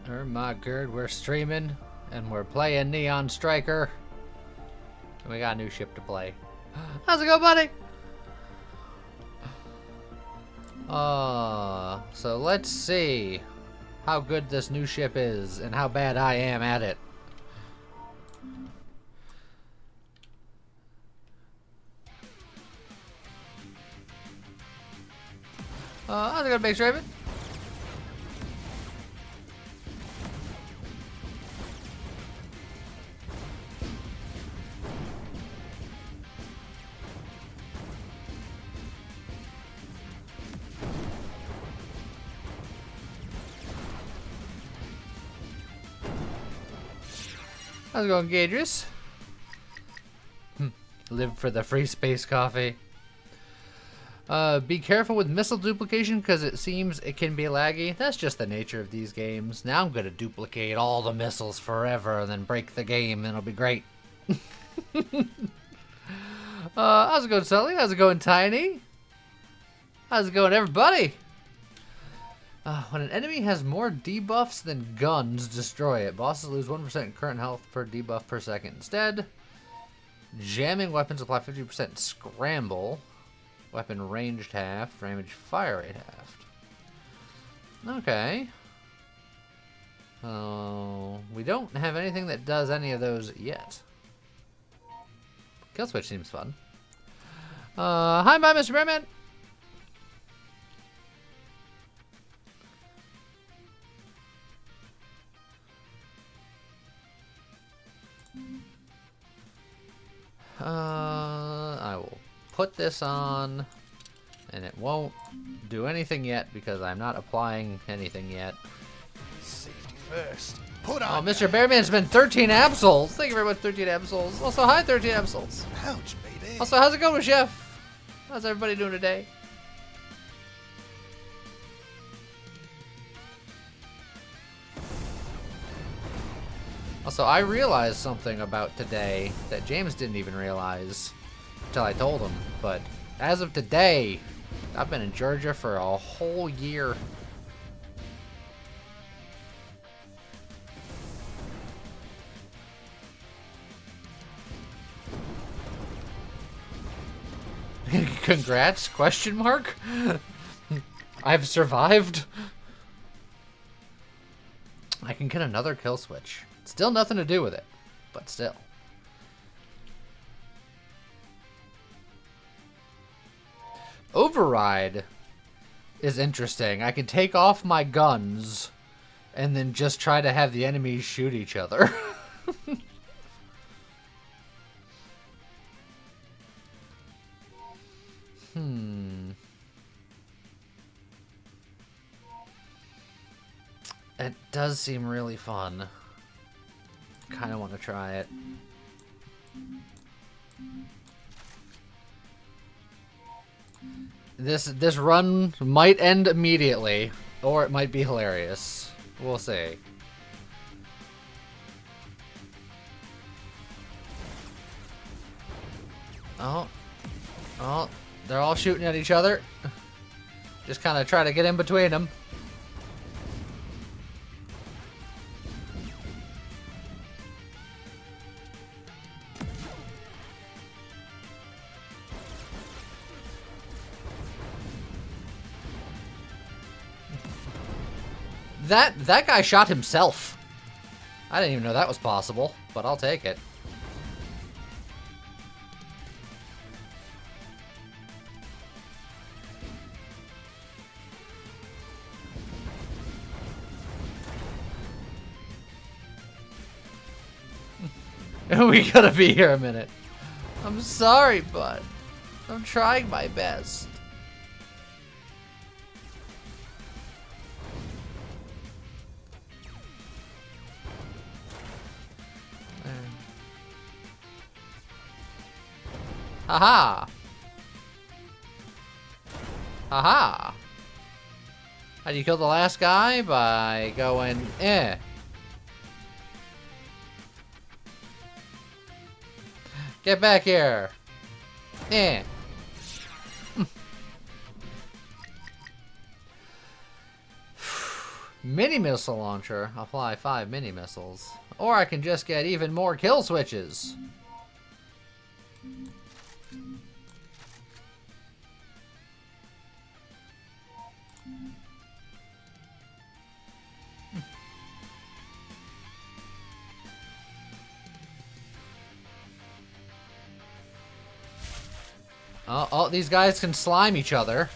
Oh my god, we're streaming and we're playing Neon Striker. And we got a new ship to play. How's it going, buddy? So let's see how good this new ship is and how bad I am at it. How's it going, Big Raven? How's it going, Gadris? Live for the free space coffee. Be careful with missile duplication because it seems it can be laggy. That's just the nature of these games. Now I'm gonna duplicate all the missiles forever and then break the game and it'll be great. How's it going, Sully? How's it going, Tiny? How's it going, everybody? When an enemy has more debuffs than guns, destroy it. Bosses lose 1% current health per debuff per second. Instead, jamming weapons apply 50% scramble. Weapon ranged half, damage fire rate half. Okay. We don't have anything that does any of those yet. Kill switch seems fun. Hi, bye, Mr. Bearman. I will put this on, and it won't do anything yet because I'm not applying anything yet. Safety first. Put on. Oh, Mr. Bearman's been 13 Absols. Thank you very much, 13 Absols. Also, hi, 13 Absols. Ouch, baby. Also, how's it going, Chef? How's everybody doing today? Also, I realized something about today that James didn't even realize until I told him. But as of today, I've been in Georgia for a whole year. Congrats? Question mark? I've survived. I can get another kill switch. Still nothing to do with it, but still. Override is interesting. I can take off my guns and then just try to have the enemies shoot each other. It does seem really fun. Kind of want to try it. This run might end immediately, or it might be hilarious. We'll see. Oh, they're all shooting at each other. Just kind of try to get in between them. That guy shot himself. I didn't even know that was possible, but I'll take it. We gotta be here a minute. I'm sorry, bud. I'm trying my best. Haha! Haha! How do you kill the last guy? By going, eh. Get back here! Eh. Mini missile launcher. Apply 5 mini missiles. Or I can just get even more kill switches. Oh, these guys can slime each other.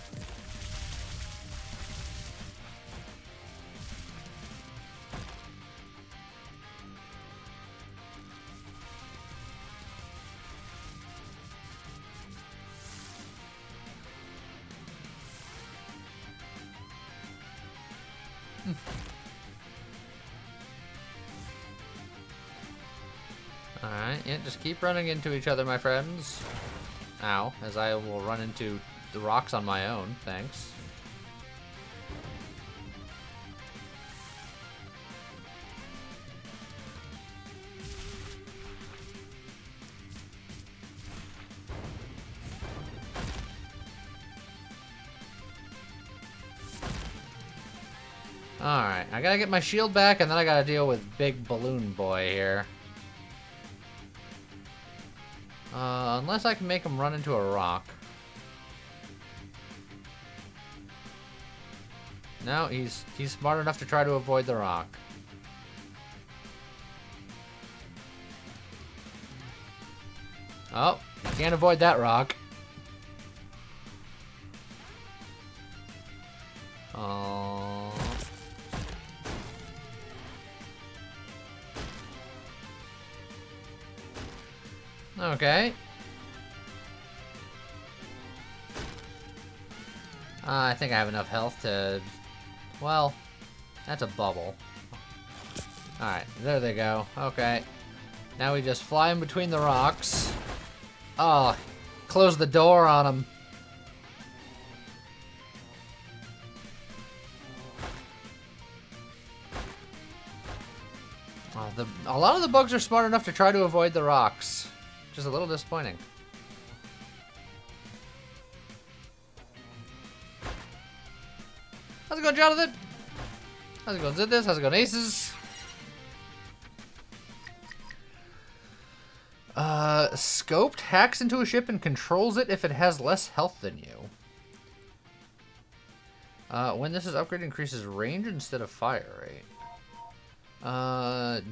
Alright, yeah, just keep running into each other, my friends. Ow, as I will run into the rocks on my own, thanks. Alright, I gotta get my shield back, and then I gotta deal with Big Balloon Boy here. Unless I can make him run into a rock. No, he's smart enough to try to avoid the rock. Oh, can't avoid that rock. Oh. Okay. I think I have enough health to... Well, that's a bubble. Alright, there they go. Okay. Now we just fly in between the rocks. Oh, close the door on them. Oh, a lot of the bugs are smart enough to try to avoid the rocks. Which is a little disappointing. How's it going, Jonathan? How's it going, Zidis? How's it going, Aces? Scoped hacks into a ship and controls it if it has less health than you. When this is upgraded, increases range instead of fire rate.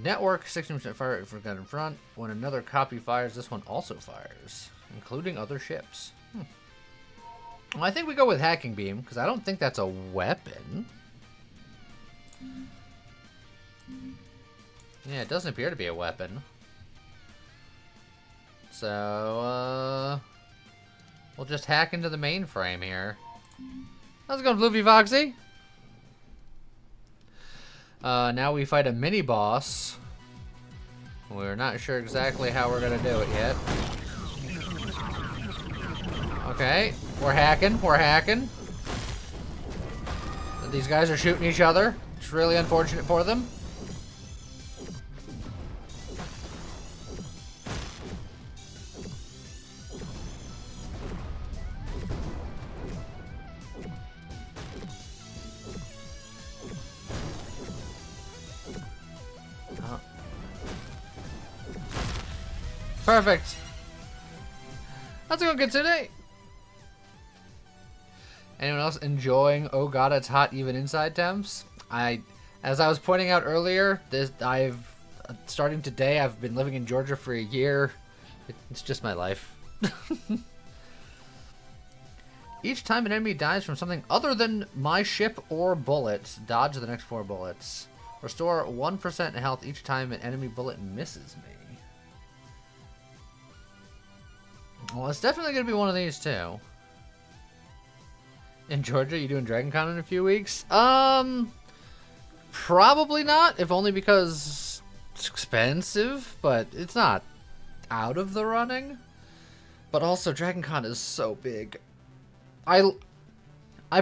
Network, 16% fire rate for gun in front. When another copy fires, this one also fires, including other ships. Well, I think we go with Hacking Beam, because I don't think that's a weapon. Yeah, it doesn't appear to be a weapon. So, we'll just hack into the mainframe here. How's it going, Floofy Foxy? Now we fight a mini-boss. We're not sure exactly how we're gonna do it yet. Okay, we're hacking, we're hacking. These guys are shooting each other. It's really unfortunate for them. Perfect. How's it going, good today? Anyone else enjoying Oh God It's Hot even inside temps? As I was pointing out earlier, starting today, I've been living in Georgia for a year. It's just my life. Each time an enemy dies from something other than my ship or bullets, dodge the next 4 bullets. Restore 1% health each time an enemy bullet misses me. Well, it's definitely going to be one of these, too. In Georgia, you doing Dragon Con in a few weeks? Probably not, if only because it's expensive, but it's not out of the running. But also, Dragon Con is so big. I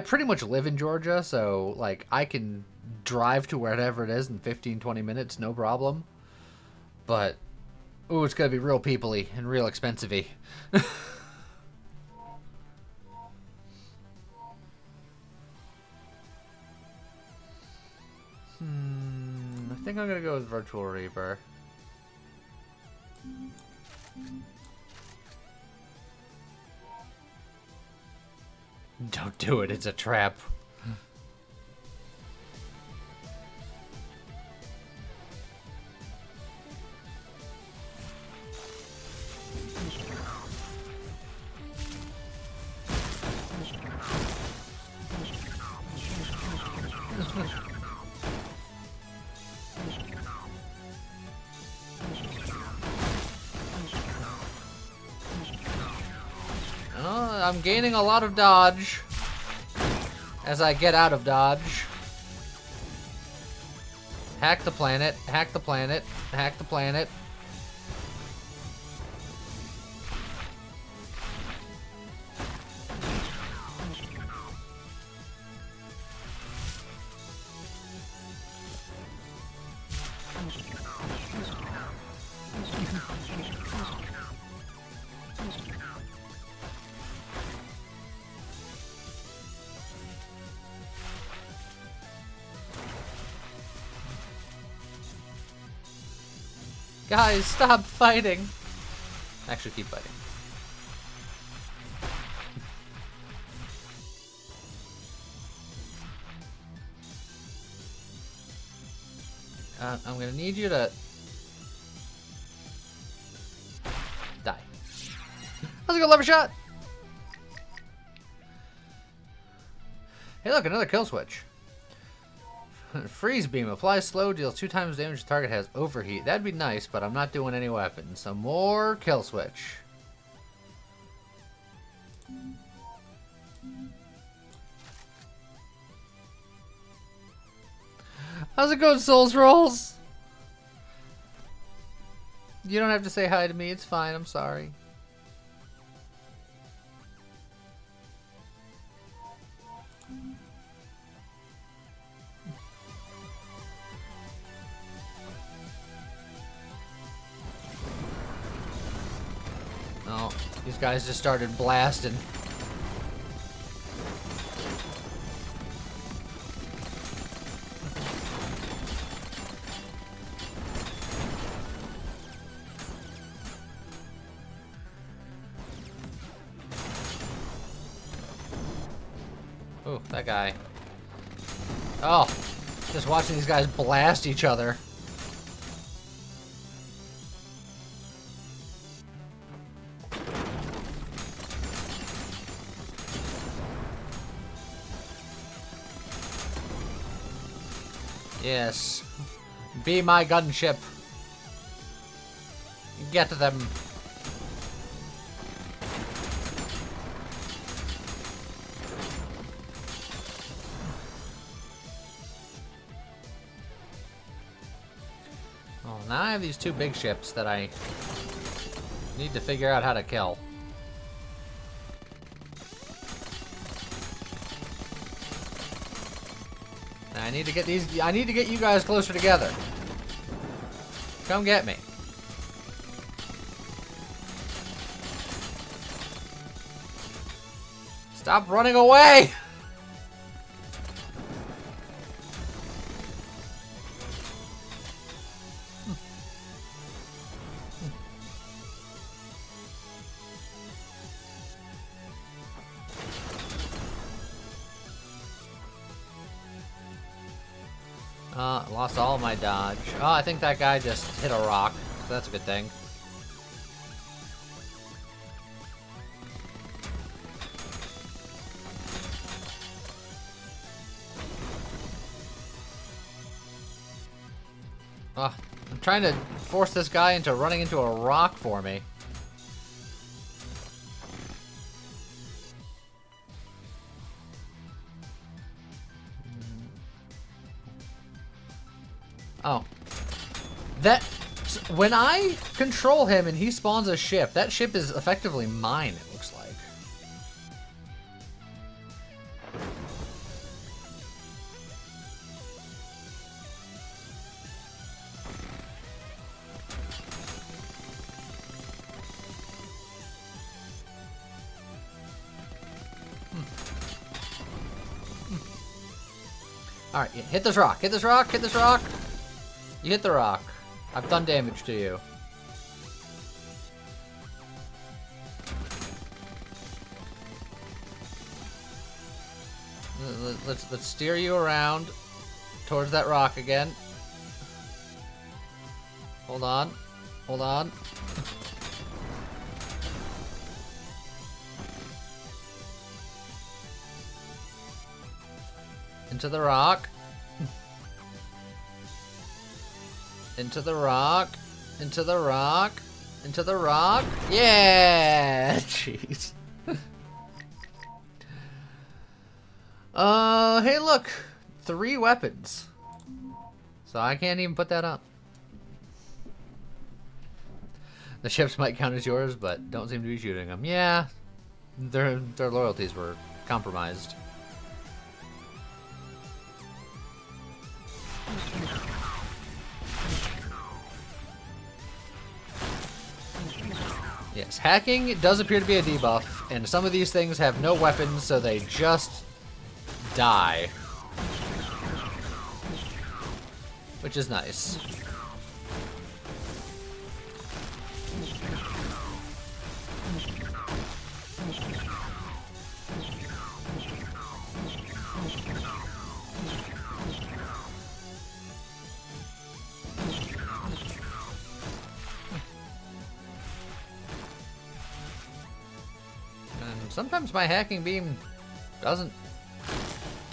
pretty much live in Georgia, so, like, I can drive to wherever it is in 15-20 minutes, no problem. But... ooh, it's gonna be real people-y and real expensive-y. I think I'm gonna go with Virtual Reaper. Don't do it, it's a trap. I'm gaining a lot of dodge as I get out of dodge. Hack the planet, hack the planet, hack the planet. Guys, stop fighting. Actually, keep fighting. I'm gonna need you to die. Let's go, lever shot. Hey, look, another kill switch. Freeze beam applies slow, deals 2 times damage to target, has overheat. That'd be nice, but I'm not doing any weapons. So more kill switch. How's it going, Souls Rolls? You don't have to say hi to me. It's fine. I'm sorry. Oh, these guys just started blasting. Oh, that guy. Oh, just watching these guys blast each other. Yes. Be my gunship. Get them. Oh, now I have these 2 big ships that I need to figure out how to kill. I need to get these. I need to get you guys closer together. Come get me. Stop running away! Lost all of my dodge. Oh, I think that guy just hit a rock, so that's a good thing. Oh, I'm trying to force this guy into running into a rock for me. Oh. That... When I control him and he spawns a ship, that ship is effectively mine, it looks like. Alright, hit this rock, hit this rock, hit this rock. You hit the rock. I've done damage to you. Let's steer you around towards that rock again. Hold on. Hold on. Into the rock. Into the rock. Into the rock. Into the rock. Yeah! Jeez. Hey look! 3 weapons. So I can't even put that up. The ships might count as yours, but don't seem to be shooting them. Yeah, their loyalties were compromised. Yes, hacking does appear to be a debuff, and some of these things have no weapons, so they just die. Which is nice. And sometimes my hacking beam doesn't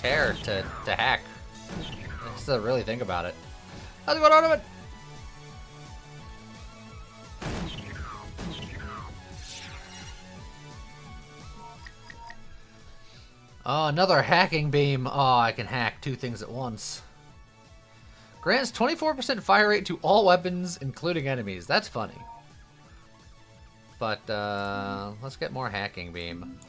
care to hack. I have to really think about it. How's it going on? Oh, another hacking beam. Oh, I can hack 2 things at once. Grants 24% fire rate to all weapons, including enemies. That's funny. But, let's get more hacking beam.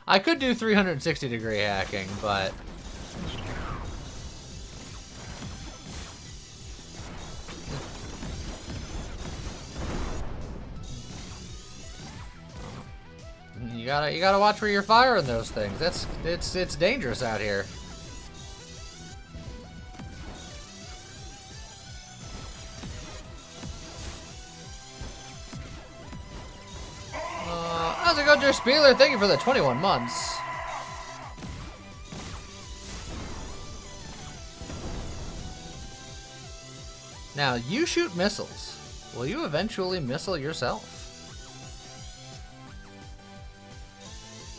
I could do 360-degree hacking, but you gotta watch where you're firing those things. It's dangerous out here. How's it going, Dear Spieler? Thank you for the 21 months. Now, you shoot missiles. Will you eventually missile yourself?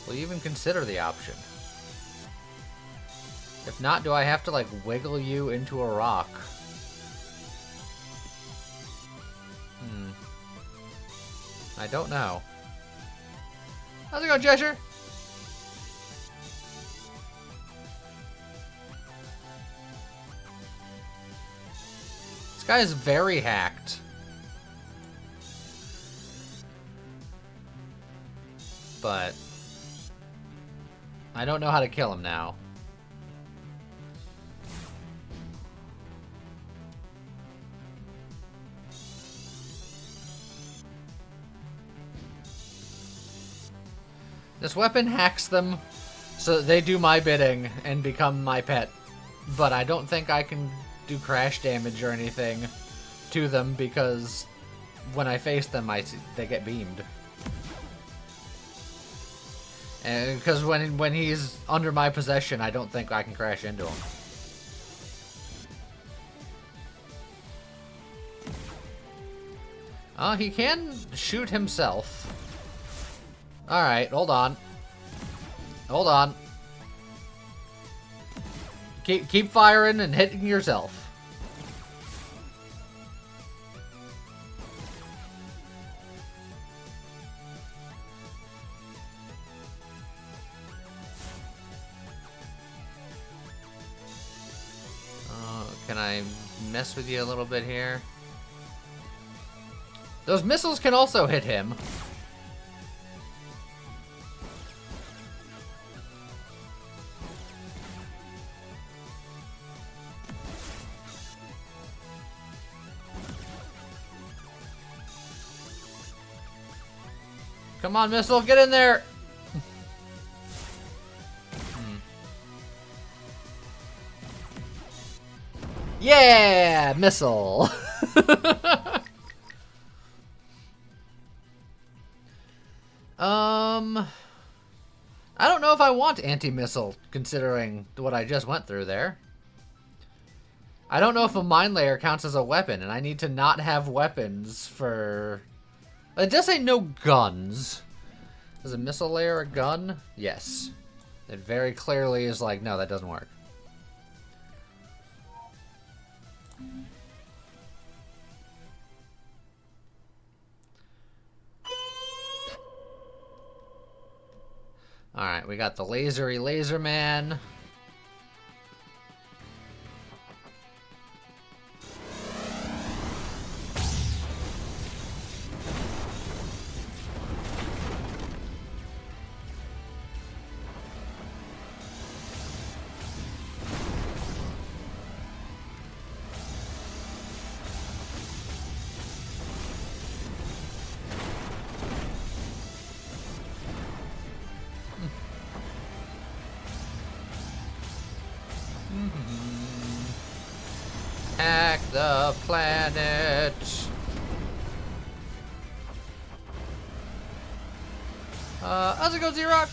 Will you even consider the option? If not, do I have to, like, wiggle you into a rock? I don't know. How's it going, Cheshire? This guy is very hacked. But I don't know how to kill him now. This weapon hacks them so that they do my bidding and become my pet. But I don't think I can do crash damage or anything to them because when I face them, they get beamed. And because when he's under my possession, I don't think I can crash into him. He can shoot himself. Alright, hold on. Hold on. Keep firing and hitting yourself. Can I mess with you a little bit here? Those missiles can also hit him. Come on, missile, get in there! Yeah, missile. I don't know if I want anti-missile, considering what I just went through there. I don't know if a mine layer counts as a weapon, and I need to not have weapons for... It does say no guns. Is a missile layer a gun? Yes. It very clearly is like, no, that doesn't work. Alright, we got the lasery laser man. Hack the planet. How's it go, Z-Rock?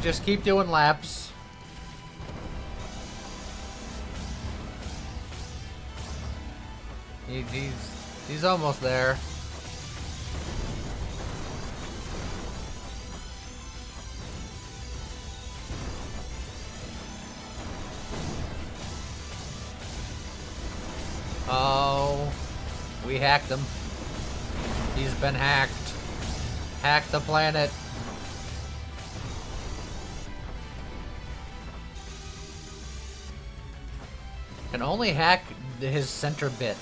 Just keep doing laps. He's almost there. Oh, we hacked him. He's been hacked. Hack the planet. Can only hack his center bit.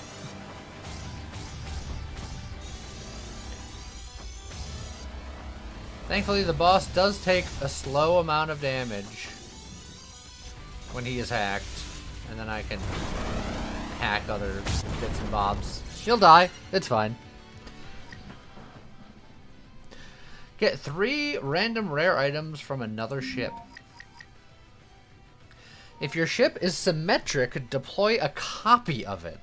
Thankfully, the boss does take a slow amount of damage when he is hacked, and then I can hack other bits and bobs. She'll die. It's fine. Get 3 random rare items from another ship. If your ship is symmetric, deploy a copy of it.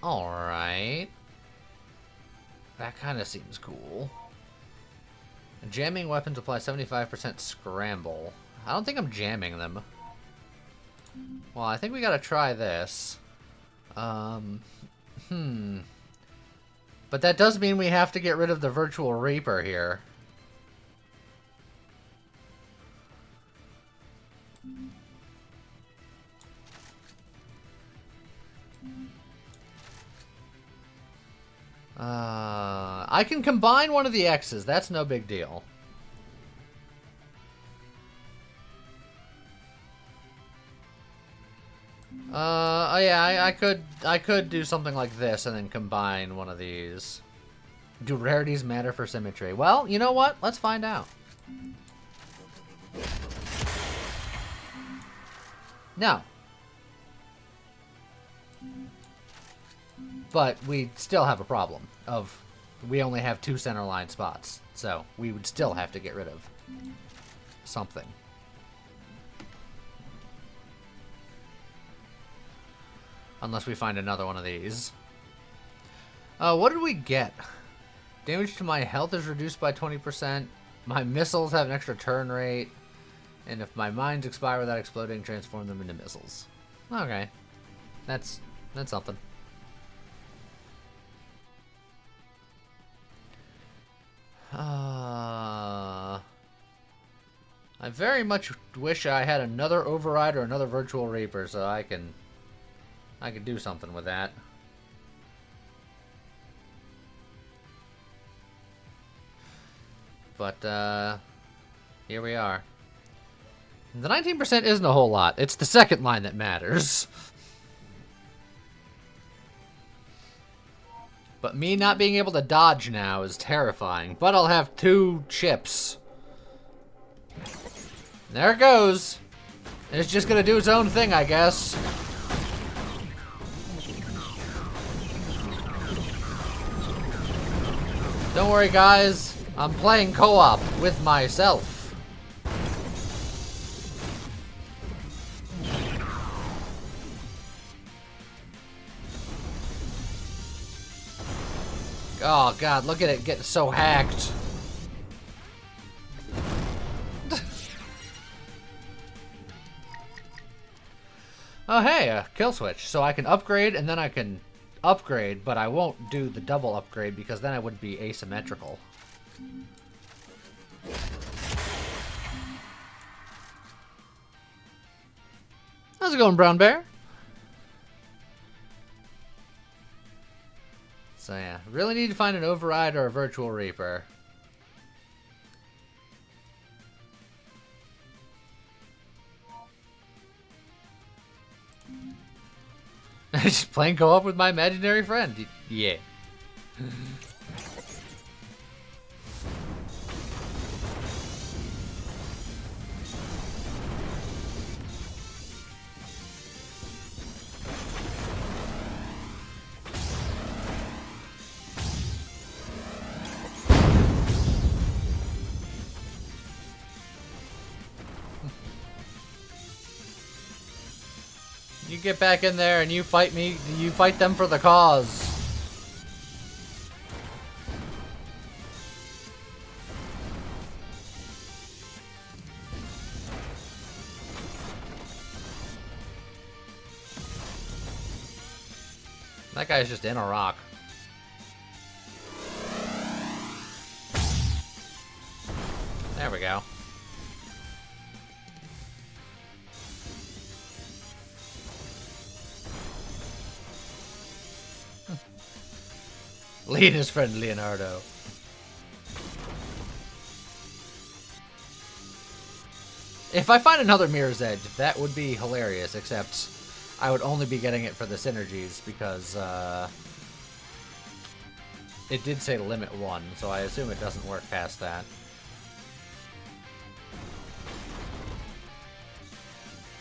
Alright. That kind of seems cool. Jamming weapons apply 75% scramble. I don't think I'm jamming them. Well, I think we gotta try this. But that does mean we have to get rid of the Virtual Reaper here. I can combine one of the X's. That's no big deal. Oh yeah, I could do something like this and then combine one of these. Do rarities matter for symmetry? Well, you know what? Let's find out. No. But we still have a problem of we only have 2 centerline spots. So we would still have to get rid of something. Unless we find another one of these. What did we get? Damage to my health is reduced by 20%. My missiles have an extra turn rate. And if my mines expire without exploding, transform them into missiles. Okay. That's something. I very much wish I had another override or another Virtual Reaper so I can I could do something with that. But, here we are. The 19% isn't a whole lot. It's the second line that matters. But me not being able to dodge now is terrifying. But I'll have 2 chips. There it goes. It's just gonna do its own thing, I guess. Don't worry, guys. I'm playing co-op with myself. Oh, God, look at it getting so hacked. Oh, hey, a kill switch. So I can upgrade, and then I can upgrade, but I won't do the double upgrade because then I would be asymmetrical. How's it going, Brown Bear? So yeah, really need to find an override or a virtual reaper. Just playing co-op with my imaginary friend. Yeah. You get back in there and you fight me. You fight them for the cause. That guy's just in a rock. There we go. Lee and his friend Leonardo. If I find another Mirror's Edge, that would be hilarious, except I would only be getting it for the synergies because it did say to limit 1, so I assume it doesn't work past that.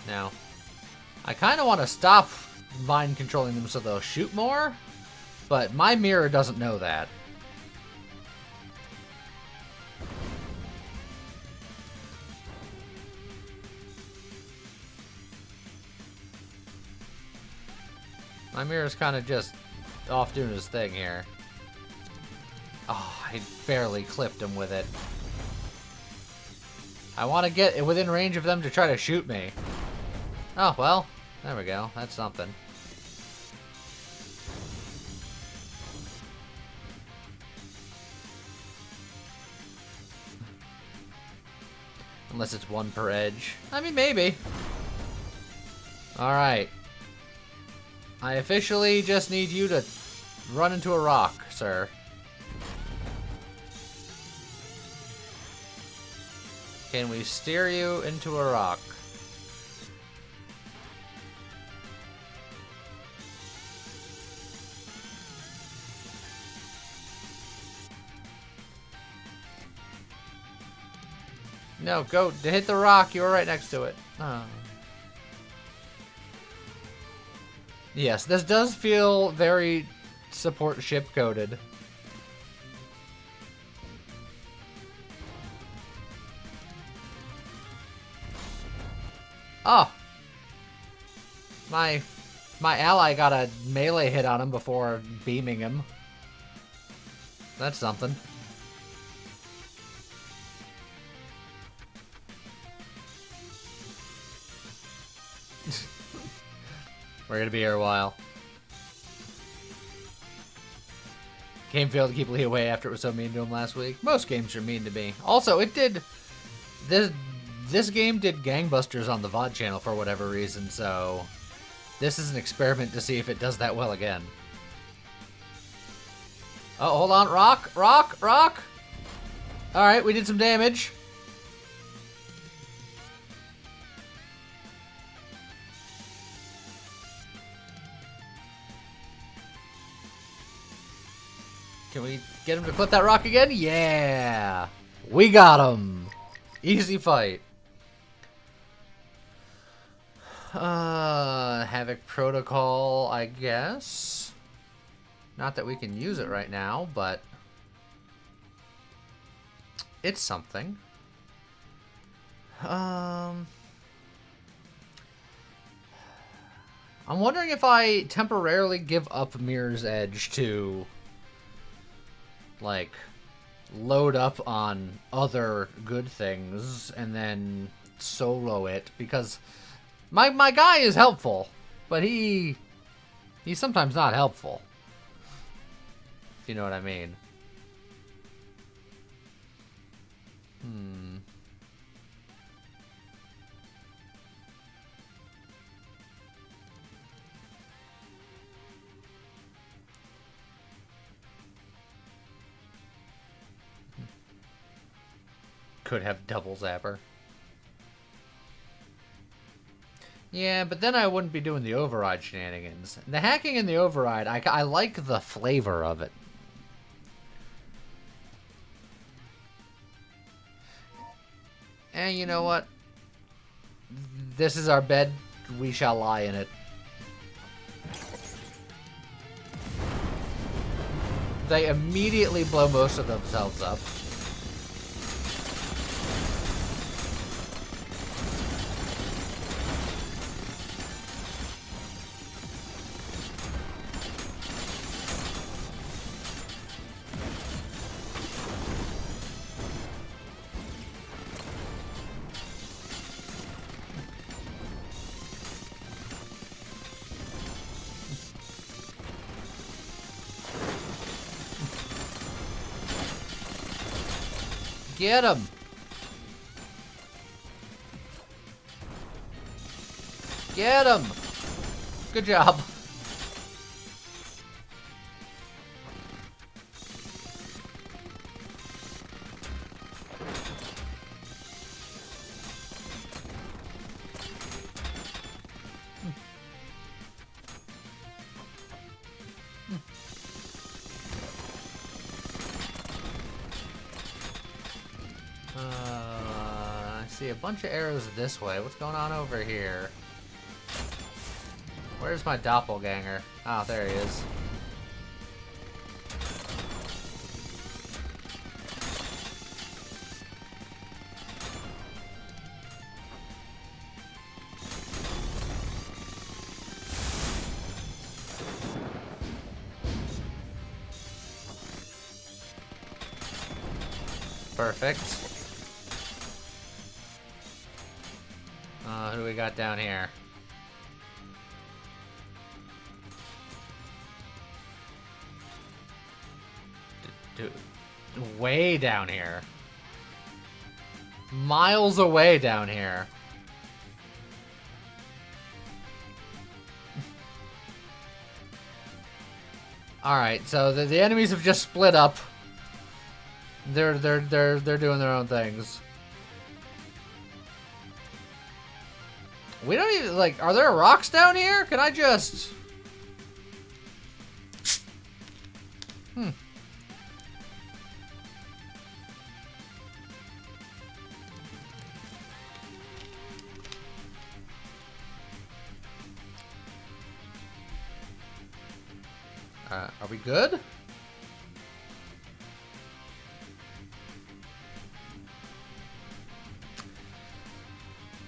Now, I kind of want to stop mind controlling them so they'll shoot more, but my mirror doesn't know that. My mirror's kind of just off doing his thing here. Oh, I barely clipped him with it. I want to get within range of them to try to shoot me. Oh, well, there we go. That's something. Unless it's 1 per edge. I mean, maybe. Alright. I officially just need you to run into a rock, sir. Can we steer you into a rock? No, go to hit the rock. You were right next to it. Oh. Yes, this does feel very support ship coded. Oh. My ally got a melee hit on him before beaming him. That's something. We're gonna be here a while. Game failed to keep Lee away after it was so mean to him last week. Most games are mean to me. Also, it did... This game did gangbusters on the VOD channel for whatever reason, so... This is an experiment to see if it does that well again. Oh, hold on. Rock, rock, rock. All right, we did some damage. Can we get him to clip that rock again? Yeah! We got him! Easy fight. Havoc Protocol, I guess. Not that we can use it right now, but it's something. I'm wondering if I temporarily give up Mirror's Edge to, like, load up on other good things and then solo it, because my guy is helpful, but he's sometimes not helpful. If you know what I mean. Could have double zapper. Yeah, but then I wouldn't be doing the override shenanigans. The hacking and the override, I like the flavor of it. And you know what? This is our bed. We shall lie in it. They immediately blow most of themselves up. Get him! Get him! Good job. I see a bunch of arrows this way. What's going on over here? Where's my doppelganger? Oh, there he is. Perfect. Who do we got down here? Way down here. Miles away down here. Alright, so the enemies have just split up. They're doing their own things. We don't even, like, are there rocks down here? Can I just... Are we good?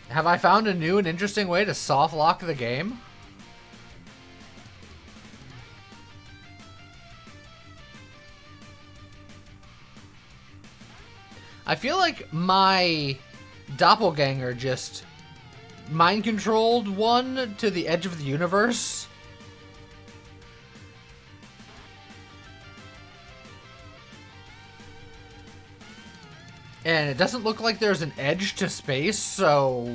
Have I found a new and interesting way to soft lock the game? I feel like my doppelganger just mind controlled one to the edge of the universe. And it doesn't look like there's an edge to space, so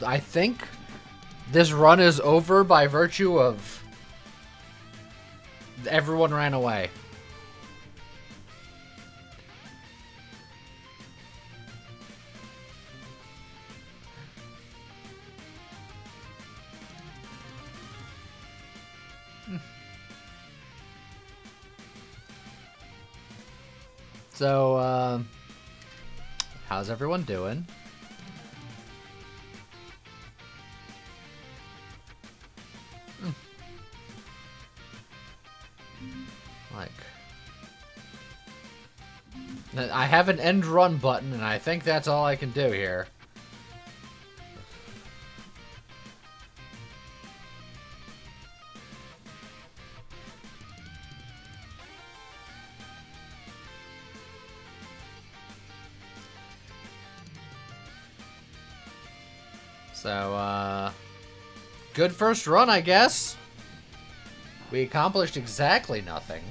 I think This run is over by virtue of everyone ran away. So, how's everyone doing? Like, I have an end run button, and I think that's all I can do here. So, good first run, I guess. We accomplished exactly nothing.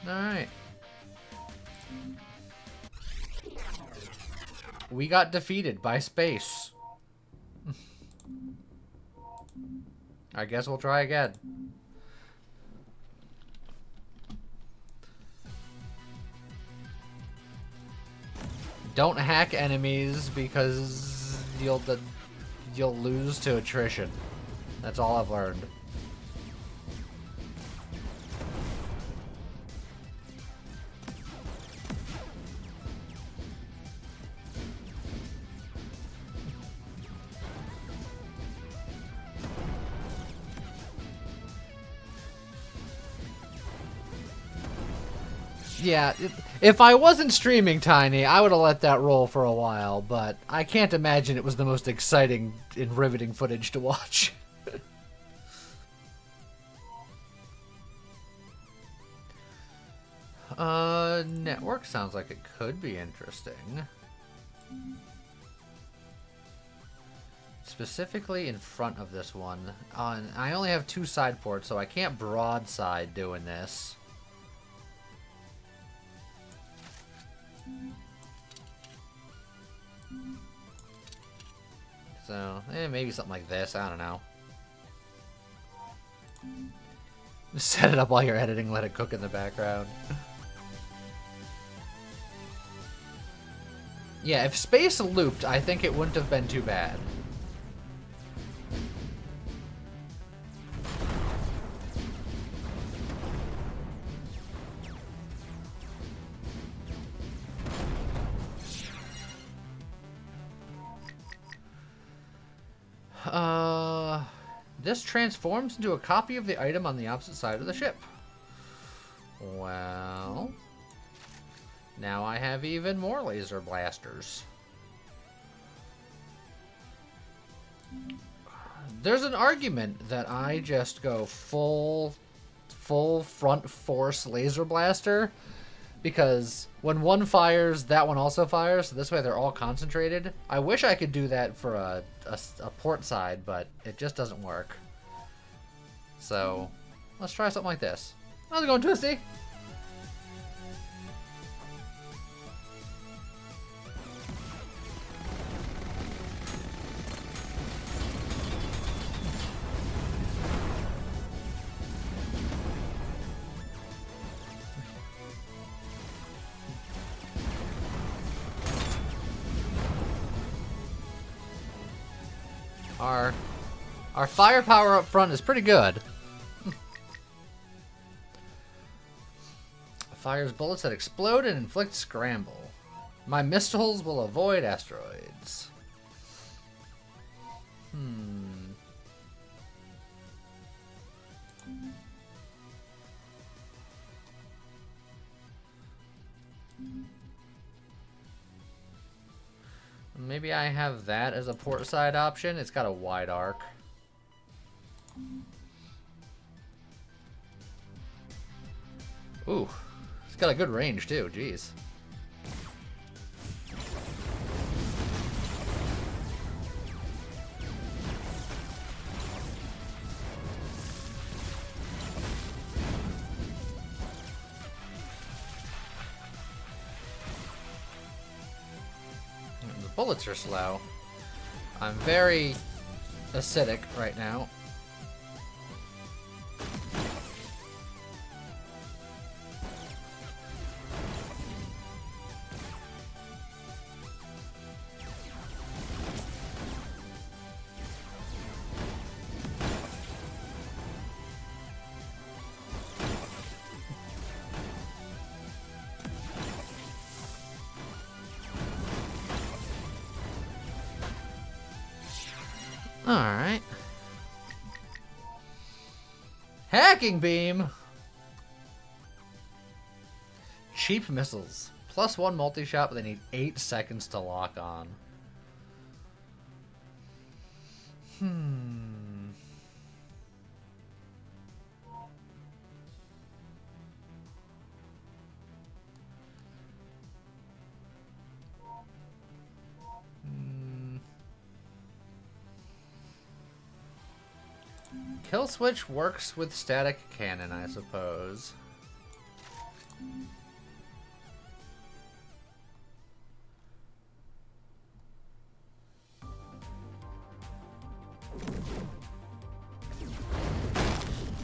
Alright. We got defeated by space. I guess we'll try again. Don't hack enemies because you'll lose to attrition. That's all I've learned. Yeah, if I wasn't streaming Tiny, I would have let that roll for a while, but I can't imagine it was the most exciting and riveting footage to watch. Network sounds like it could be interesting. Specifically in front of this one. I only have 2 side ports, so I can't broadside doing this. So, maybe something like this. I don't know. Just set it up while you're editing, let it cook in the background. Yeah, if space looped, I think it wouldn't have been too bad. This transforms into a copy of the item on the opposite side of the ship. Well, now I have even more laser blasters. There's an argument that I just go full front force laser blaster, because when one fires, that one also fires, so this way they're all concentrated. I wish I could do that for a port side, but it just doesn't work. So, let's try something like this. How's it going, Twisty? Our firepower up front is pretty good. Fires bullets that explode and inflict scramble. My missiles will avoid asteroids. Maybe I have that as a port side option. It's got a wide arc. Ooh, it's got a good range too, jeez. bullets are slow. I'm very acidic right now. Alright. Hacking beam! Cheap missiles. +1 multi-shot, but they need 8 seconds to lock on. Kill switch works with static cannon, I suppose.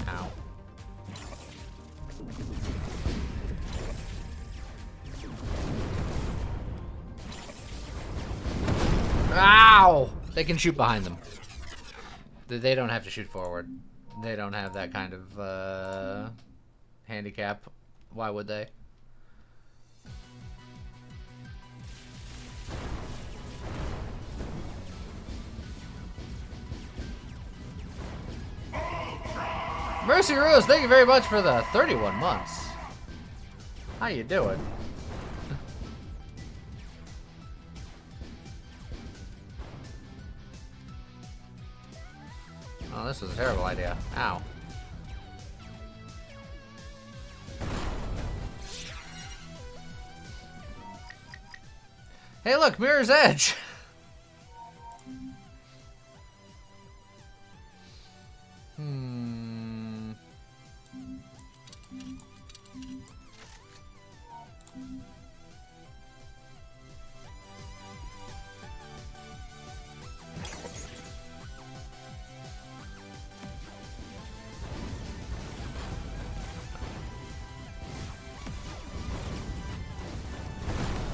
Ow. Ow! They can shoot behind them. They don't have to shoot forward. They don't have that kind of handicap. Why would they? Mercy Rose, thank you very much for the 31 months. How you doing? Oh, this was a terrible idea. Ow. Hey, look, Mirror's Edge.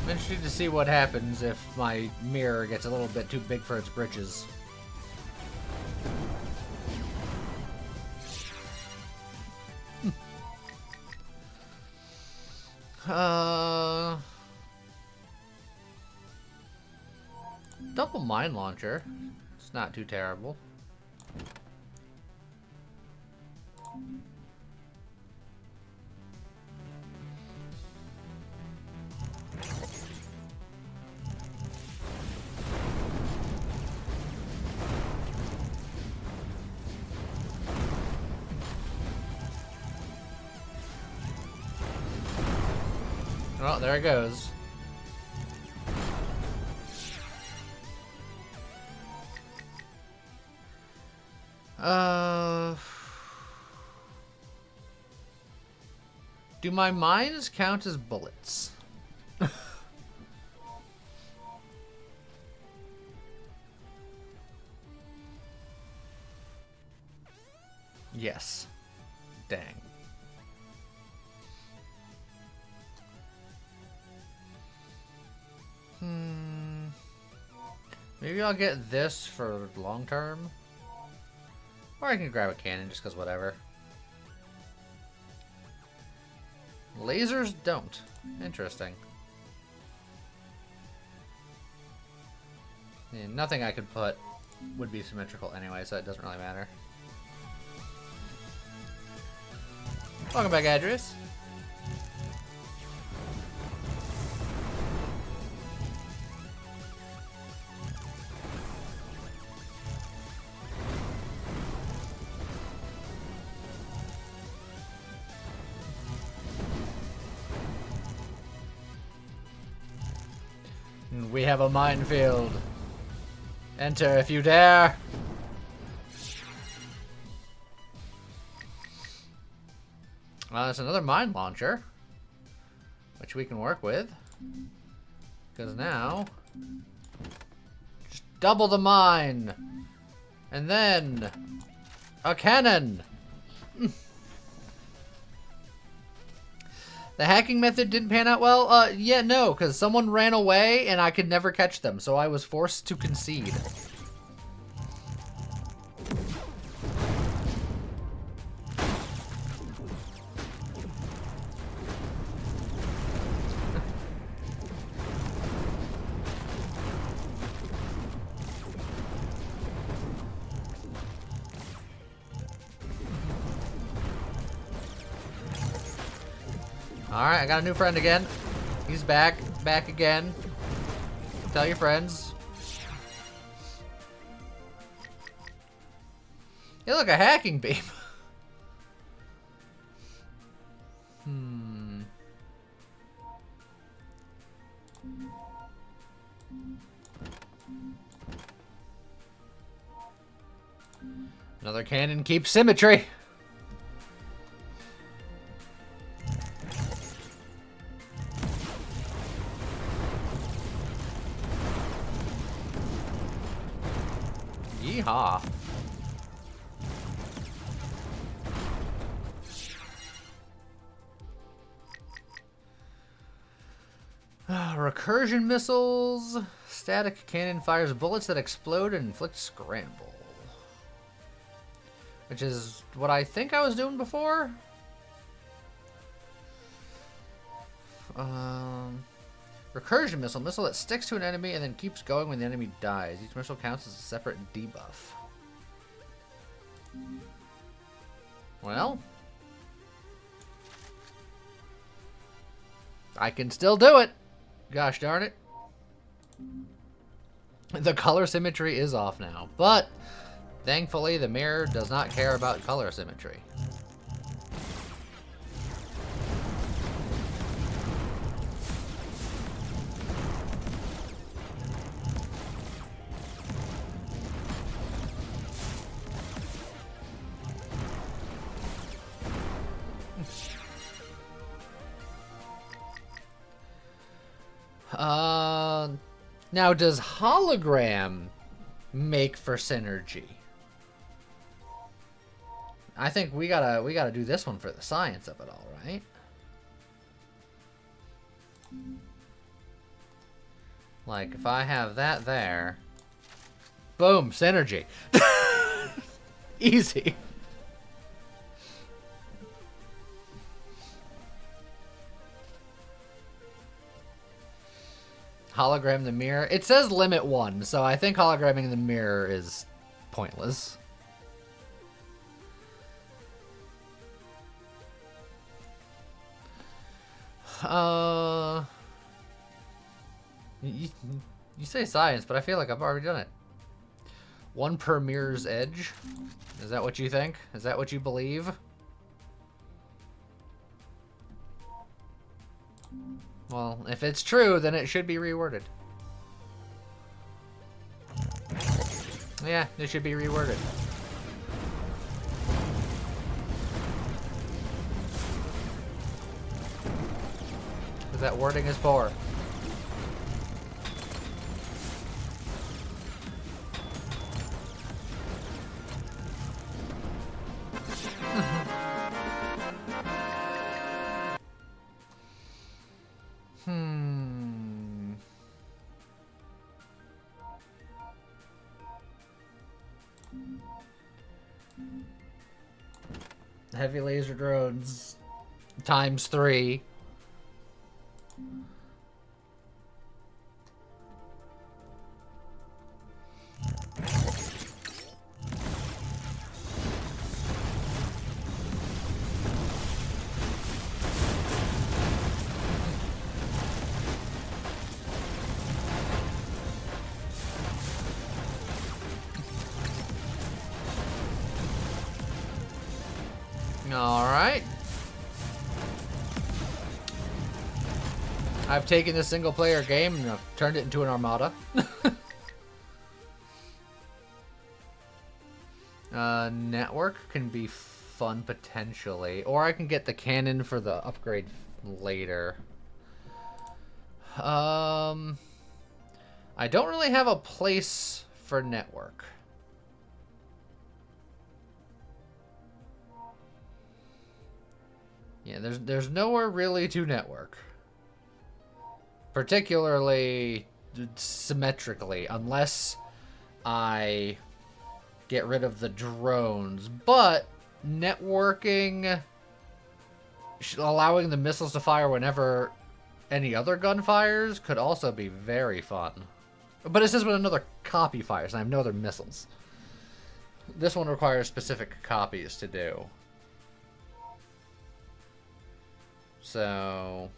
I'm interested to see what happens if my mirror gets a little bit too big for its britches. Double mine launcher. It's not too terrible. Well, there it goes. Do my mines count as bullets? Yes. Dang. Maybe I'll get this for long term. Or I can grab a cannon just because whatever. Lasers don't. Interesting. Yeah, nothing I could put would be symmetrical anyway, so it doesn't really matter. Welcome back, Adrius. We have a minefield. Enter if you dare. Well, there's another mine launcher, which we can work with. Because now double the mine. And then a cannon. The hacking method didn't pan out well? Yeah, no, because someone ran away and I could never catch them, so I was forced to concede. Alright, I got a new friend again. He's back. Back again. Tell your friends. Hey, look, a hacking beam. Another cannon keeps symmetry. Yeehaw. Recursion missiles. Static cannon fires bullets that explode and inflict scramble. Which is what I think I was doing before. Recursion missile. Missile that sticks to an enemy and then keeps going when the enemy dies. Each missile counts as a separate debuff. Well, I can still do it. Gosh darn it. The color symmetry is off now, but thankfully the mirror does not care about color symmetry. Now, does hologram make for synergy? I think we gotta do this one for the science of it all, right? Like, if I have that there, boom, synergy. Easy. Hologram the mirror. It says limit 1, so I think hologramming the mirror is pointless. You say science, but I feel like I've already done it. 1 per mirror's edge. Is that what you think? Is that what you believe? Well, if it's true, then it should be reworded. Yeah, it should be reworded. Because that wording is poor. Heavy laser drones times 3. Alright. I've taken this single player game and I've turned it into an Armada. Network can be fun potentially. Or I can get the cannon for the upgrade later. I don't really have a place for network. Yeah, there's nowhere really to network. Particularly symmetrically, unless I get rid of the drones. But networking, allowing the missiles to fire whenever any other gun fires, could also be very fun. But it says when another copy fires, and I have no other missiles. This one requires specific copies to do. So...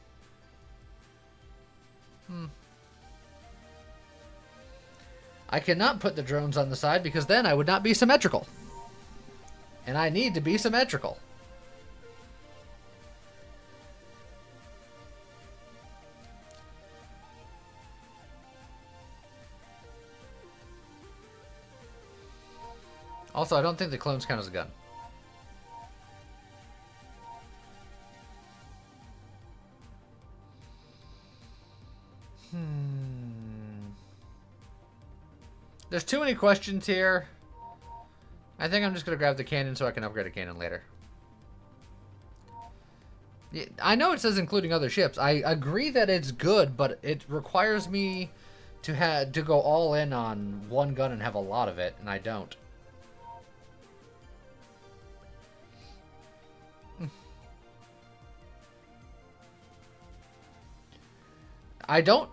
I cannot put the drones on the side because then I would not be symmetrical. And I need to be symmetrical. Also, I don't think the clones count as a gun. There's too many questions here. I think I'm just going to grab the cannon so I can upgrade a cannon later. Yeah, I know it says including other ships. I agree that it's good, but it requires me to go all in on one gun and have a lot of it, and I don't.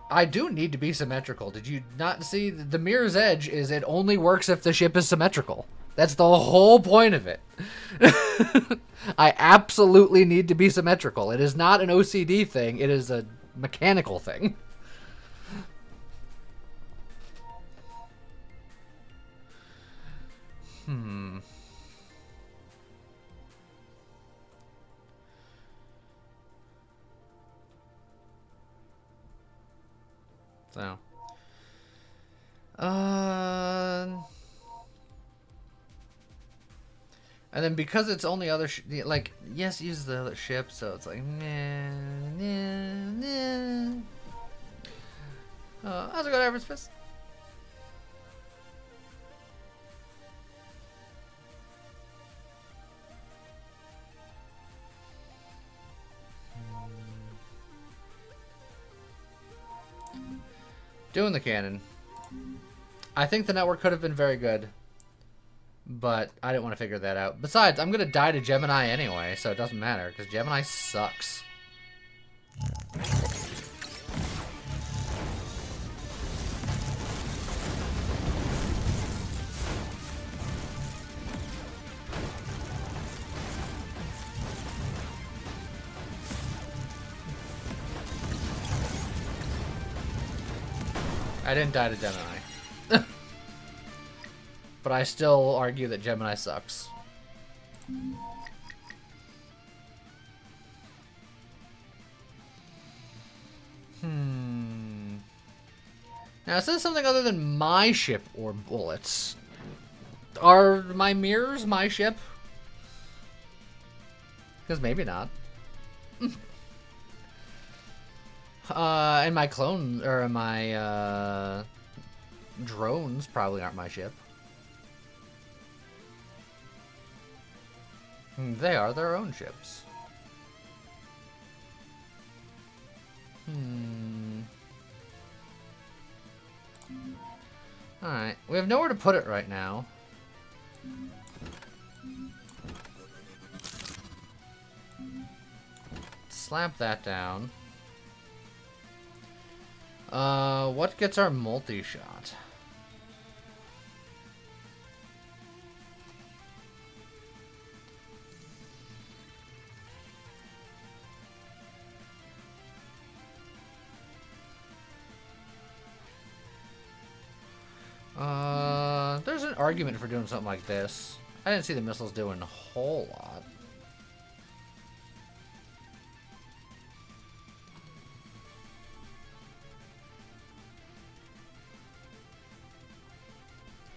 I do need to be symmetrical. Did you not see? The mirror's edge is it only works if the ship is symmetrical. That's the whole point of it. I absolutely need to be symmetrical. It is not an OCD thing. It is a mechanical thing. So, and then because it's only other like, yes, use the other ship, so it's like nah, nah, nah. How's it going, Average Fist? Doing the cannon. I think the network could have been very good, but I didn't want to figure that out. Besides, I'm going to die to Gemini anyway, so it doesn't matter, because Gemini sucks. I didn't die to Gemini. But I still argue that Gemini sucks. Now, it says something other than my ship or bullets. Are my mirrors my ship? Because maybe not. And my clones, or my, drones probably aren't my ship. They are their own ships. Alright, we have nowhere to put it right now. Slap that down. What gets our multi-shot? There's an argument for doing something like this. I didn't see the missiles doing a whole lot.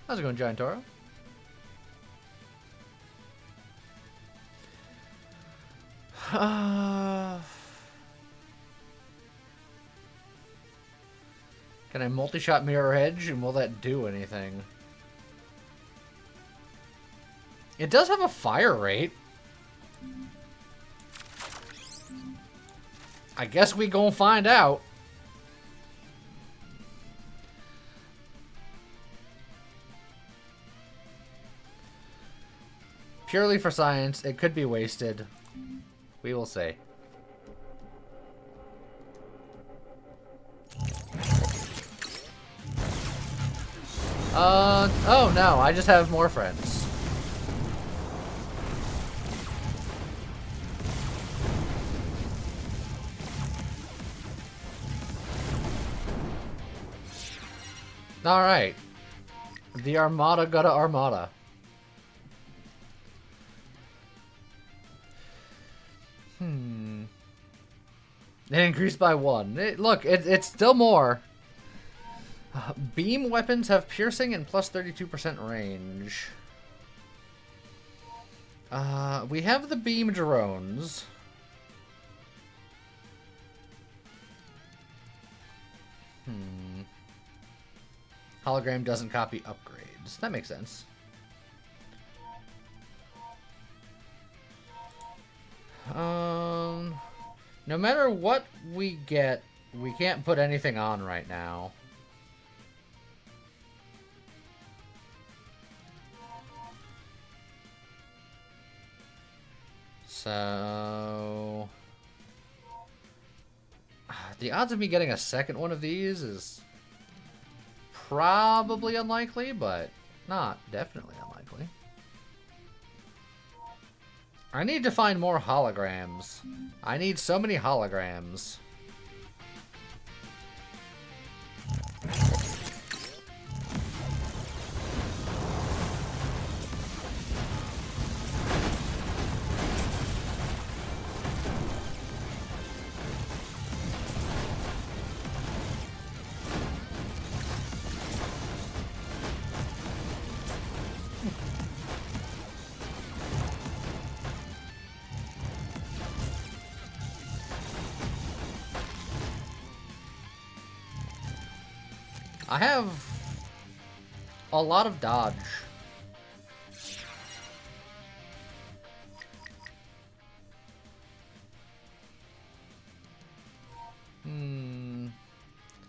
How's it going, Giant Toro? Can I multi-shot mirror edge, and will that do anything? It does have a fire rate. I guess we gonna find out. Purely for science, it could be wasted. We will see. Oh no, I just have more friends. Alright. The Armada got a Armada. It increased by 1. Look, it's still more. Beam weapons have piercing and plus 32% range. We have the beam drones. Hologram doesn't copy upgrades. That makes sense. No matter what we get, we can't put anything on right now. So... the odds of me getting a second one of these is probably unlikely, but not definitely unlikely. I need to find more holograms. I need so many holograms. I have a lot of dodge.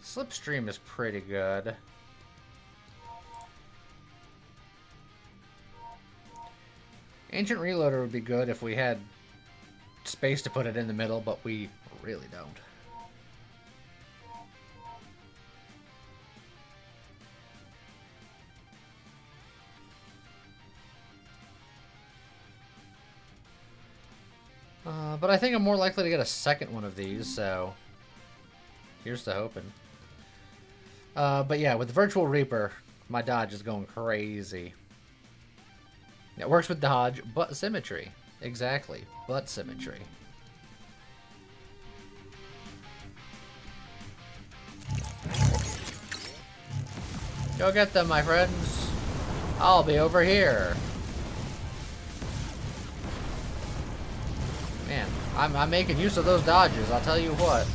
Slipstream is pretty good. Ancient Reloader would be good if we had space to put it in the middle, but we really don't. But I think I'm more likely to get a second one of these, so here's to hoping. But yeah, with the Virtual Reaper, my dodge is going crazy. It works with dodge, but symmetry. Exactly, but symmetry. Go get them, my friends. I'll be over here. Man, I'm making use of those dodges, I'll tell you what.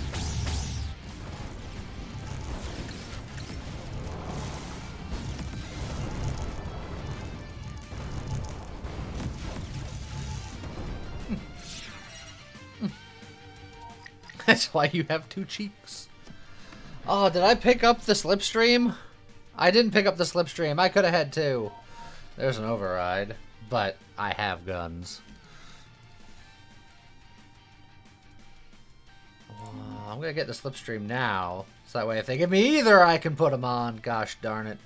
That's why you have two cheeks. Oh, did I pick up the slipstream? I didn't pick up the slipstream. I could have had two. There's an override, but I have guns. I'm gonna get the slipstream now, so that way if they give me either, I can put them on. Gosh darn it.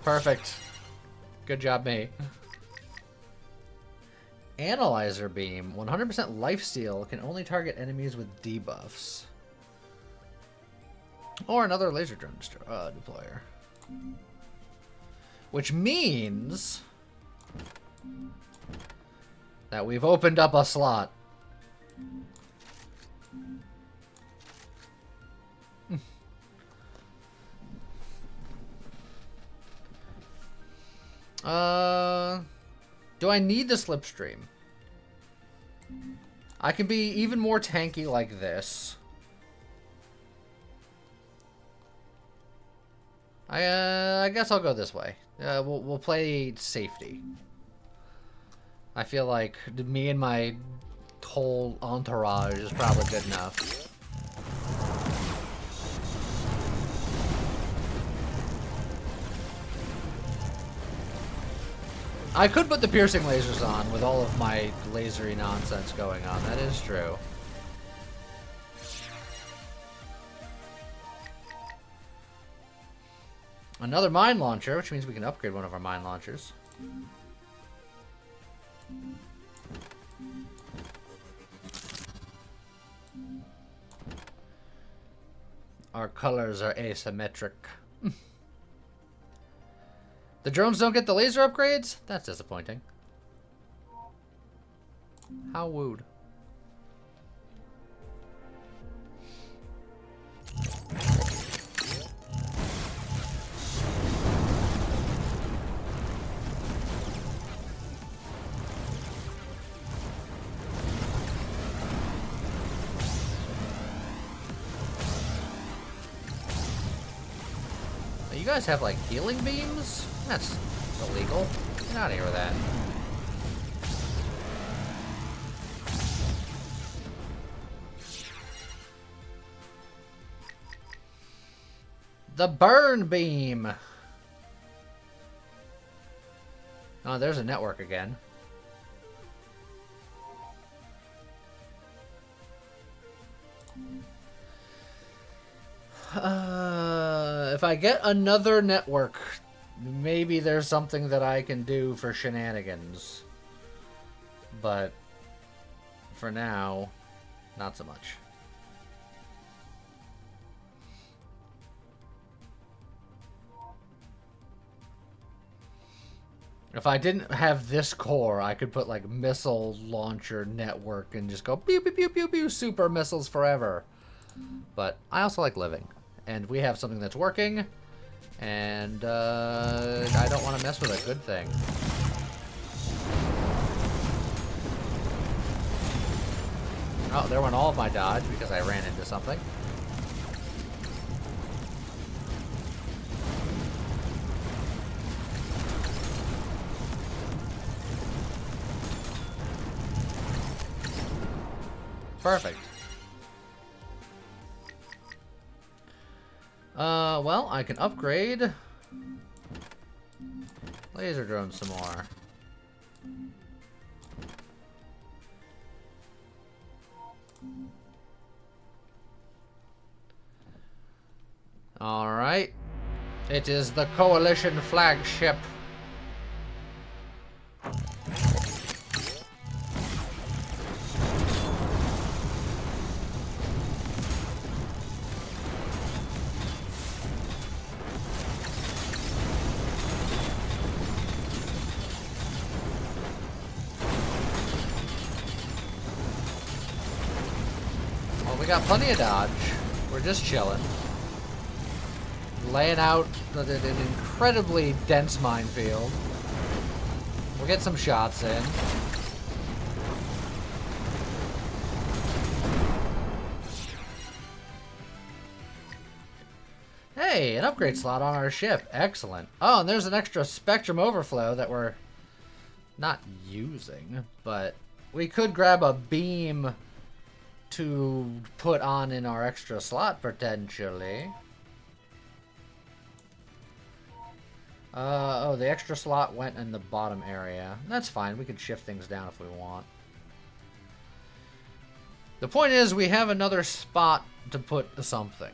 Perfect. Good job, mate. Analyzer Beam. 100% lifesteal can only target enemies with debuffs. Or another laser drone deployer. Which means... that we've opened up a slot. Do I need the slipstream? I can be even more tanky like this. I guess I'll go this way. We'll play safety. I feel like me and my whole entourage is probably good enough. I could put the piercing lasers on with all of my lasery nonsense going on. That is true. Another mine launcher, which means we can upgrade one of our mine launchers. Our colors are asymmetric. The drones don't get the laser upgrades? That's disappointing. How wooed. You guys have like healing beams? That's illegal. Get out of here with that. The burn beam. Oh, there's a network again. If I get another network, maybe there's something that I can do for shenanigans. But for now, not so much. If I didn't have this core, I could put like missile launcher network and just go pew pew pew pew pew super missiles forever. But I also like living, and we have something that's working, and I don't want to mess with a good thing. Oh, there went all of my dodge because I ran into something. Perfect. Well, I can upgrade laser drones some more. All right. It is the Coalition flagship. We got plenty of dodge. We're just chilling. Laying out an incredibly dense minefield. We'll get some shots in. Hey, an upgrade slot on our ship. Excellent. Oh, and there's an extra spectrum overflow that we're not using, but we could grab a beam to put on in our extra slot, potentially. Oh, the extra slot went in the bottom area. That's fine. We can shift things down if we want. The point is, we have another spot to put something.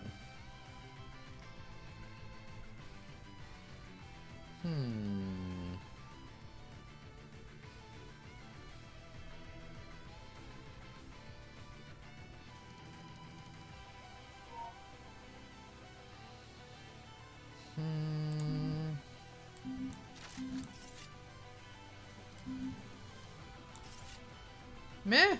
Meh.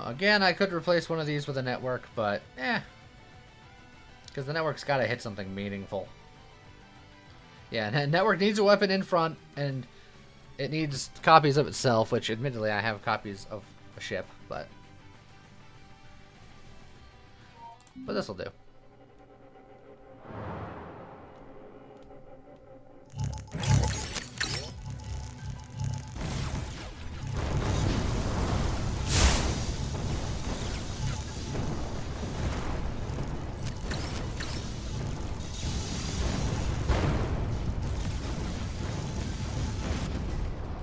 Again, I could replace one of these with a network, but because the network's got to hit something meaningful. Yeah, and network needs a weapon in front, and it needs copies of itself, which admittedly I have copies of a ship, but this will do.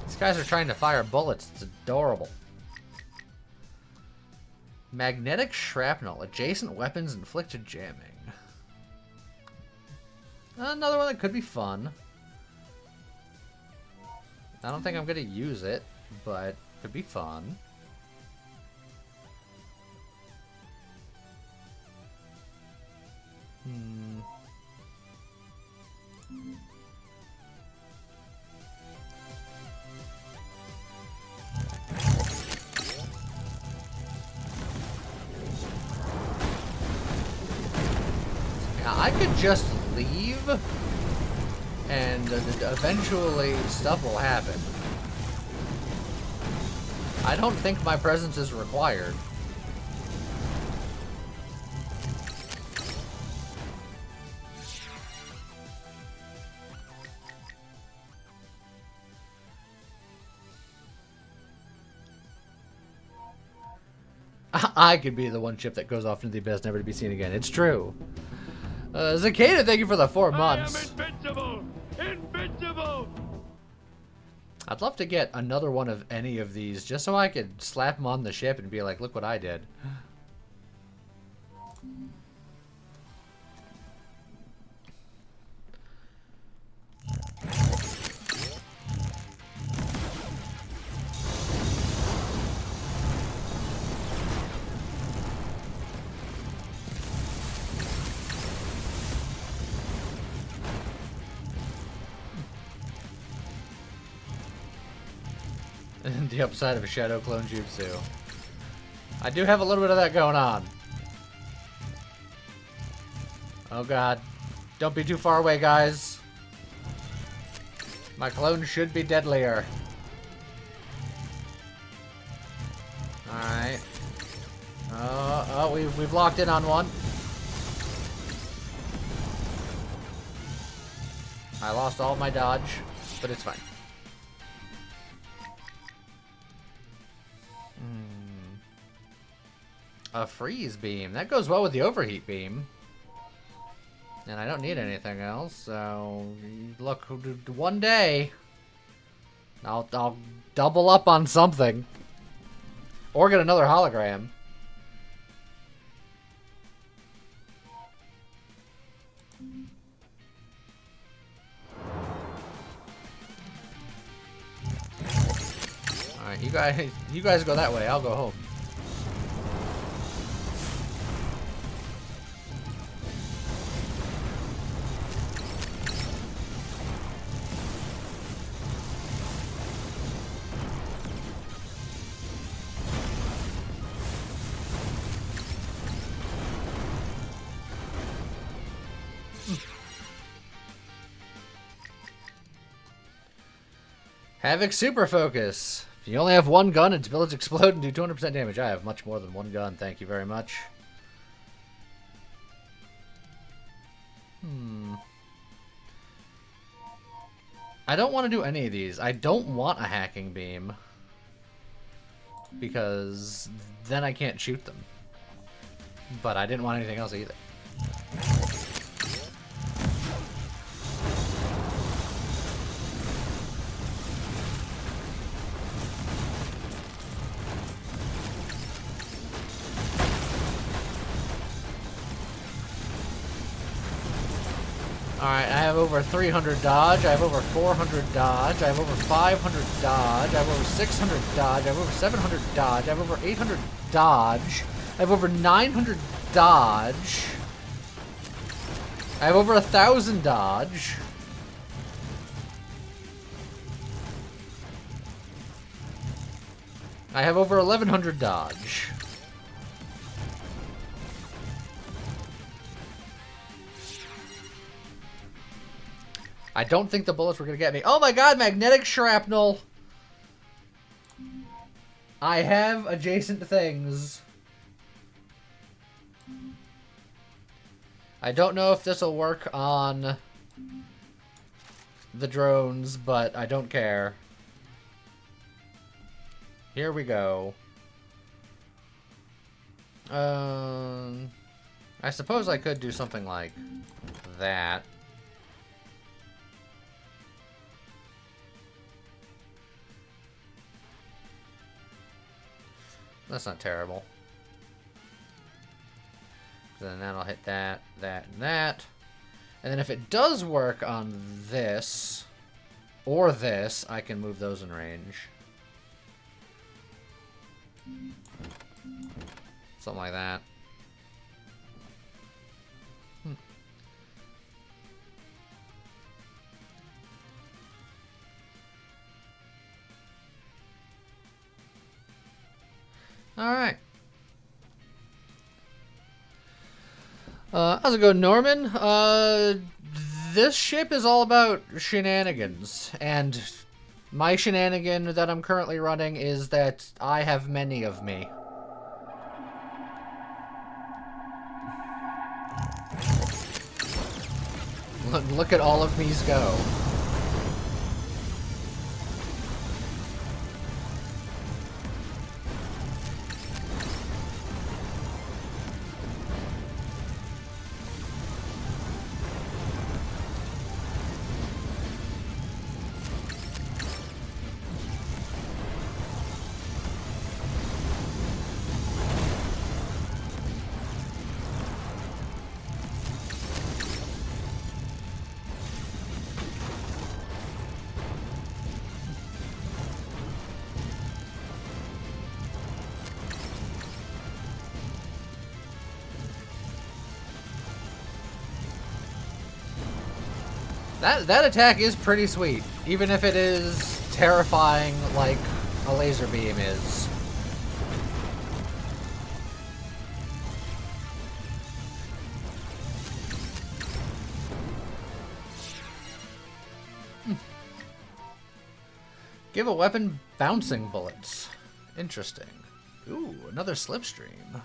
These guys are trying to fire bullets. It's adorable. Magnetic shrapnel. Adjacent weapons inflicted jamming. Another one that could be fun. I don't think I'm going to use it, but could be fun. I could just leave, and eventually stuff will happen. I don't think my presence is required. I could be the one ship that goes off into the abyss, never to be seen again. It's true. Zakeda, thank you for the 4 months. I am invincible! Invincible! I'd love to get another one of any of these, just so I could slap them on the ship and be like, look what I did. The upside of a Shadow Clone Jutsu. I do have a little bit of that going on. Oh god. Don't be too far away, guys. My clone should be deadlier. Alright. Oh, we've locked in on one. I lost all my dodge, but it's fine. A freeze beam. That goes well with the overheat beam. And I don't need anything else, so look, one day I'll double up on something. Or get another hologram. Alright, you guys go that way, I'll go home. Havoc Super Focus. If you only have one gun, its bullets explode and do 200% damage. I have much more than one gun. Thank you very much. I don't want to do any of these. I don't want a hacking beam. Because then I can't shoot them. But I didn't want anything else either. Alright, I have over 300 dodge, I have over 400 dodge, I have over 500 dodge, I have over 600 dodge, I have over 700 dodge, I have over 800 dodge, I have over 900 dodge. I have over 1,000 dodge. I have over 1,100 dodge. I don't think the bullets were going to get me. Oh my god, magnetic shrapnel! I have adjacent things. I don't know if this will work on the drones, but I don't care. Here we go. I suppose I could do something like that. That's not terrible. Then that'll hit that, that, and that. And then if it does work on this, or this, I can move those in range. Something like that. Alright. How's it going, Norman? This ship is all about shenanigans, and my shenanigan that I'm currently running is that I have many of me. Look at all of me's go. That attack is pretty sweet, even if it is terrifying like a laser beam is. Give a weapon bouncing bullets. Interesting. Ooh, another slipstream.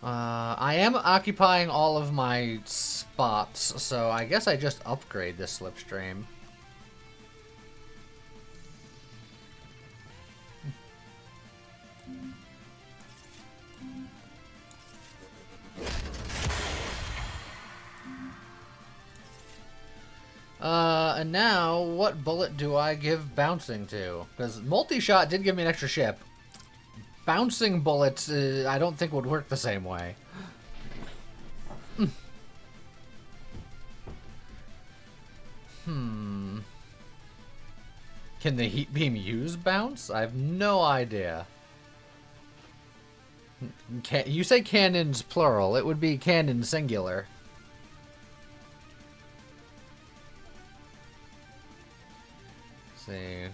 I am occupying all of my spots, so I guess I just upgrade this slipstream. And now, what bullet do I give bouncing to? Because multi-shot did give me an extra ship. Bouncing bullets, I don't think would work the same way. Can the heat beam use bounce? I have no idea. You say cannons plural. It would be cannon singular. See,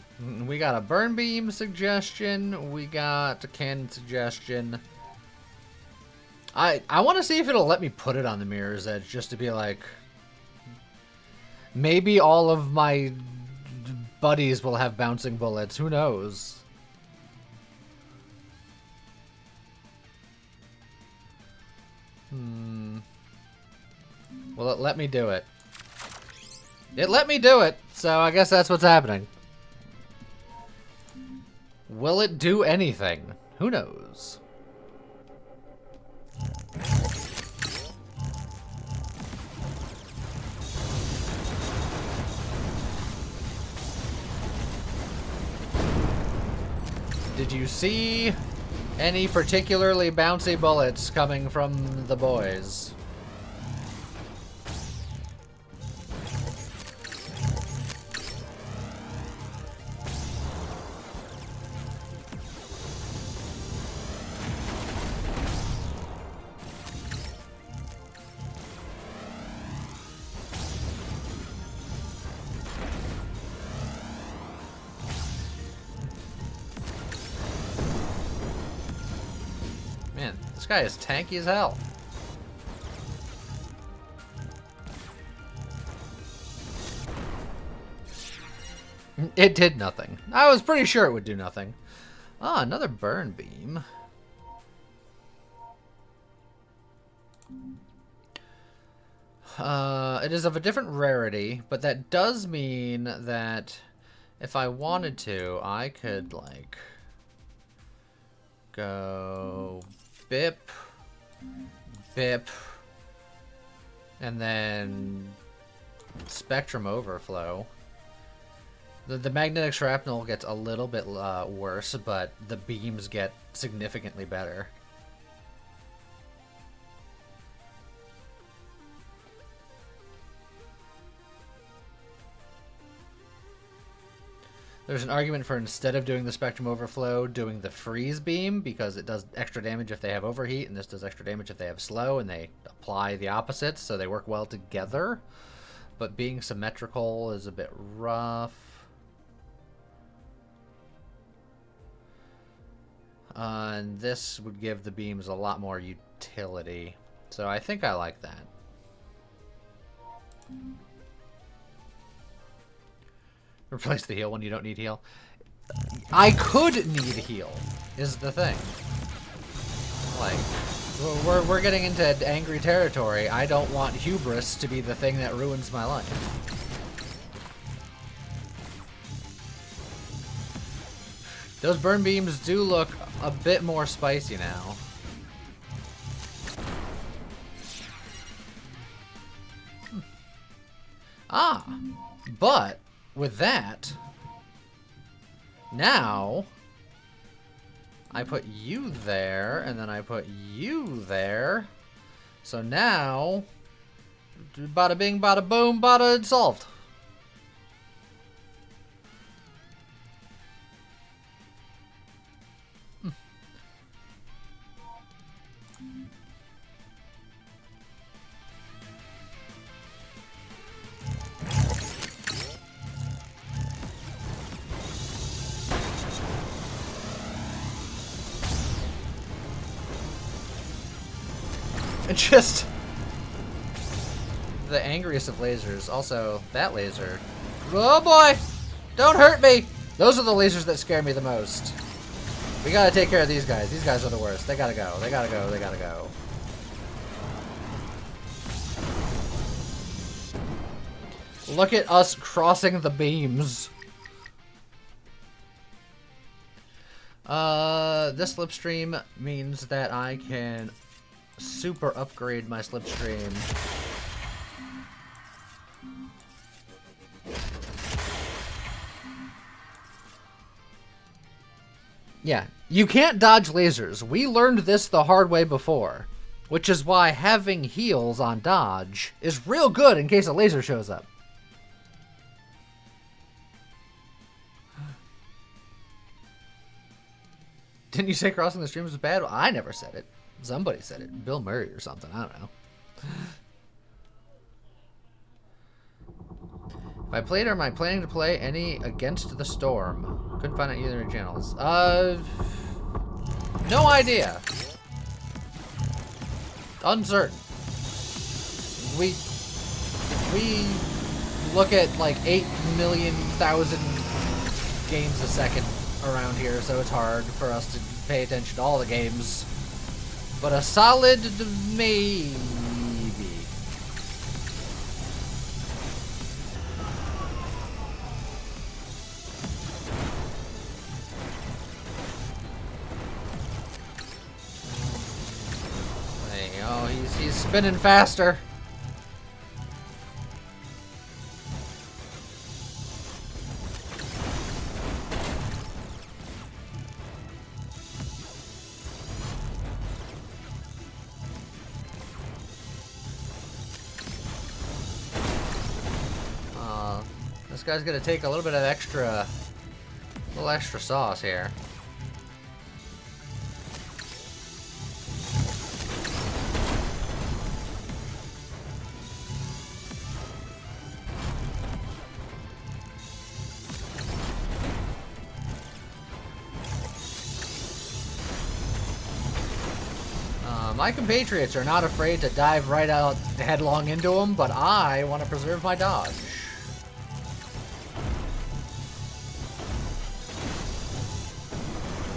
we got a burn beam suggestion. We got a cannon suggestion. I want to see if it'll let me put it on the mirror's edge, just to be like, maybe all of my buddies will have bouncing bullets. Who knows? Well, it let me do it. It let me do it, so I guess that's what's happening. Will it do anything? Who knows? Did you see any particularly bouncy bullets coming from the boys? guy is tanky as hell. It did nothing. I was pretty sure it would do nothing. Ah, another burn beam. It is of a different rarity, but that does mean that if I wanted to, I could, like, go bip, bip, and then spectrum overflow. The magnetic shrapnel gets a little bit worse, but the beams get significantly better. There's an argument for, instead of doing the spectrum overflow, doing the freeze beam, because it does extra damage if they have overheat, and this does extra damage if they have slow, and they apply the opposites, so they work well together. But being symmetrical is a bit rough. And this would give the beams a lot more utility. So I think I like that. Replace the heal when you don't need heal. I could need heal, is the thing. Like, we're getting into angry territory. I don't want hubris to be the thing that ruins my life. Those burn beams do look a bit more spicy now. Ah, but with that, now I put you there, and then I put you there. So now, bada bing, bada boom, bada solved. Just the angriest of lasers. Also, that laser. Oh boy! Don't hurt me! Those are the lasers that scare me the most. We gotta take care of these guys. These guys are the worst. They gotta go. They gotta go. They gotta go. Look at us crossing the beams. This slipstream means that I can super upgrade my slipstream. Yeah, you can't dodge lasers. We learned this the hard way before, which is why having heals on dodge is real good in case a laser shows up. Didn't you say crossing the streams was bad? Well, I never said it. Somebody said it. Bill Murray or something. I don't know. If I played, or am I planning to play any Against the Storm? Couldn't find out either in channels. No idea. Uncertain. We look at like 8,000,000 games a second around here, so it's hard for us to pay attention to all the games. But a solid maybe. Hey, oh, he's spinning faster. This guy's gonna take a little bit of extra sauce here. My compatriots are not afraid to dive right out headlong into them, but I want to preserve my dodge.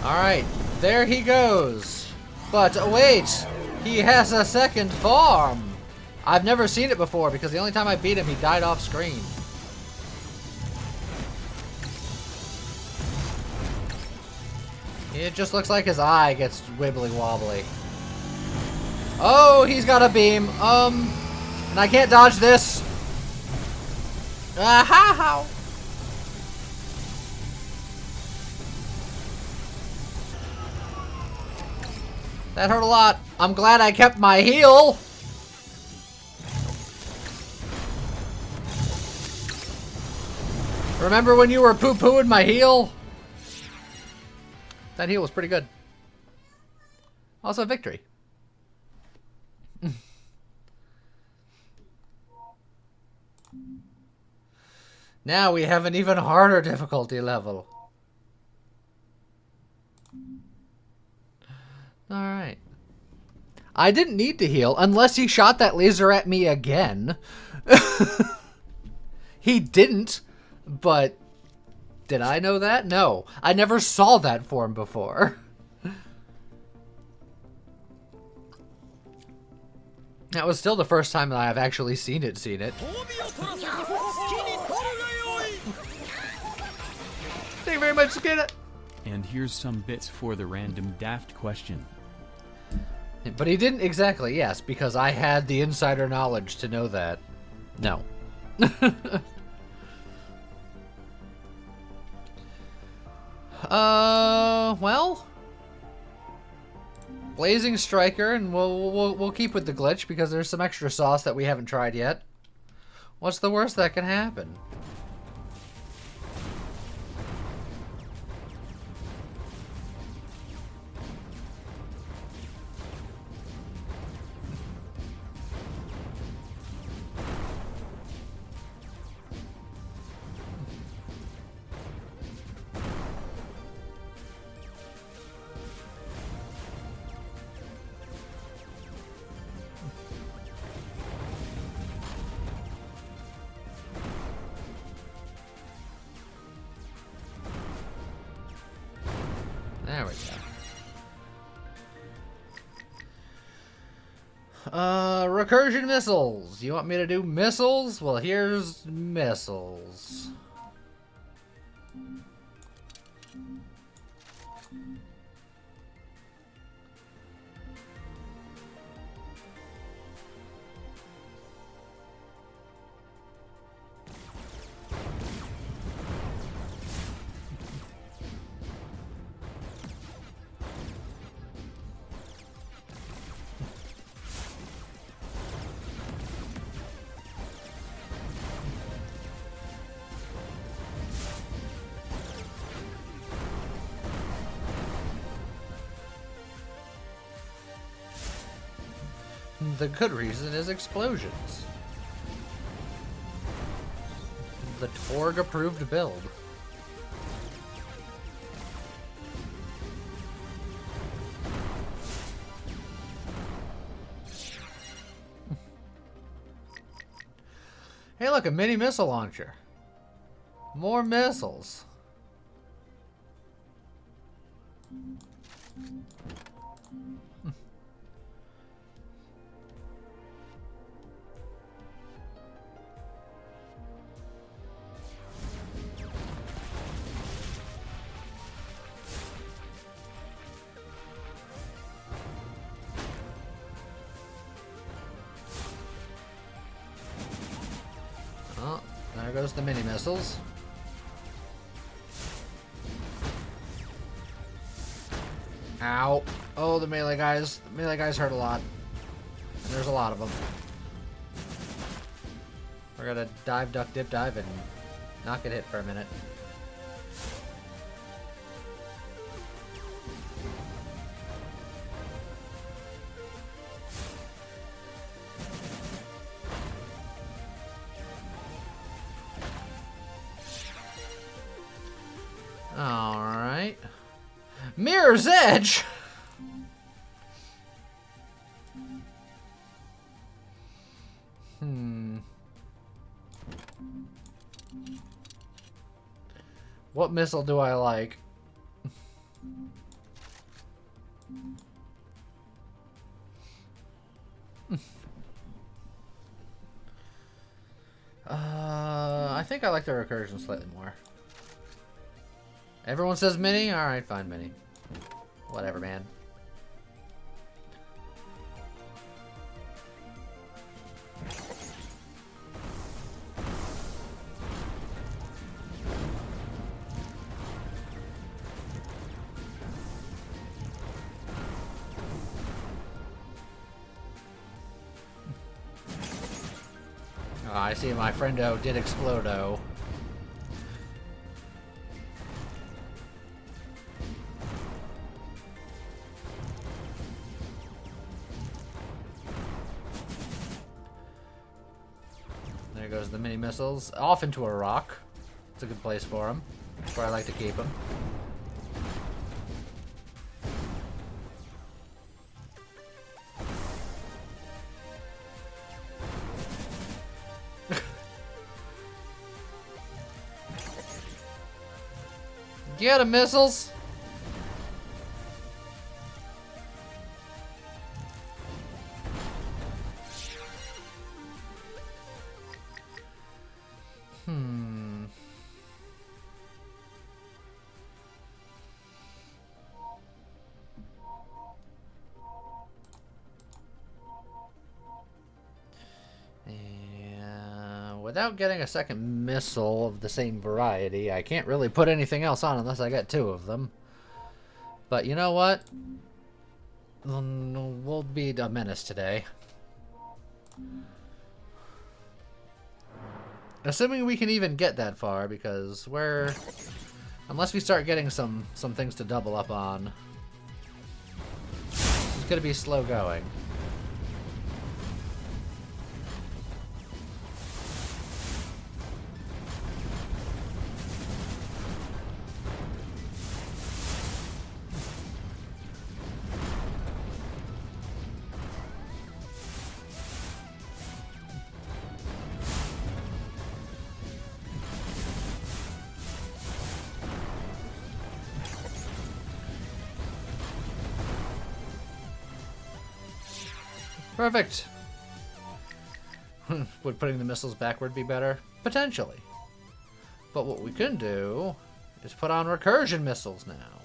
Alright, there he goes. But wait, he has a second form. I've never seen it before because the only time I beat him, he died off screen. It just looks like his eye gets wibbly wobbly. Oh, he's got a beam. And I can't dodge this. How? That hurt a lot. I'm glad I kept my heal. Remember when you were poo-pooing my heal? That heal was pretty good. Also, victory. Now we have an even harder difficulty level. Alright. I didn't need to heal unless he shot that laser at me again. He didn't, but did I know that? No. I never saw that form before. That was still the first time that I've actually seen it. Thank you very much, Skid. And here's some bits for the random daft question. But he didn't exactly, yes, because I had the insider knowledge to know that. No. Well, Blazing Striker, and we'll keep with the glitch because there's some extra sauce that we haven't tried yet. What's the worst that can happen? There we go. Recursion missiles. You want me to do missiles? Well, here's missiles. The good reason is explosions. The Torg approved build. Hey look, a mini missile launcher. More missiles. There goes the mini missiles. Ow. Oh, the melee guys. The melee guys hurt a lot. And there's a lot of them. We're gonna dive, duck, dip, dive, and not get hit for a minute. Alright. Mirror's Edge! What missile do I like? I think I like the recursion slightly more. Everyone says mini? Alright, fine, mini. Whatever, man. Oh, I see my friendo did explodo. There goes the mini missiles. Off into a rock. It's a good place for them. That's where I like to keep them. Get 'em, missiles! Without getting a second missile of the same variety, I can't really put anything else on unless I get 2 of them. But you know what? We'll be a menace today. Assuming we can even get that far, because we're... Unless we start getting some things to double up on, it's gonna be slow going. Perfect. Would putting the missiles backward be better? Potentially. But what we can do is put on recursion missiles now.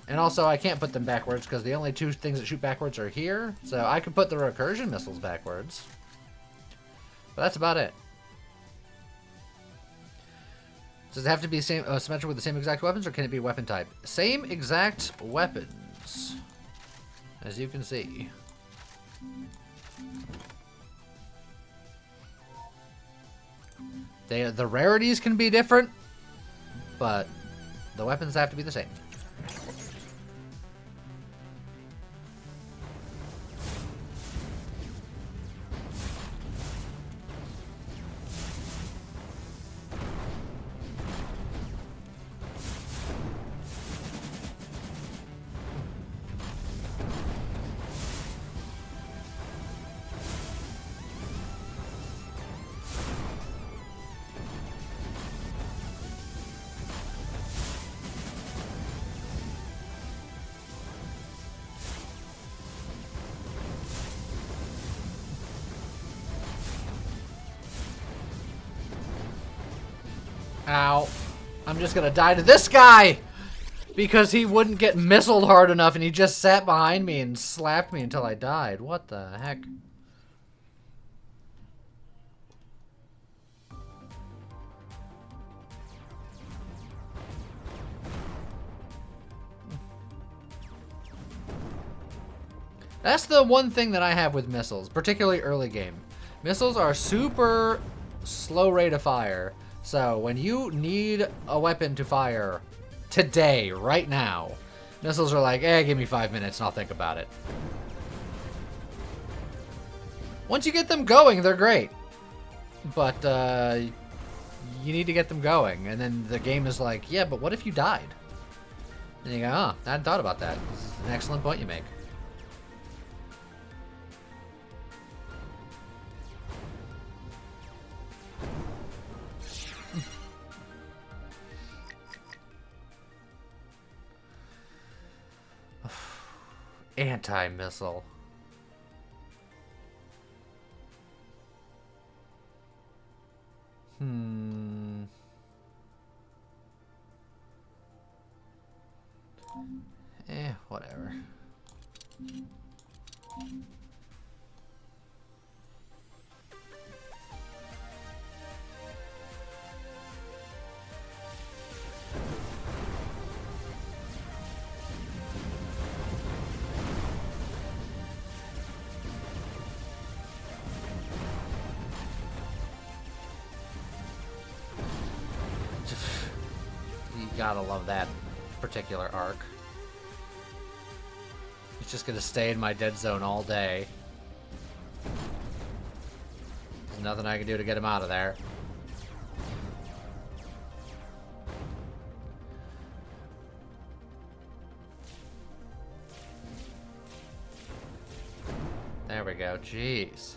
And also I can't put them backwards because the only 2 things that shoot backwards are here. So I could put the recursion missiles backwards. But that's about it. Does it have to be symmetrical with the same exact weapons, or can it be weapon type? Same exact weapons, as you can see. The rarities can be different, but the weapons have to be the same. Ow. I'm just gonna die to this guy! Because he wouldn't get missiled hard enough and he just sat behind me and slapped me until I died. What the heck? That's the one thing that I have with missiles, particularly early game. Missiles are super slow rate of fire. So when you need a weapon to fire today, right now, missiles are like, give me 5 minutes and I'll think about it. Once you get them going, they're great. But you need to get them going. And then the game is like, yeah, but what if you died? And you go, I hadn't thought about that. This is an excellent point you make. Anti-missile. Whatever. You gotta love that particular arc. It's just gonna stay in my dead zone all day. There's nothing I can do to get him out of there. There we go. Jeez.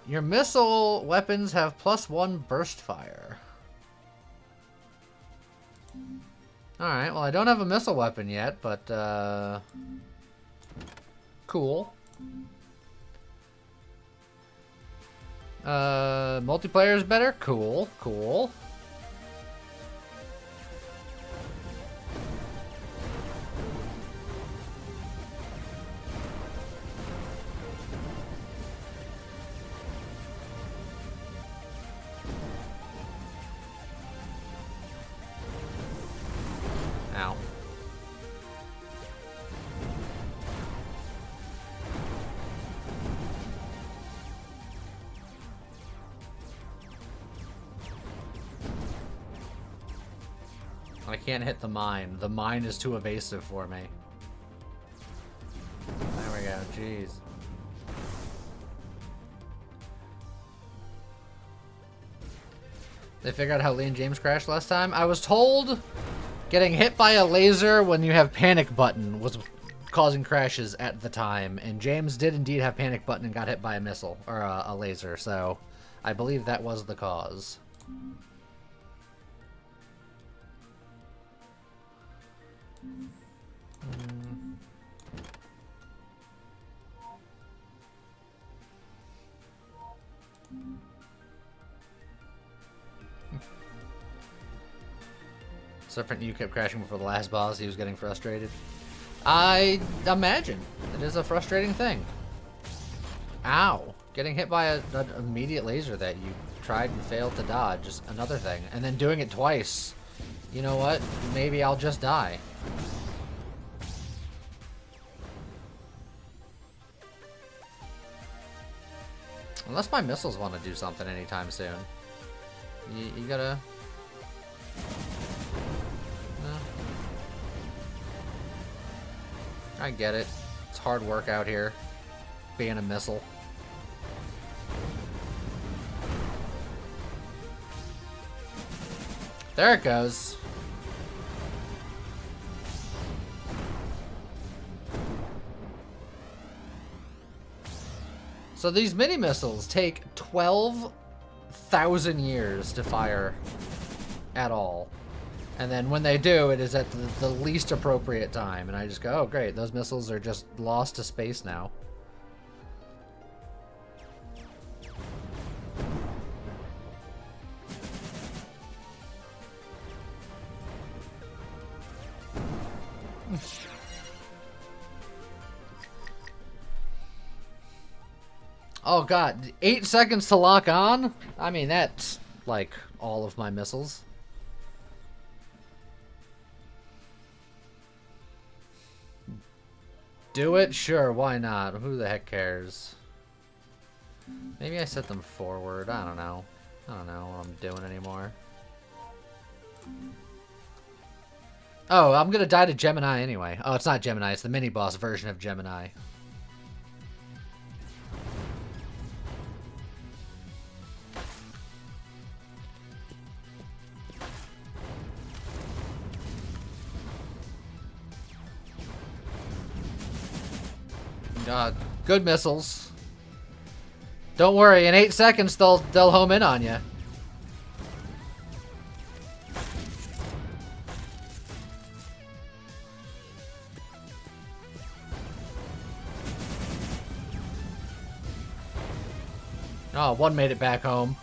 Your missile weapons have +1 burst fire. Alright, well I don't have a missile weapon yet, but cool. Multiplayer is better? Cool, cool. Ow. I can't hit the mine. The mine is too evasive for me. There we go. Jeez. They figured out how Lee and James crashed last time? I was told getting hit by a laser when you have panic button was causing crashes at the time, and James did indeed have panic button and got hit by a missile, or a laser, so I believe that was the cause. Serpent, you kept crashing before the last boss. He was getting frustrated. I imagine. It is a frustrating thing. Ow. Getting hit by an immediate laser that you tried and failed to dodge is another thing. And then doing it twice. You know what? Maybe I'll just die. Unless my missiles want to do something anytime soon. You gotta... No. I get it. It's hard work out here. Being a missile. There it goes. So these mini missiles take 12,000 years to fire at all. And then when they do, it is at the least appropriate time. And I just go, oh great, those missiles are just lost to space now. Oh god, 8 seconds to lock on? I mean, that's like all of my missiles. Do it? Sure, why not? Who the heck cares? Maybe I set them forward. I don't know. I don't know what I'm doing anymore. Oh, I'm gonna die to Gemini anyway. Oh, it's not Gemini, it's the mini-boss version of Gemini. Good missiles. Don't worry, in 8 seconds they'll home in on you. Oh, one made it back home.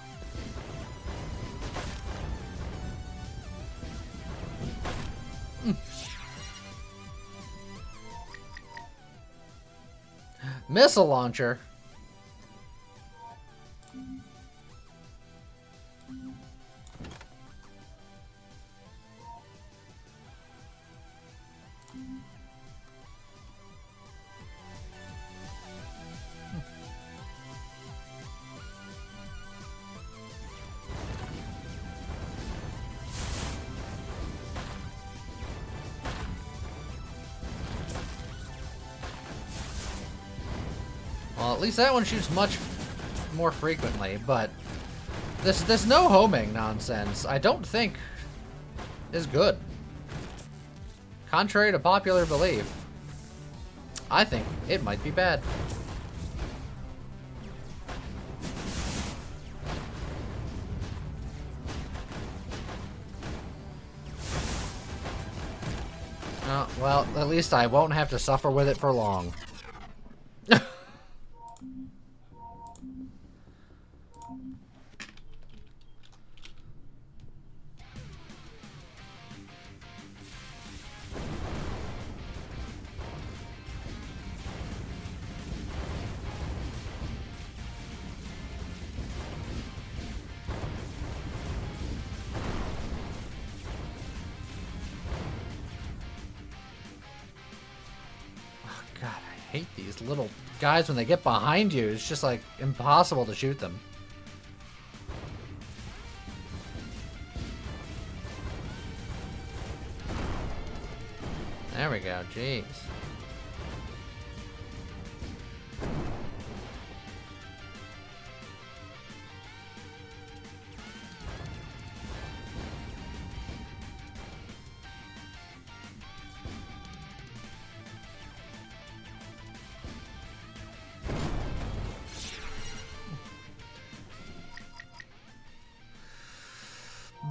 Missile launcher. Well, at least that one shoots much more frequently, but this no homing nonsense, I don't think is good. Contrary to popular belief, I think it might be bad. Oh, well, at least I won't have to suffer with it for long. God, I hate these little guys when they get behind you. It's just like impossible to shoot them. There we go, jeez.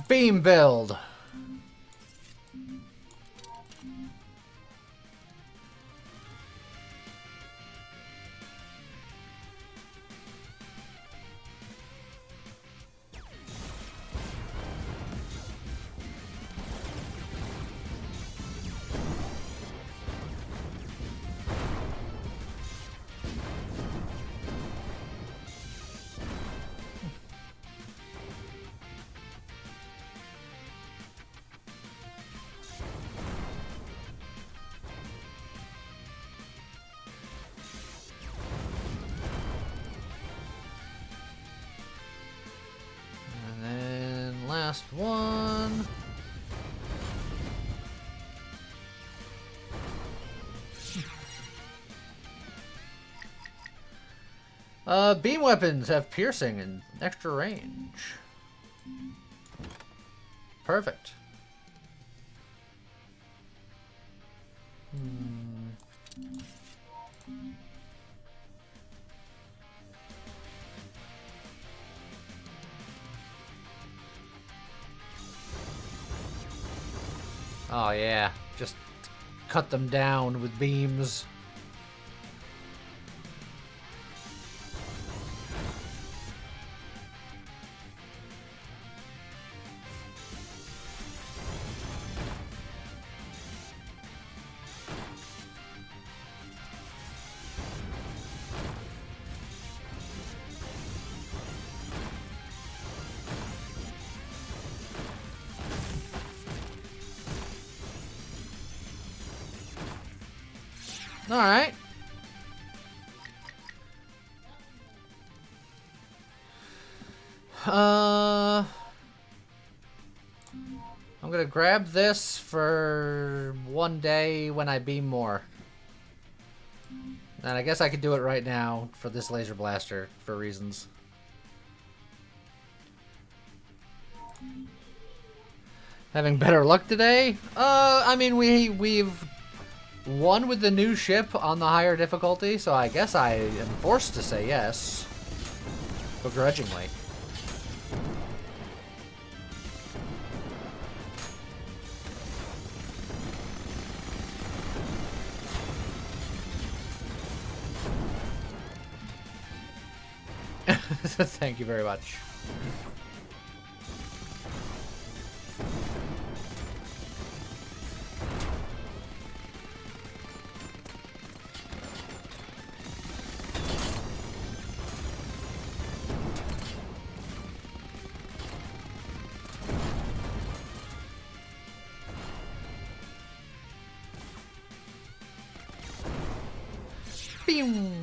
Beam build. Last one. Beam weapons have piercing and extra range. Perfect. Oh yeah, just cut them down with beams. All right. I'm gonna grab this for one day when I beam more. And I guess I could do it right now for this laser blaster for reasons. Having better luck today? I mean we've one with the new ship on the higher difficulty, so I guess I am forced to say yes. Begrudgingly. Thank you very much. Pew!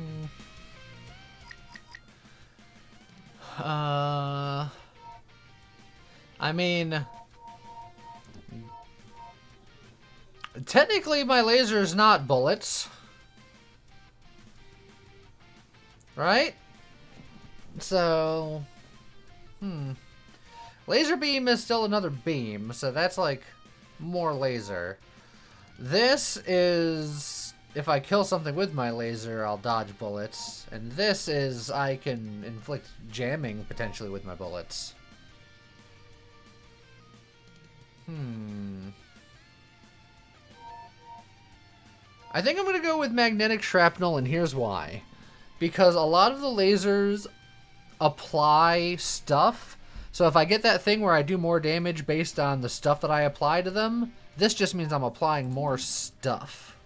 I mean, technically my laser is not bullets, right? So, laser beam is still another beam, so that's like more laser. This is, if I kill something with my laser, I'll dodge bullets, and this is, I can inflict jamming potentially with my bullets. I think I'm going to go with magnetic shrapnel, and here's why. Because a lot of the lasers apply stuff, so if I get that thing where I do more damage based on the stuff that I apply to them, this just means I'm applying more stuff.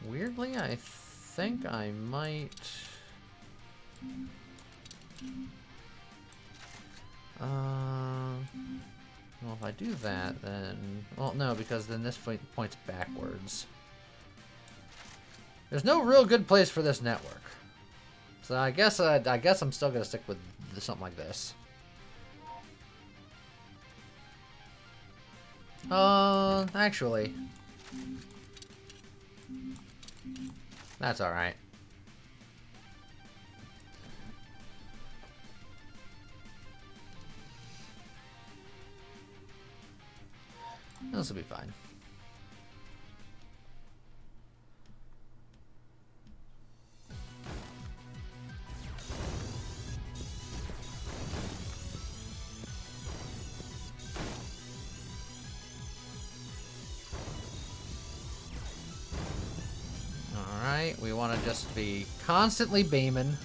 Weirdly, I think I might... well, if I do that, then... Well, no, because then this points backwards. There's no real good place for this network. So I guess I'm still gonna stick with something like this. Actually... That's alright. This will be fine. Alright, we want to just be constantly beaming.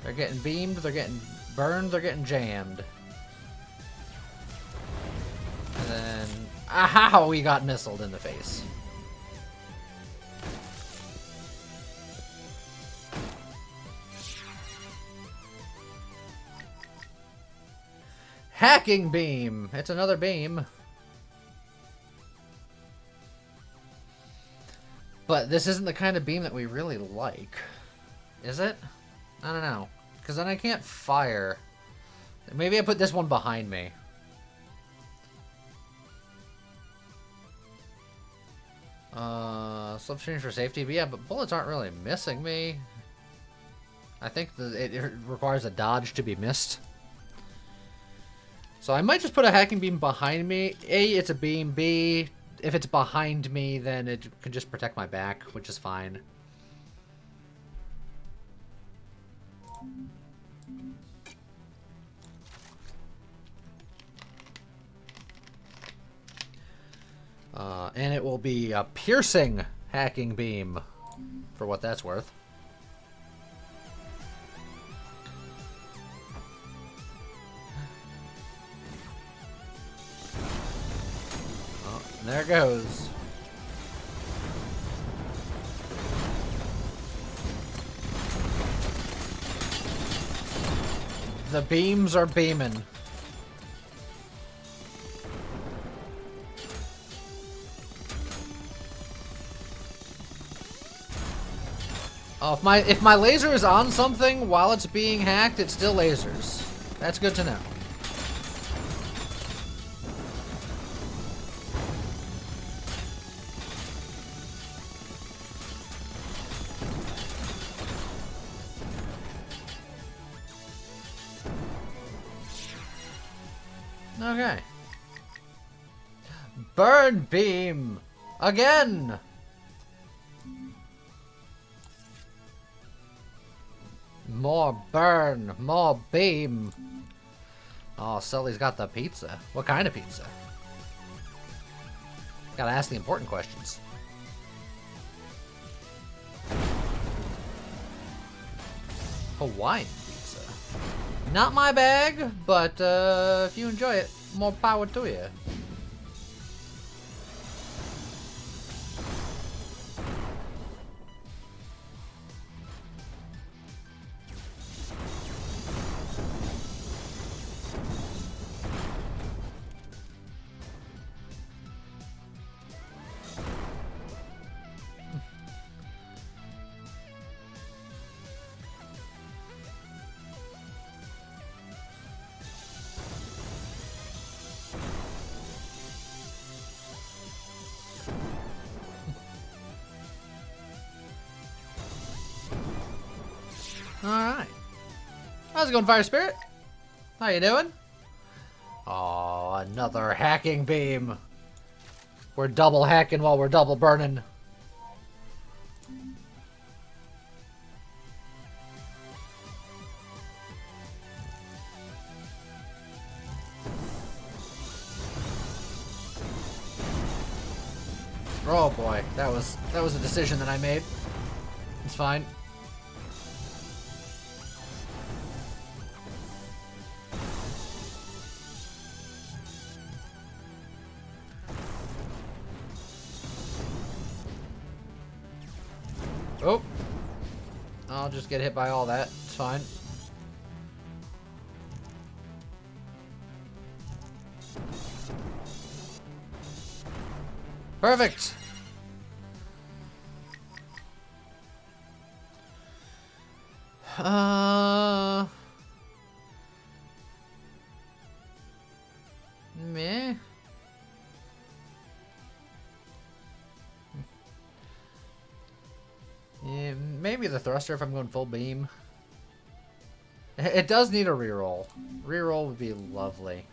They're getting beamed, they're getting burned, they're getting jammed. And then... Aha! We got missiled in the face. Hacking beam! It's another beam. But this isn't the kind of beam that we really like. Is it? I don't know. Because then I can't fire. Maybe I put this one behind me. Slip change for safety. But yeah, but bullets aren't really missing me. I think it requires a dodge to be missed. So I might just put a hacking beam behind me. A, it's a beam. B, if it's behind me, then it can just protect my back, which is fine. And it will be a piercing hacking beam, for what that's worth. Oh, there it goes. The beams are beaming. Oh, if my laser is on something while it's being hacked, it still lasers. That's good to know. Okay. Burn beam! Again! More burn! More beam! Oh, Sully's got the pizza. What kind of pizza? Gotta ask the important questions. Hawaiian pizza. Not my bag, but if you enjoy it, more power to you. Alright. How's it going, Fire Spirit? How you doing? Oh, another hacking beam. We're double hacking while we're double burning. Oh boy, that was a decision that I made. It's fine. Oh. I'll just get hit by all that. It's fine. Perfect. Meh. Yeah, maybe the thruster if I'm going full beam. It does need a reroll. Reroll would be lovely.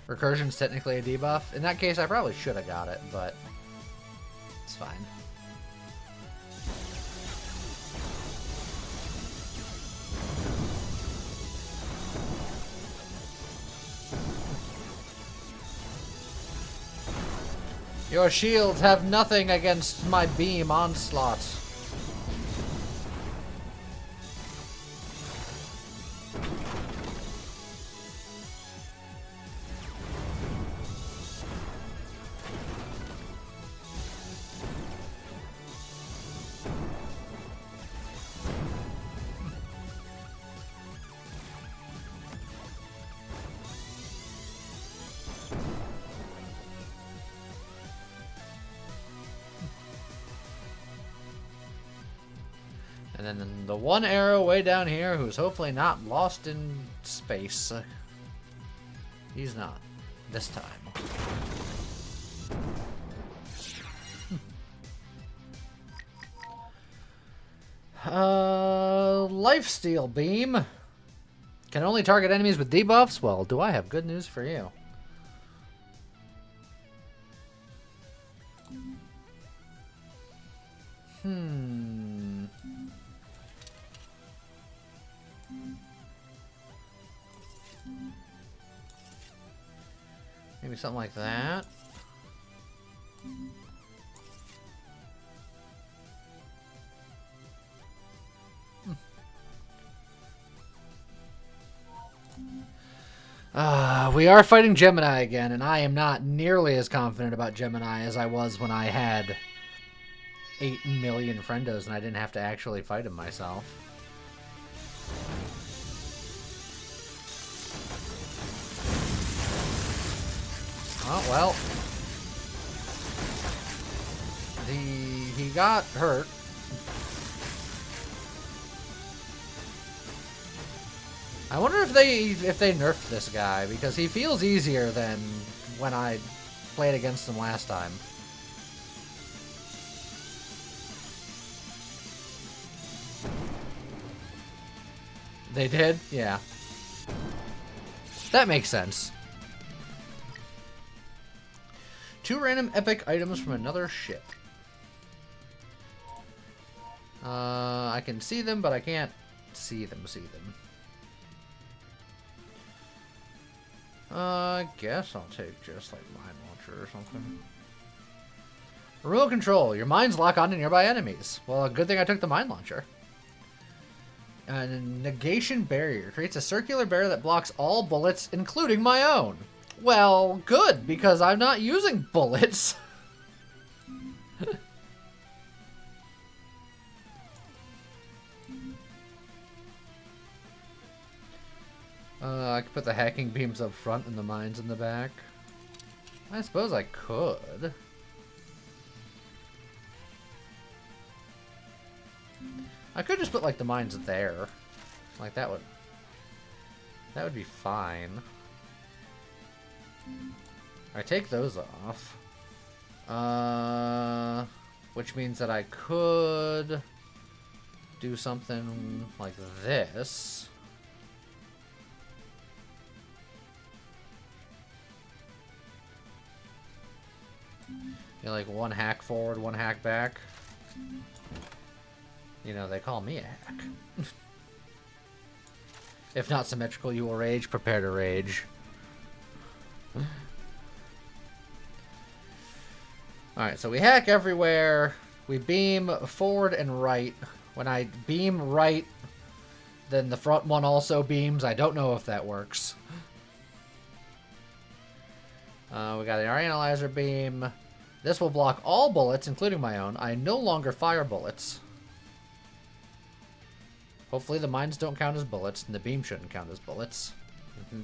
Recursion's technically a debuff. In that case, I probably should have got it, but it's fine. Your shields have nothing against my beam onslaught. And then the one arrow way down here who's hopefully not lost in space. He's not. This time. Lifesteal beam. Can only target enemies with debuffs? Well, do I have good news for you. Maybe something like that. We are fighting Gemini again, and I am not nearly as confident about Gemini as I was when I had 8 million friendos and I didn't have to actually fight him myself. Oh, well. He got hurt. I wonder if they nerfed this guy, because he feels easier than when I played against him last time. They did? Yeah. That makes sense. 2 random epic items from another ship. I can see them, but I can't see them. I guess I'll take just like mine launcher or something. Remote control. Your mines lock onto nearby enemies. Well, a good thing I took the mine launcher. Negation barrier. Creates a circular barrier that blocks all bullets, including my own. Well, good, because I'm not using bullets. I could put the hacking beams up front and the mines in the back. I suppose I could. I could just put like the mines there. Like that would be fine. I take those off. Which means that I could do something like this. Like 1 hack forward, 1 hack back. You know, they call me a hack. If not symmetrical, you will rage. Prepare to rage. Alright, so we hack everywhere. We beam forward and right. When I beam right, then the front one also beams. I don't know if that works. We got an analyzer beam. This will block all bullets, including my own. I no longer fire bullets. Hopefully the mines don't count as bullets, and the beam shouldn't count as bullets.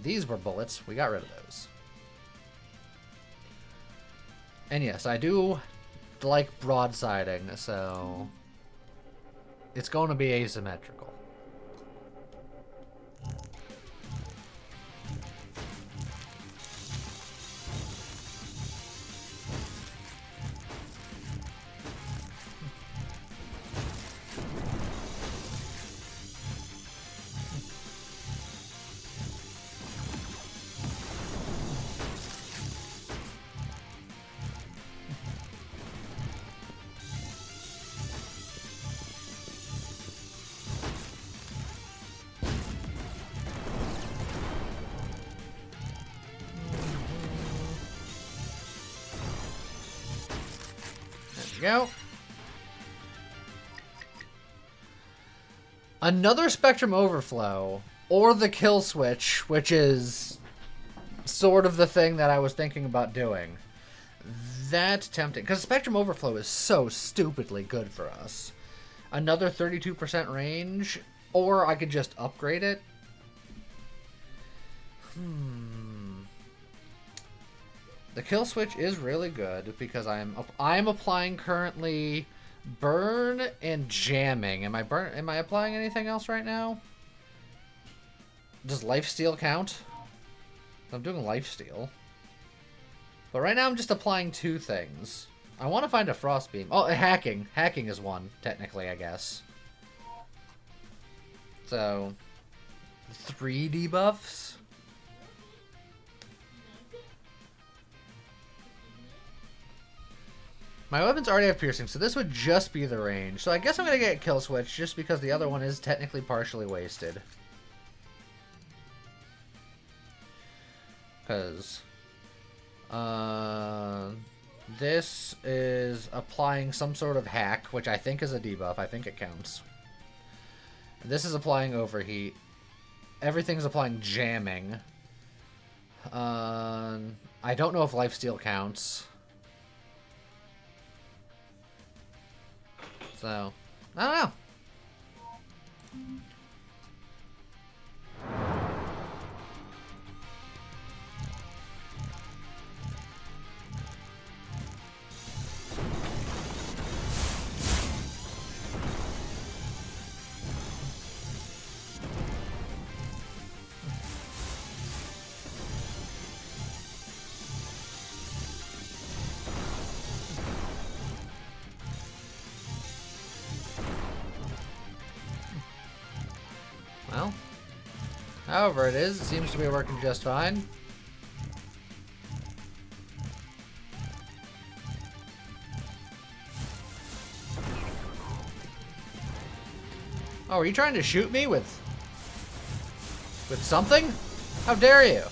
These were bullets. We got rid of those. And yes, I do like broadsiding, so it's going to be asymmetrical. Go. Another spectrum overflow or the kill switch, which is sort of the thing that I was thinking about doing. That's tempting because spectrum overflow is so stupidly good for us. Another 32% range, or I could just upgrade it. The kill switch is really good because I'm applying currently burn and jamming. Am I applying anything else right now? Does lifesteal count? I'm doing lifesteal. But right now I'm just applying 2 things. I want to find a frost beam. Oh, hacking. Hacking is one, technically, I guess. So 3 debuffs. My weapons already have piercing, so this would just be the range. So I guess I'm going to get kill switch just because the other one is technically partially wasted. Because this is applying some sort of hack, which I think is a debuff. I think it counts. This is applying overheat. Everything's applying jamming. I don't know if lifesteal counts. So, I don't know. Well, However it is, it seems to be working just fine. Oh, are you trying to shoot me with something? How dare you?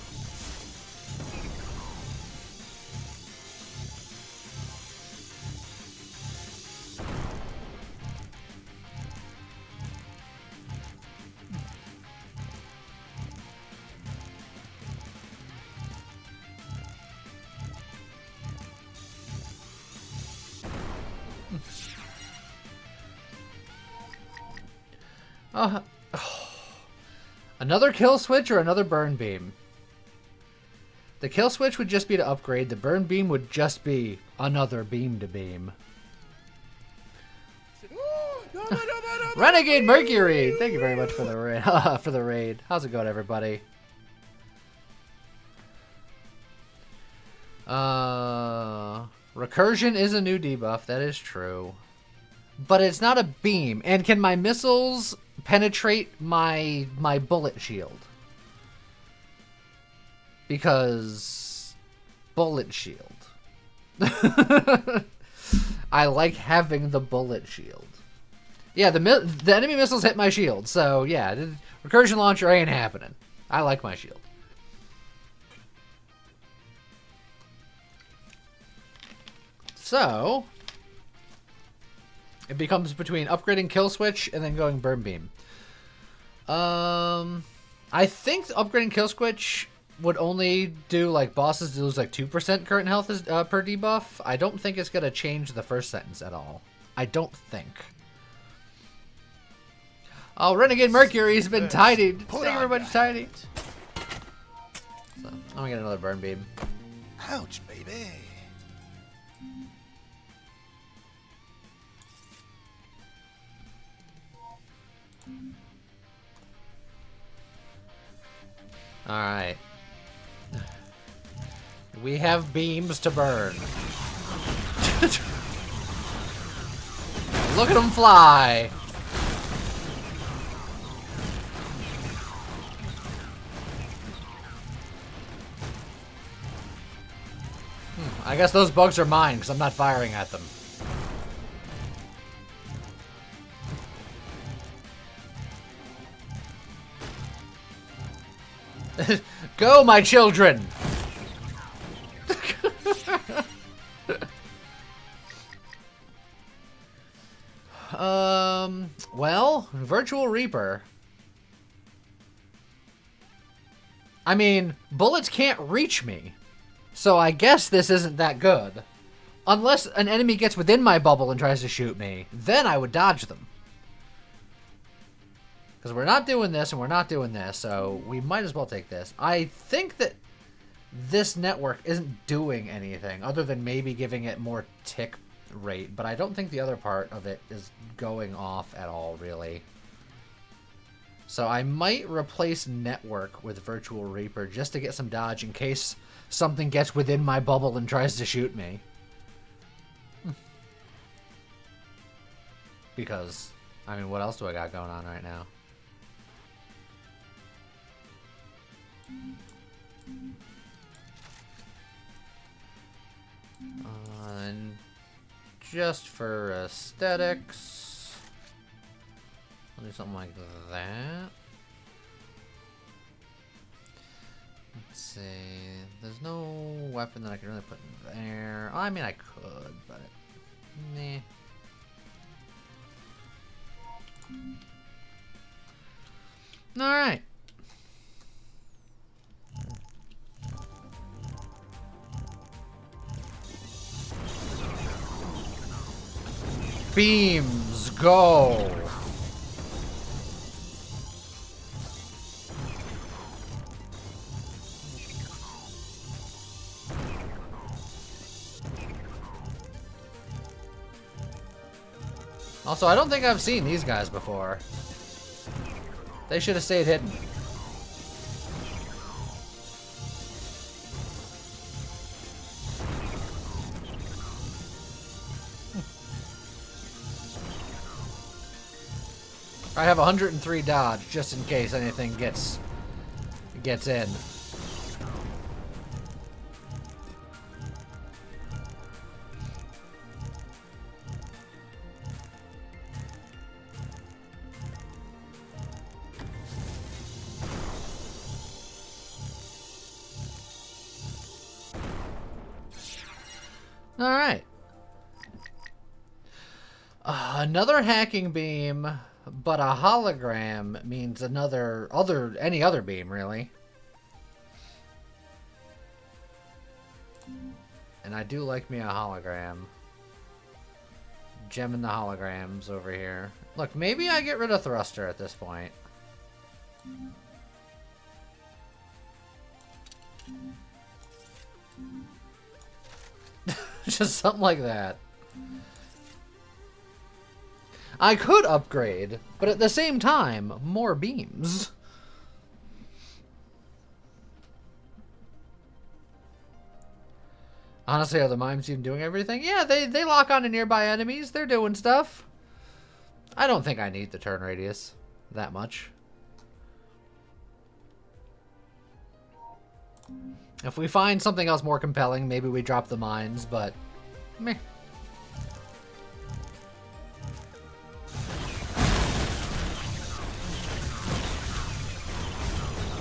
Another kill switch or another burn beam? The kill switch would just be to upgrade. The burn beam would just be another beam to beam. Renegade Mercury! Thank you very much for the raid. For the raid. How's it going, everybody? Recursion is a new debuff. That is true. But it's not a beam. And can my missiles penetrate my bullet shield? Because bullet shield. I like having the bullet shield. Yeah, the enemy missiles hit my shield. So yeah, the recursion launcher ain't happening. I like my shield. So it becomes between upgrading kill switch and then going burn beam. I think upgrading kill switch would only do like bosses lose like 2% current health per debuff. I don't think it's gonna change the first sentence at all. I don't think. Oh, Renegade Mercury's been tidied. Thank you very much, Tiny. So, I'm gonna get another burn beam. Ouch, baby. Alright. We have beams to burn. Look at them fly! I guess those bugs are mine because I'm not firing at them. Go, my children! Well, Virtual Reaper. I mean, bullets can't reach me. So I guess this isn't that good. Unless an enemy gets within my bubble and tries to shoot me, then I would dodge them. Because we're not doing this and we're not doing this, so we might as well take this. I think that this network isn't doing anything other than maybe giving it more tick rate, but I don't think the other part of it is going off at all, really. So I might replace network with Virtual Reaper just to get some dodge in case something gets within my bubble and tries to shoot me. Because, I mean, what else do I got going on right now? And just for aesthetics, I'll do something like that. Let's see. There's no weapon that I can really put in there. I mean, I could, but meh. All right. Beams, go! Also, I don't think I've seen these guys before. They should have stayed hidden. I have 103 dodge just in case anything gets gets in. All right. Another hacking beam, but a hologram means any other beam, really. And I do like me a hologram. Gemming the holograms over here. Look, maybe I get rid of thruster at this point. Just something like that. I could upgrade, but at the same time, more beams. Honestly, are the mimes even doing everything? Yeah, they lock onto nearby enemies. They're doing stuff. I don't think I need the turn radius that much. If we find something else more compelling, maybe we drop the mines, but meh.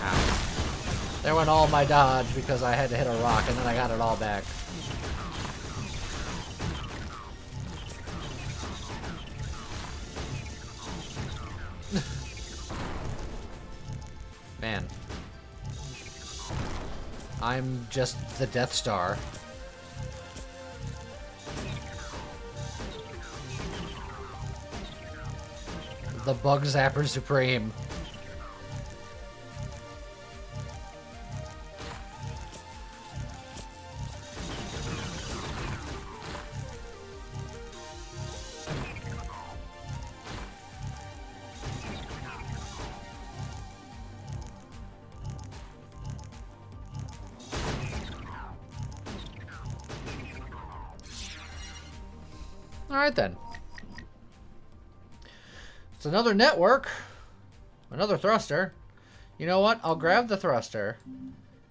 Ow. There went all my dodge because I had to hit a rock, and then I got it all back. Man. I'm just the Death Star. The Bug Zapper Supreme. Alright then. It's another network. Another thruster. You know what? I'll grab the thruster.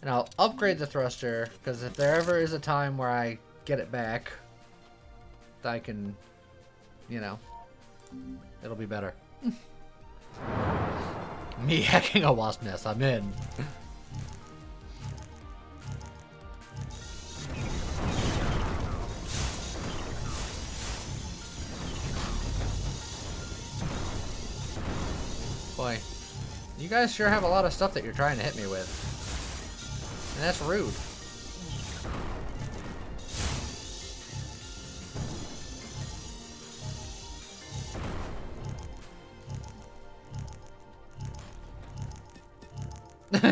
And I'll upgrade the thruster. Because if there ever is a time where I get it back, I can, you know, it'll be better. Me hacking a wasp nest. I'm in. Boy, you guys sure have a lot of stuff that you're trying to hit me with. And that's rude.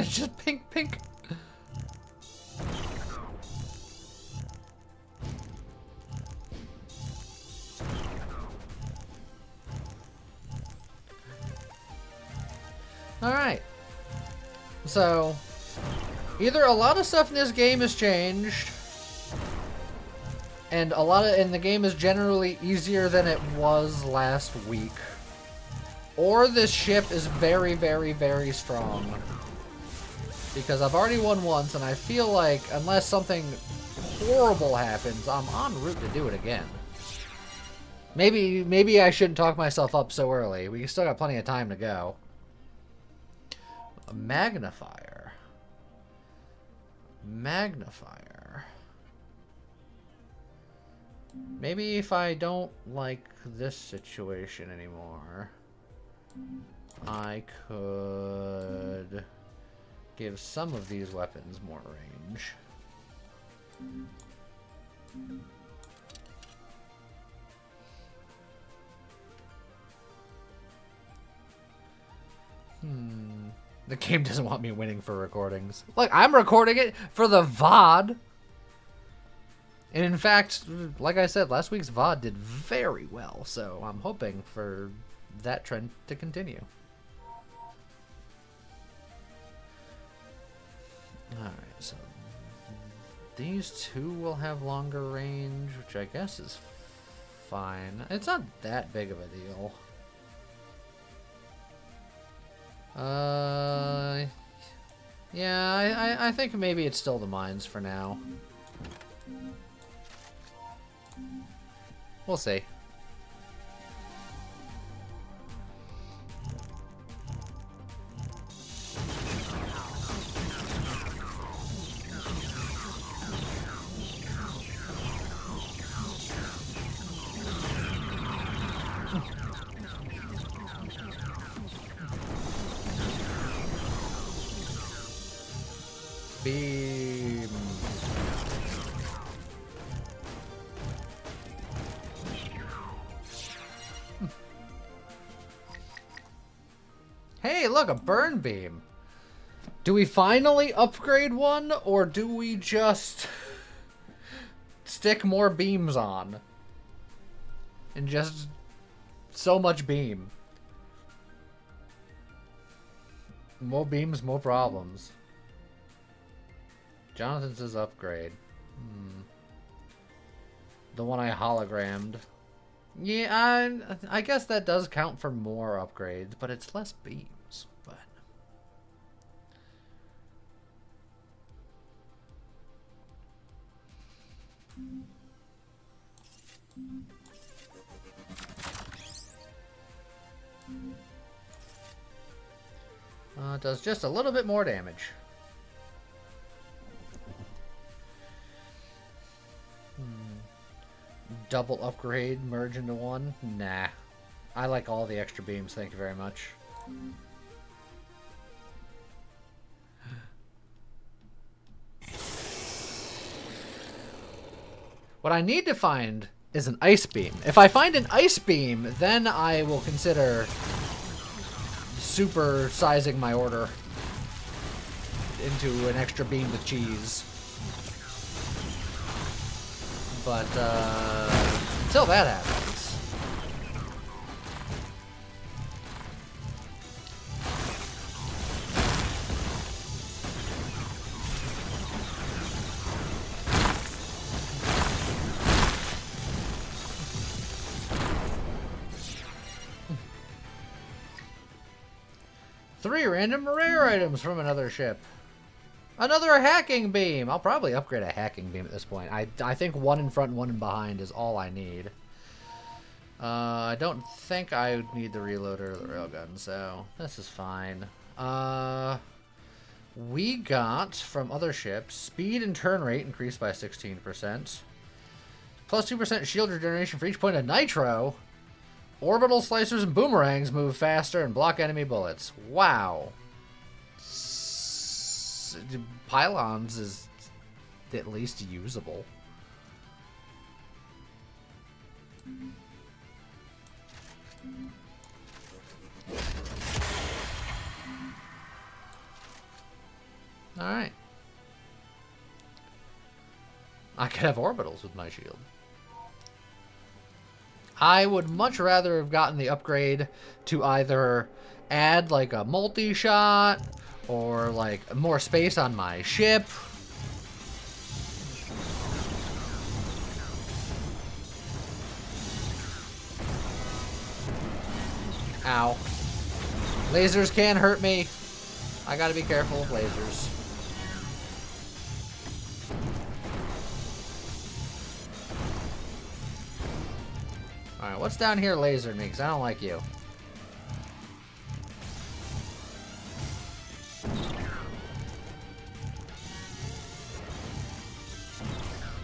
Just pink, pink. Alright. So, either a lot of stuff in this game has changed, and the game is generally easier than it was last week, or this ship is very, very, very strong. Because I've already won once, and I feel like, unless something horrible happens, I'm en route to do it again. Maybe I shouldn't talk myself up so early. We still got plenty of time to go. A magnifier. Magnifier. Maybe if I don't like this situation anymore, I could give some of these weapons more range. The game doesn't want me winning for recordings. Look, I'm recording it for the VOD. And in fact, like I said, last week's VOD did very well, so I'm hoping for that trend to continue. Alright, so these two will have longer range, which I guess is fine. It's not that big of a deal. Yeah, I think maybe it's still the mines for now. We'll see. Beam. Hey, look, a burn beam. Do we finally upgrade one, or do we just stick more beams on? And just so much beam. More beams, more problems. Jonathan says upgrade. The one I hologrammed. Yeah, I guess that does count for more upgrades, but it's less beams. But it does just a little bit more damage. Double upgrade, merge into one? Nah. I like all the extra beams, thank you very much. What I need to find is an ice beam. If I find an ice beam, then I will consider super sizing my order into an extra beam with cheese. But until that happens. Three random rare items from another ship. Another hacking beam! I'll probably upgrade a hacking beam at this point. I think one in front and one in behind is all I need. I don't think I would need the reloader or the railgun, so this is fine. We got, from other ships, speed and turn rate increased by 16%. Plus 2% shield regeneration for each point of nitro. Orbital slicers and boomerangs move faster and block enemy bullets. Wow. Pylons is at least usable. Alright. I could have orbitals with my shield. I would much rather have gotten the upgrade to either add like a multi-shot or like more space on my ship. Ow. Lasers can hurt me. I gotta be careful of lasers. Alright, what's down here lasered me? Because I don't like you.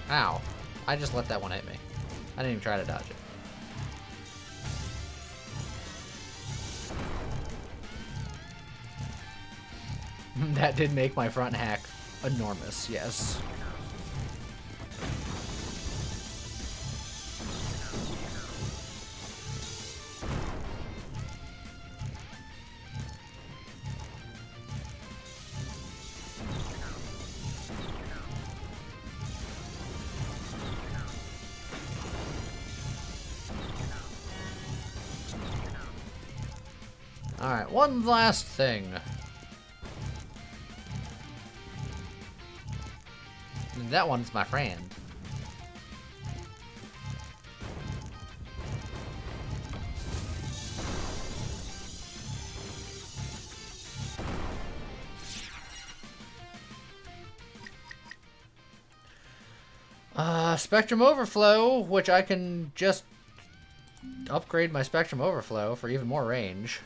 Ow. I just let that one hit me. I didn't even try to dodge it. That did make my front hack enormous, yes. Alright, one last thing. And that one's my friend. Spectrum Overflow, which I can just upgrade my Spectrum Overflow for even more range.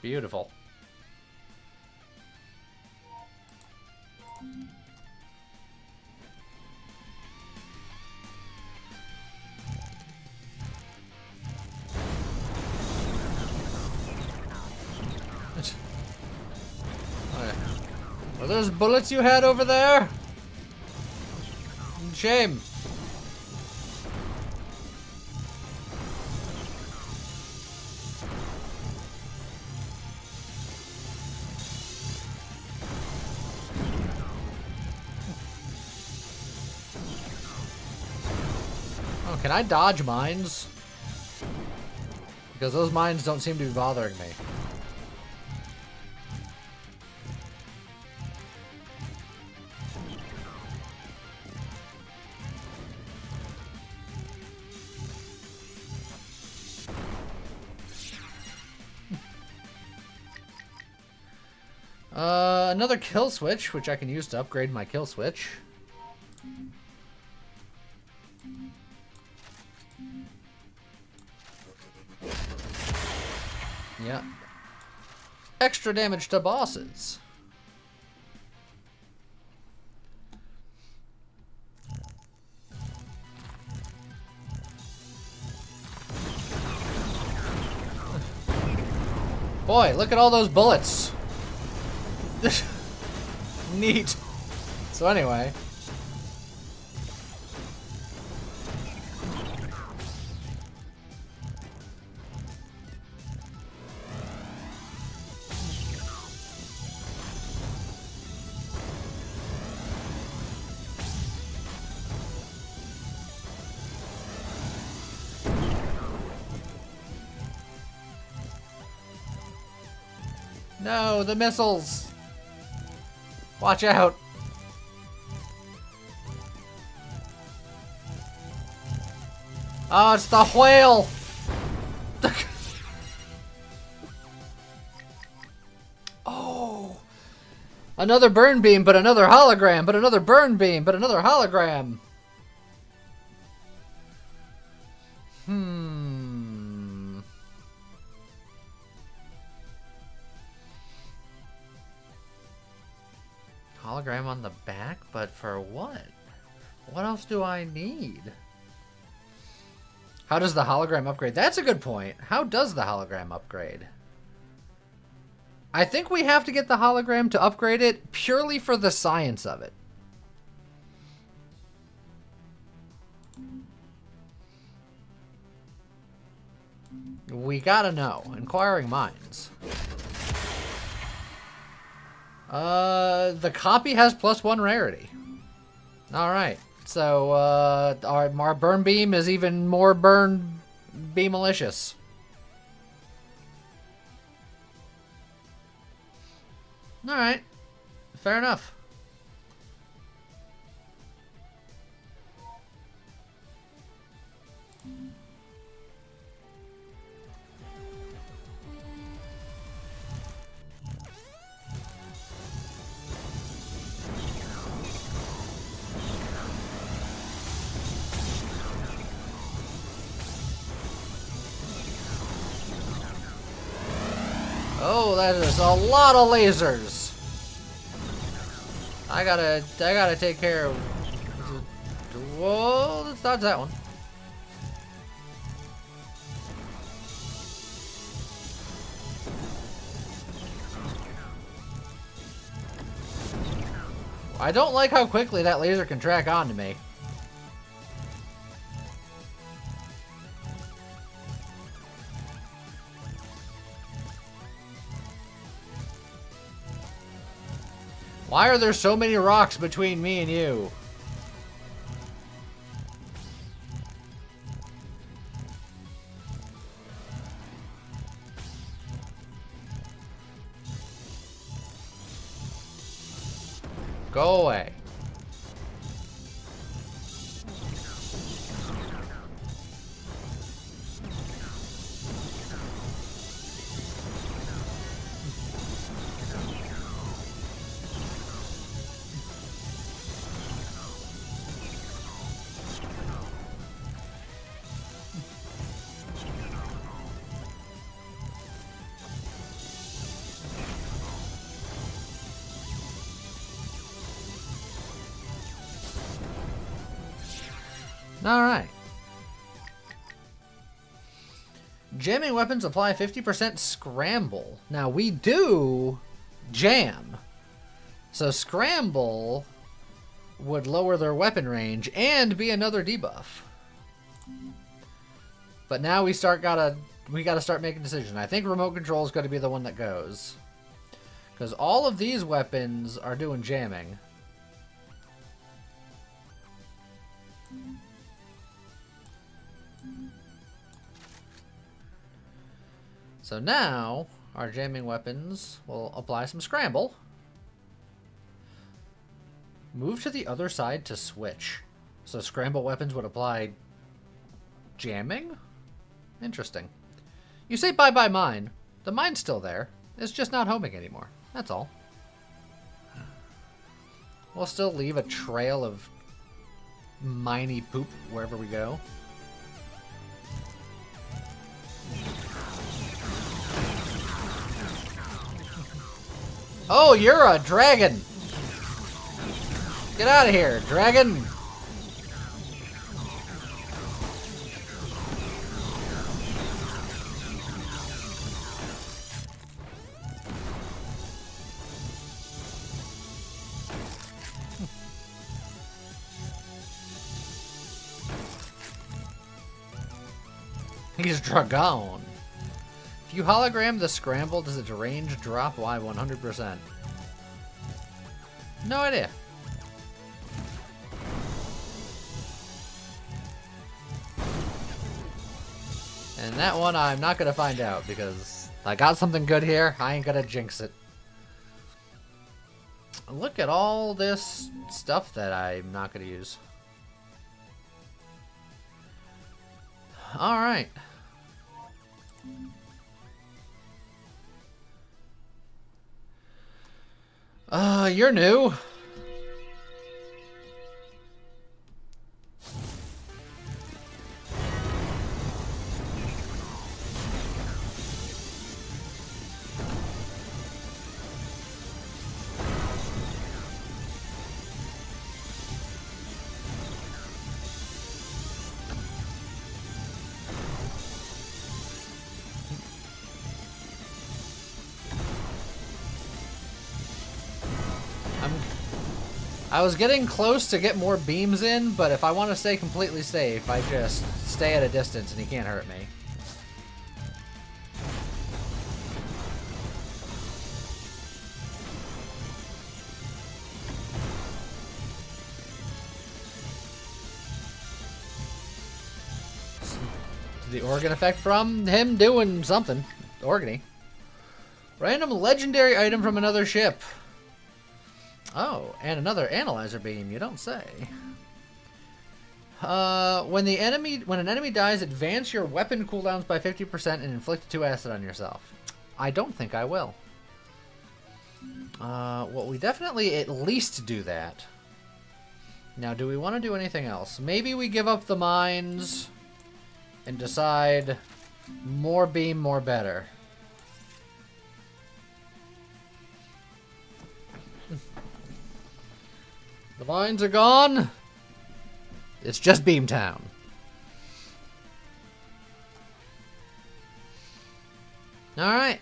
Beautiful. Are those bullets you had over there? Shame. Oh, can I dodge mines? Because those mines don't seem to be bothering me. Another kill switch, which I can use to upgrade my kill switch. Yeah. Extra damage to bosses. Boy, look at all those bullets. Neat. So anyway. No, the missiles. Watch out. Oh, it's the whale. Oh. Another burn beam, but another hologram, but another burn beam, but another hologram. Hologram on the back, but for what? What else do I need? How does the hologram upgrade? That's a good point. How does the hologram upgrade? I think we have to get the hologram to upgrade it purely for the science of it. We gotta know. Inquiring minds. The copy has +1 rarity. Alright. So, our burn beam is even more burn beam malicious. Alright. Fair enough. Oh, that is a lot of lasers. I gotta take care of. Whoa, let's dodge that one. I don't like how quickly that laser can track onto me. Why are there so many rocks between me and you? Go away. Alright. Jamming weapons apply 50% scramble. Now we do jam. So scramble would lower their weapon range and be another debuff. But now we gotta start making decisions. I think remote control is going to be the one that goes. Because all of these weapons are doing jamming. So now, our jamming weapons will apply some scramble. Move to the other side to switch. So scramble weapons would apply jamming? Interesting. You say bye-bye mine. The mine's still there. It's just not homing anymore. That's all. We'll still leave a trail of miney poop wherever we go. Oh, you're a dragon! Get out of here, dragon! He's Dragon. If you hologram the scramble, does its range drop? Why 100%? No idea. And that one I'm not gonna find out because I got something good here. I ain't gonna jinx it. Look at all this stuff that I'm not gonna use. Alright. You're new. I was getting close to get more beams in, but if I want to stay completely safe, I just stay at a distance and he can't hurt me. The organ effect from him doing something. Organy. Random legendary item from another ship. Oh, and another analyzer beam, you don't say. When an enemy dies, advance your weapon cooldowns by 50% and inflict 2 acid on yourself. I don't think I will. Well, we definitely at least do that. Now, do we want to do anything else? Maybe we give up the mines and decide more beam, more better. The mines are gone. It's just Beamtown. All right.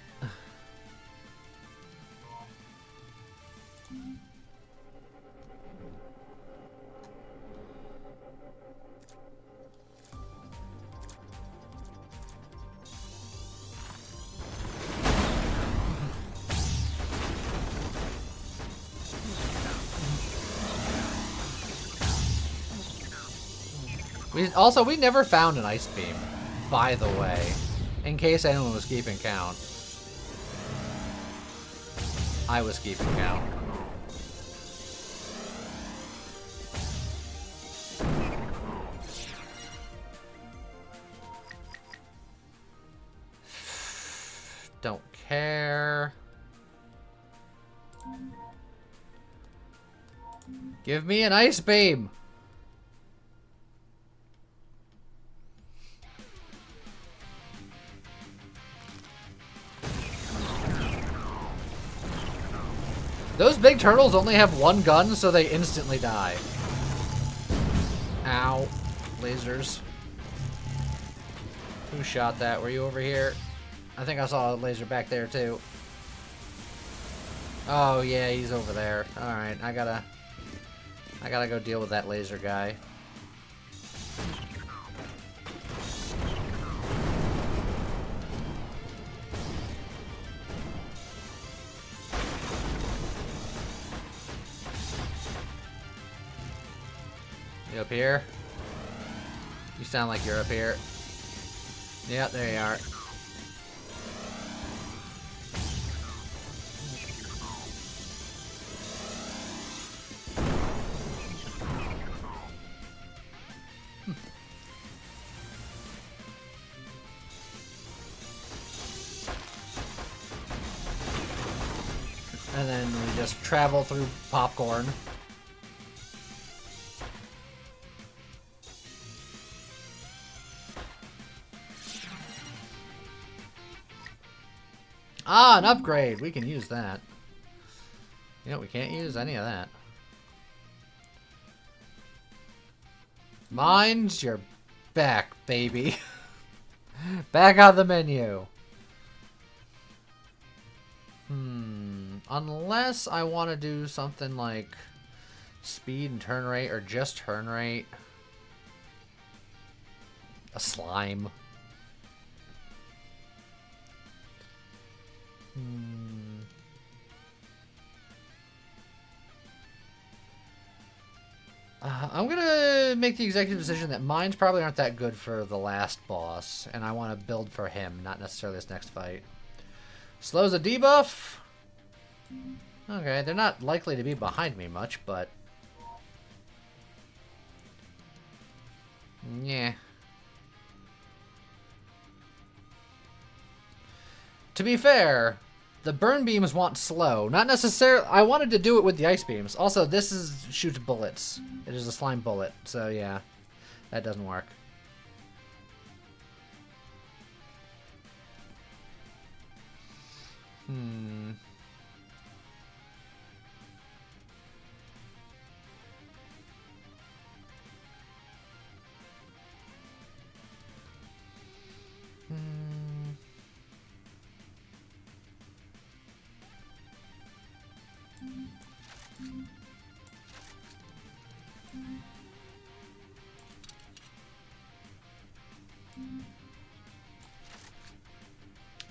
We never found an ice beam, by the way, in case anyone was keeping count. I was keeping count. Don't care. Give me an ice beam. Those big turtles only have one gun, so they instantly die. Ow. lasers. Who shot that? Were you over here? I think I saw a laser back there too. Oh yeah, he's over there. Alright, I gotta go deal with that laser guy. You up here? You sound like you're up here. Yeah, there you are. And then we just travel through popcorn. Ah, an upgrade! We can use that. You know, we can't use any of that. Mind your back, baby. Back on the menu. Unless I want to do something like speed and turn rate, or just turn rate. A slime. I'm gonna make the executive decision that mines probably aren't that good for the last boss, and I want to build for him, not necessarily this next fight. Slows a debuff. Okay, they're not likely to be behind me much, but yeah. To be fair, the burn beams want slow. Not necessarily. I wanted to do it with the ice beams. Also, this shoots bullets. It is a slime bullet, so yeah, that doesn't work.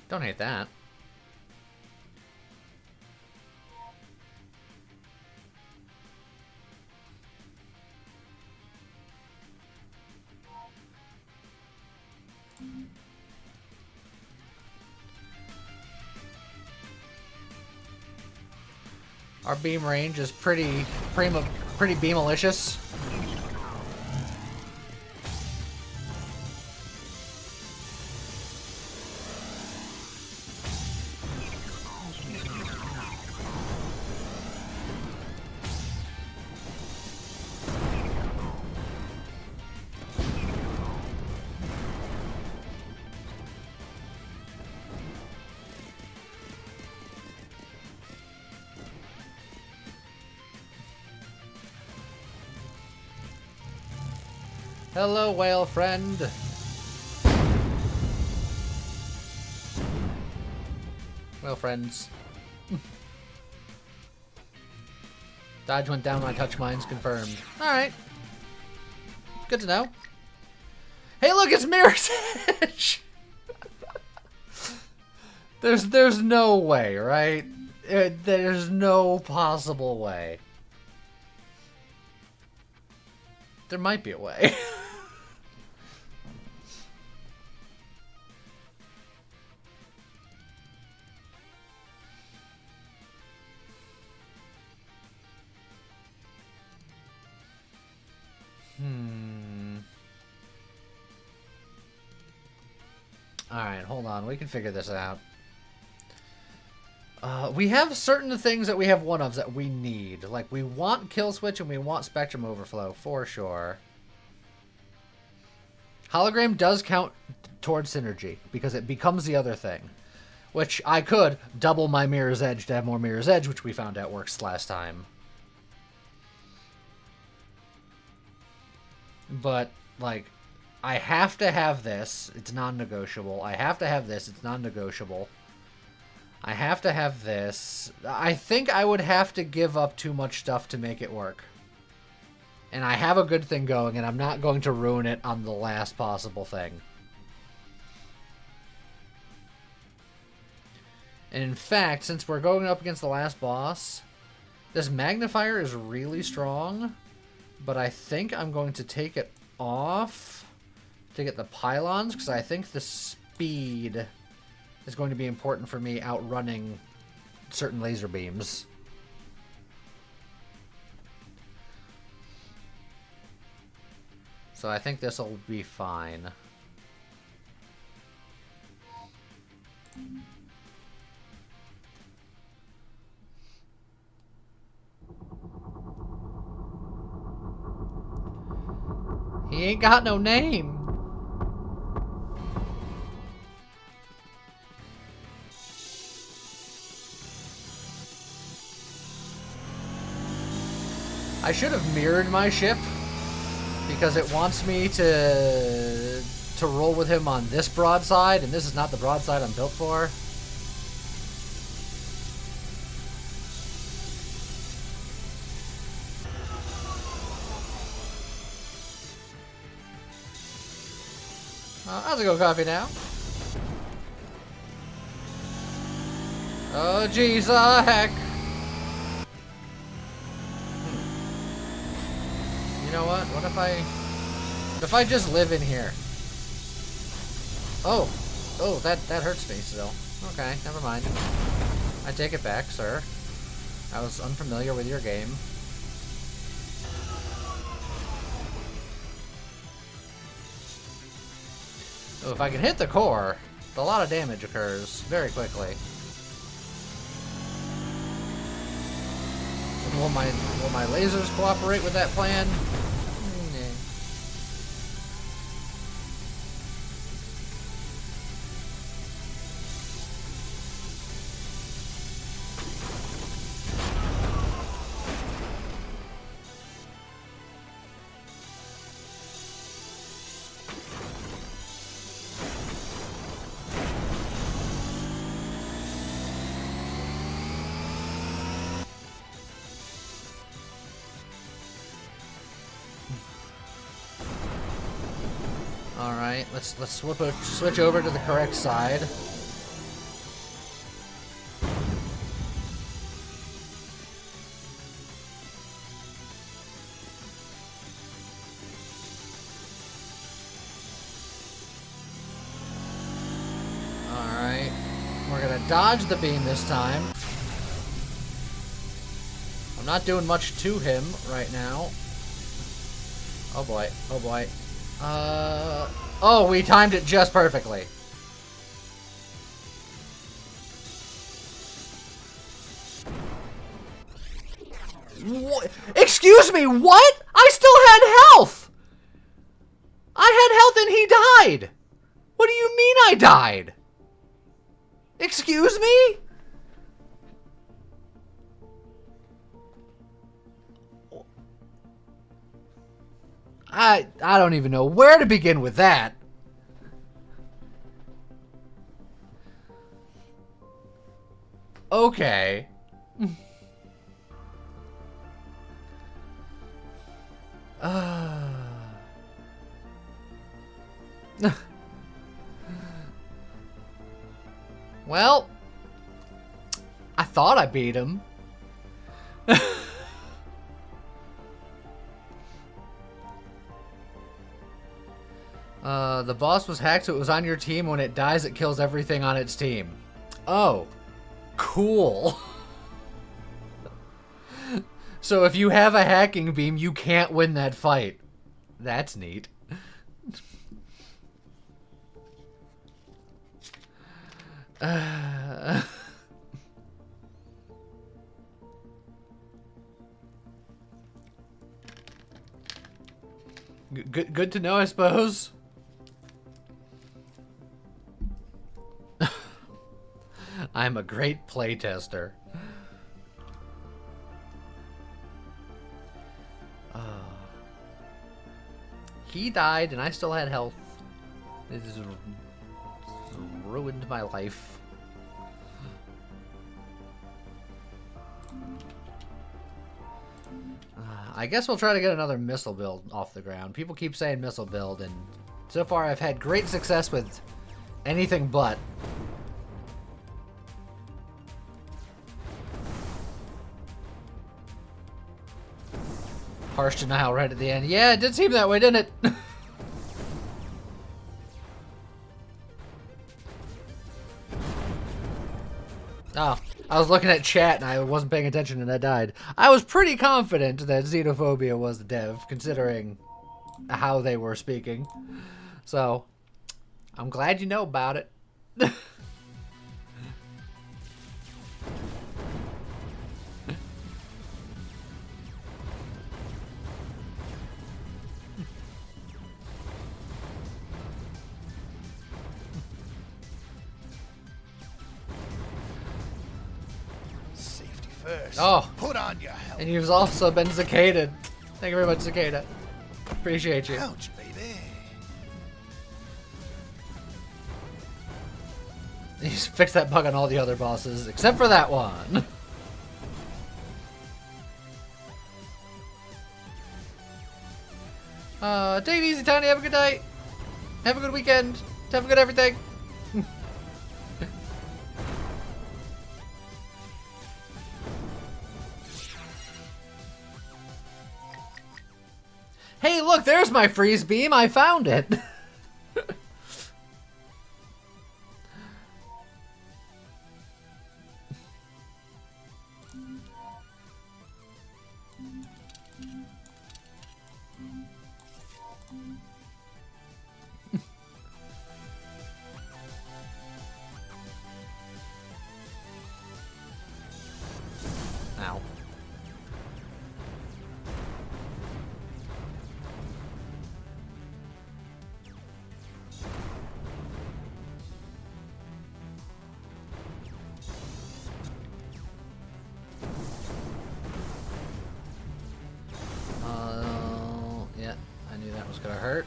Don't hate that. Our beam range is pretty beam-alicious. Hello, whale friend. Whale friends. Dodge went down, my touch mines confirmed. Alright. Good to know. Hey, look, it's Mirror's Edge! There's no way, right? There's no possible way. There might be a way. Alright, hold on. We can figure this out. We have certain things that we have one-ofs that we need. Like, we want Kill Switch and we want Spectrum Overflow, for sure. Hologram does count towards synergy, because it becomes the other thing. Which I could double my Mirror's Edge to have more Mirror's Edge, which we found out works last time. But Like, I have to have this. It's non-negotiable. I have to have this. It's non-negotiable. I have to have this. I think I would have to give up too much stuff to make it work. And I have a good thing going, and I'm not going to ruin it on the last possible thing. And in fact, since we're going up against the last boss, this magnifier is really strong, but I think I'm going to take it off to get the pylons, because I think the speed is going to be important for me outrunning certain laser beams. So I think this will be fine. He ain't got no name. I should have mirrored my ship because it wants me to roll with him on this broadside, and this is not the broadside I'm built for. How's it go, coffee now? Oh, jeez, heck. You know what? What if I just live in here? Oh, that hurts me still. Okay, never mind. I take it back, sir. I was unfamiliar with your game. Oh, if I can hit the core, a lot of damage occurs very quickly. And will my lasers cooperate with that plan? Nah. Alright, let's switch over to the correct side. Alright. We're gonna dodge the beam this time. I'm not doing much to him right now. Oh boy, oh boy. Oh, we timed it just perfectly. What? Excuse me, what? I still had health! I had health and he died! What do you mean I died? Excuse me? I don't even know where to begin with that. Okay. Well, I thought I beat him. The boss was hacked, so it was on your team. When it dies, it kills everything on its team. Oh, cool. So if you have a hacking beam, you can't win that fight. That's neat. Good to know, I suppose. I'm a great playtester. He died and I still had health. This has ruined my life. I guess we'll try to get another missile build off the ground. People keep saying missile build, and so far I've had great success with anything but. Harsh denial right at the end. Yeah, it did seem that way, didn't it? Oh, I was looking at chat and I wasn't paying attention and I died. I was pretty confident that xenophobia was the dev, considering how they were speaking. So, I'm glad you know about it. First, Oh, put on your helmet. and you've also been cicated. Thank you very much, Cicada. Appreciate you. Ouch, baby. He's fixed that bug on all the other bosses, except for that one. Take it easy, Tiny. Have a good night. Have a good weekend. Have a good everything. Hey, look, there's my freeze beam. I found it. Ow. Yeah, I knew that was gonna hurt.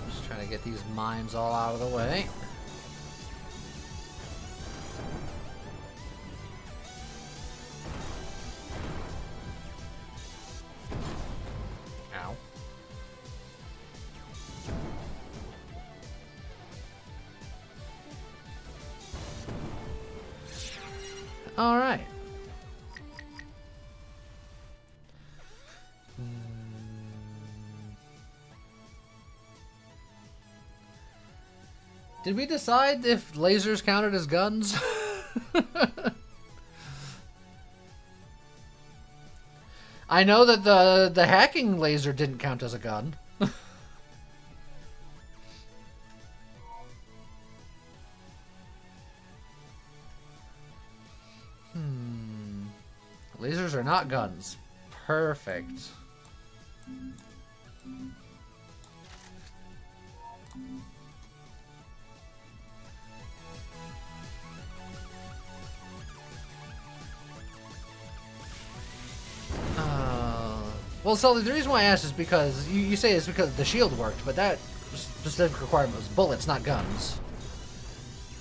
Just trying to get these mines all out of the way. Ow. All right. Did we decide if lasers counted as guns? I know that the hacking laser didn't count as a gun. Lasers are not guns. Perfect. Well, Sully, the reason why I asked is because you say it's because the shield worked, but that specific requirement was bullets, not guns.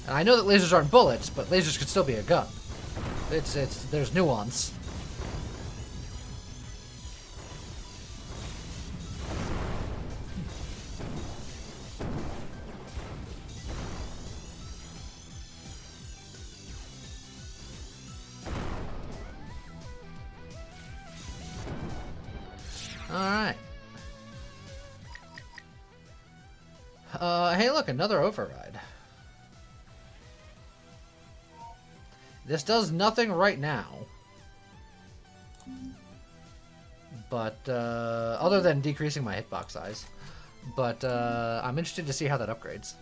And I know that lasers aren't bullets, but lasers could still be a gun. There's nuance. Alright. Hey look, another override. This does nothing right now. But, other than decreasing my hitbox size. But, I'm interested to see how that upgrades.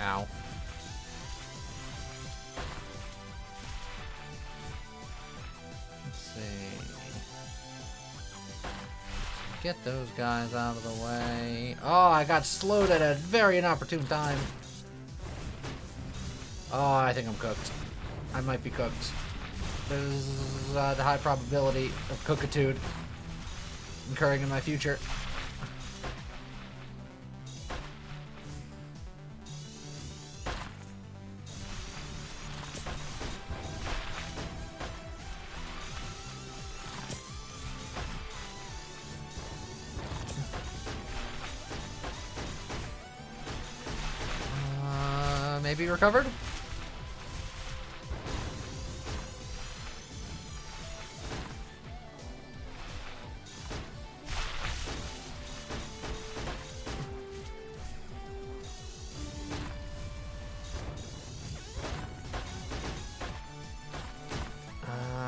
Ow. get those guys out of the way. Oh, I got slowed at a very inopportune time. Oh, I think I'm cooked. I might be cooked. There's the high probability of cookitude occurring in my future. Maybe recovered?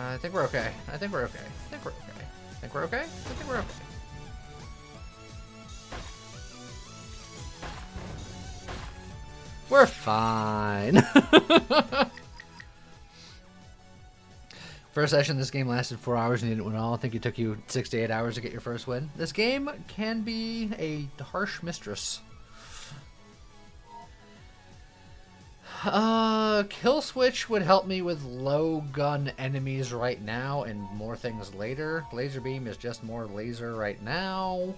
I think we're okay. I think we're okay. I think we're okay. I think we're okay. I think we're okay. We're fine. First session, this game lasted 4 hours and you didn't win all. I think it took you 6 to 8 hours to get your first win. This game can be a harsh mistress. Kill switch would help me with low gun enemies right now and more things later. Laser beam is just more laser right now.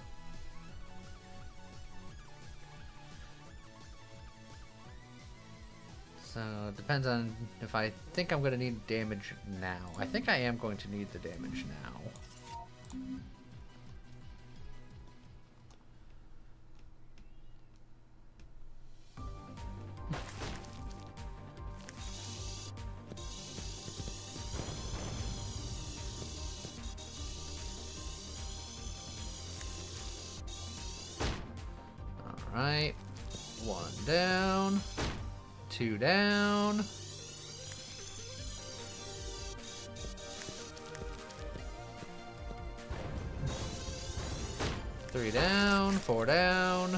So it depends on if I think I'm going to need damage now. I think I am going to need the damage now. Alright, 1 down, 2 down. 3 down, 4 down.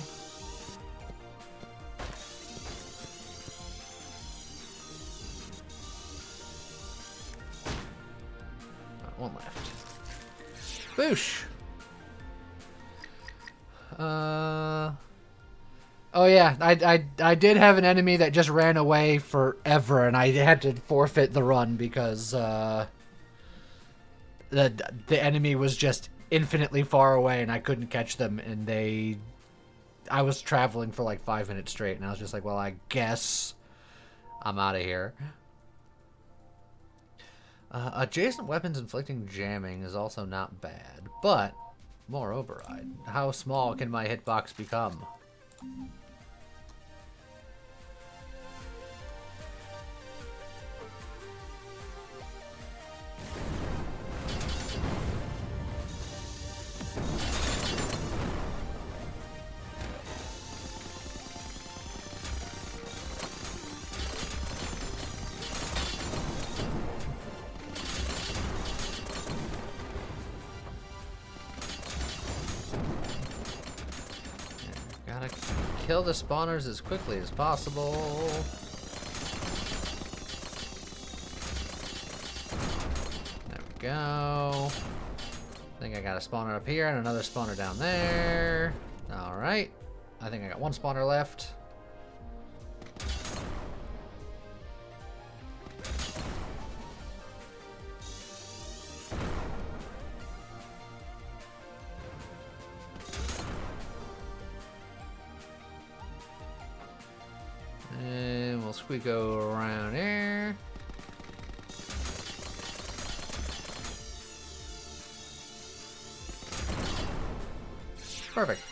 One left. Boosh! Oh yeah, I did have an enemy that just ran away forever, and I had to forfeit the run because the enemy was just infinitely far away, and I couldn't catch them, and I was traveling for like 5 minutes straight, and I was just like, well, I guess I'm out of here. Adjacent weapons inflicting jamming is also not bad, but more override. How small can my hitbox become? Gotta kill the spawners as quickly as possible. There we go. I think I got a spawner up here and another spawner down there. Alright. I think I got one spawner left. And we'll squeak around here. Perfect.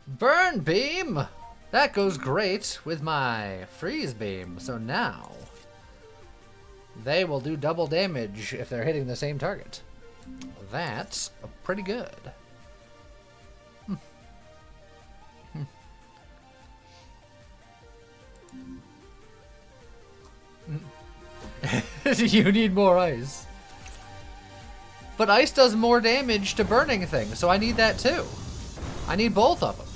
Burn beam! That goes great with my freeze beam. So now they will do double damage if they're hitting the same target. That's pretty good. You need more ice. But ice does more damage to burning things, so I need that too. I need both of them.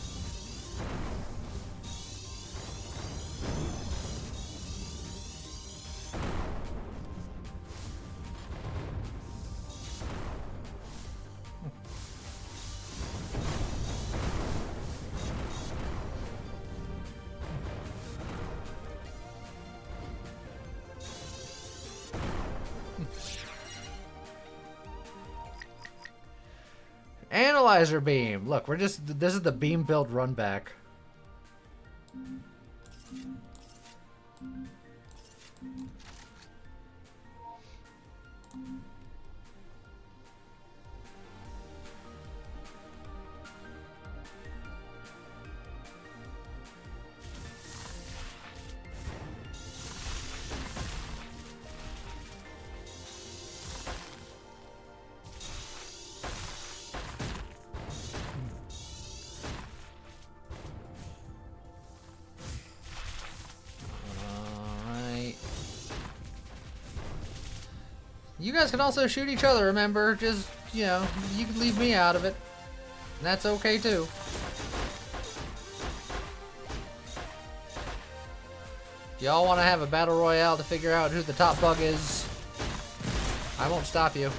analyzer beam. Look, this is the beam build run back. You guys can also shoot each other, remember? Just, you know, you can leave me out of it. And that's okay, too. If y'all want to have a battle royale to figure out who the top bug is, I won't stop you.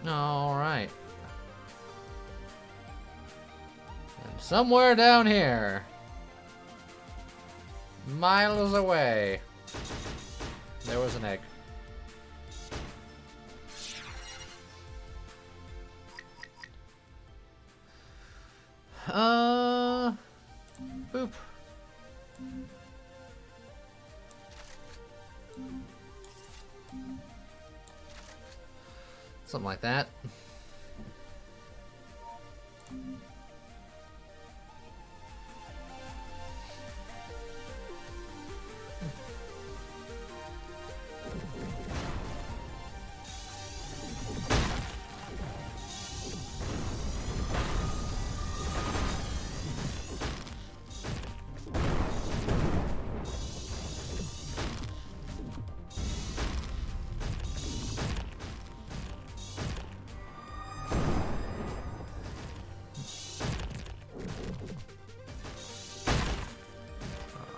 Alright. And somewhere down here, miles away, there was an egg. Boop. Something like that.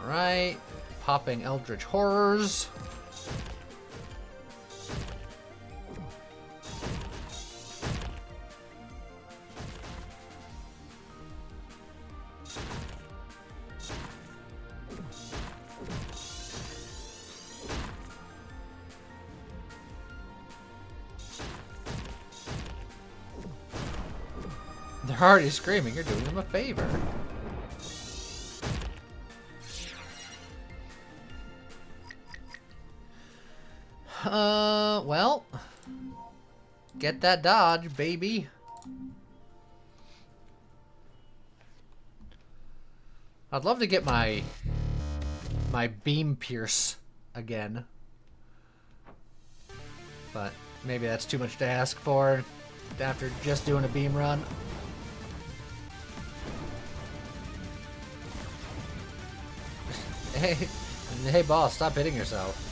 Alright, popping Eldritch Horrors. They're already screaming, you're doing them a favor. Well, get that dodge, baby. I'd love to get my beam pierce again, but maybe that's too much to ask for after just doing a beam run. Hey boss, stop hitting yourself.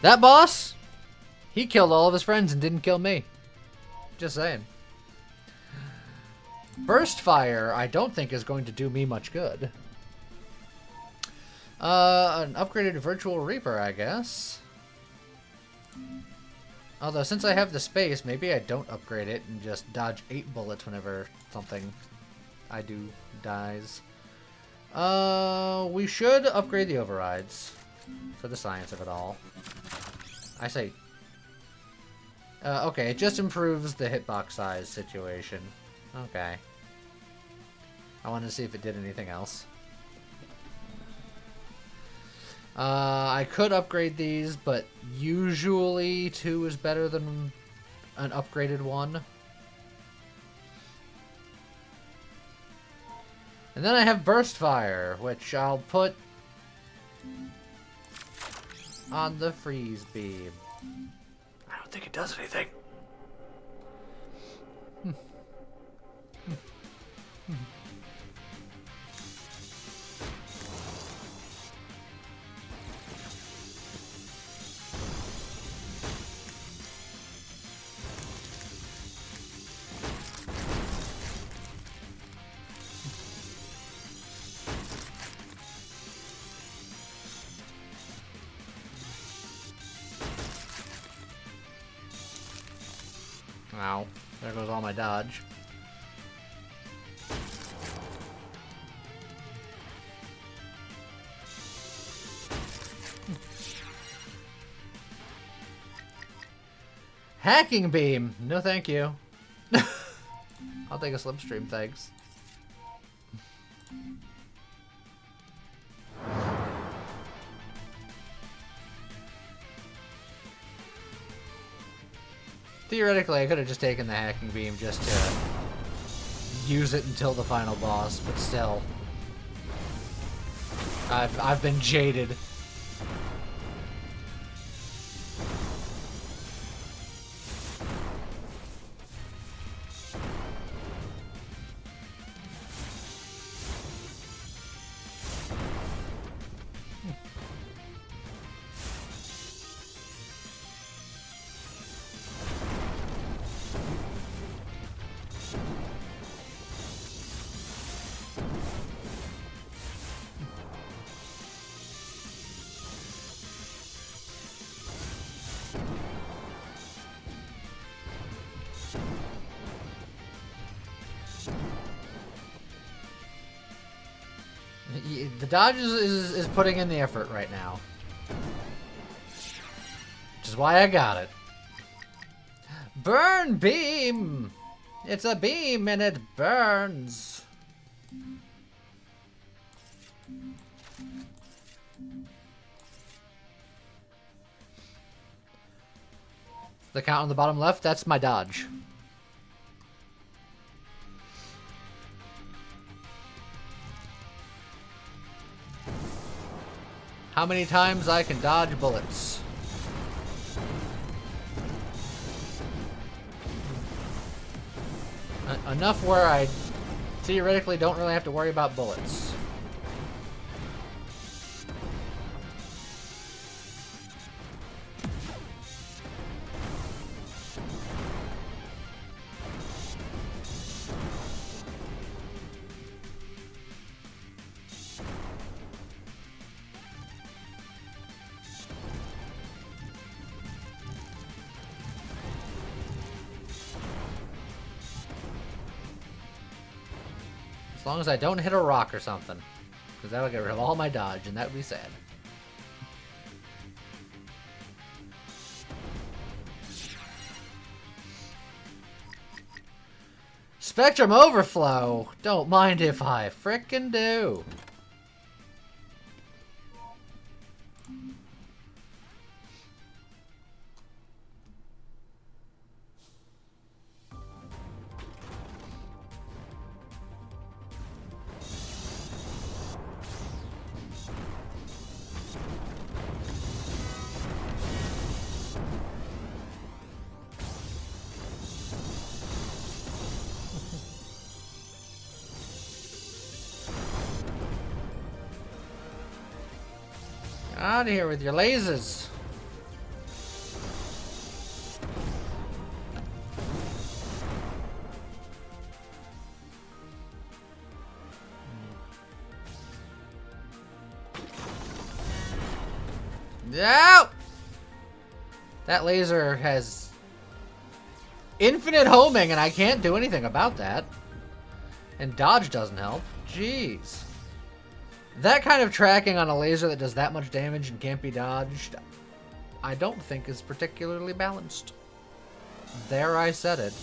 That boss, he killed all of his friends and didn't kill me. Just saying. Burst fire, I don't think is going to do me much good. An upgraded virtual reaper, I guess. Although, since I have the space, maybe I don't upgrade it and just dodge 8 bullets whenever something I do dies. We should upgrade the overrides for the science of it all. I say... okay, it just improves the hitbox size situation. Okay. I wanted to see if it did anything else. I could upgrade these, but usually 2 is better than an upgraded 1. And then I have Burst Fire, which I'll put on the Freeze Beam. I don't think it does anything. Ow. There goes all my dodge. Hacking Beam! No thank you. I'll take a Slipstream, thanks. Theoretically, I could have just taken the Hacking Beam just to use it until the final boss, but still. I've been jaded. The dodge is putting in the effort right now. Which is why I got it. Burn Beam! It's a beam and it burns. The count on the bottom left, that's my dodge. How many times I can dodge bullets? Enough where I theoretically don't really have to worry about bullets. As long as I don't hit a rock or something. Because that'll get rid of all my dodge, and that would be sad. Spectrum Overflow! Don't mind if I frickin' do. Out of here with your lasers. No! That laser has infinite homing and I can't do anything about that. And dodge doesn't help. Jeez. That kind of tracking on a laser that does that much damage and can't be dodged, I don't think is particularly balanced. There, I said it.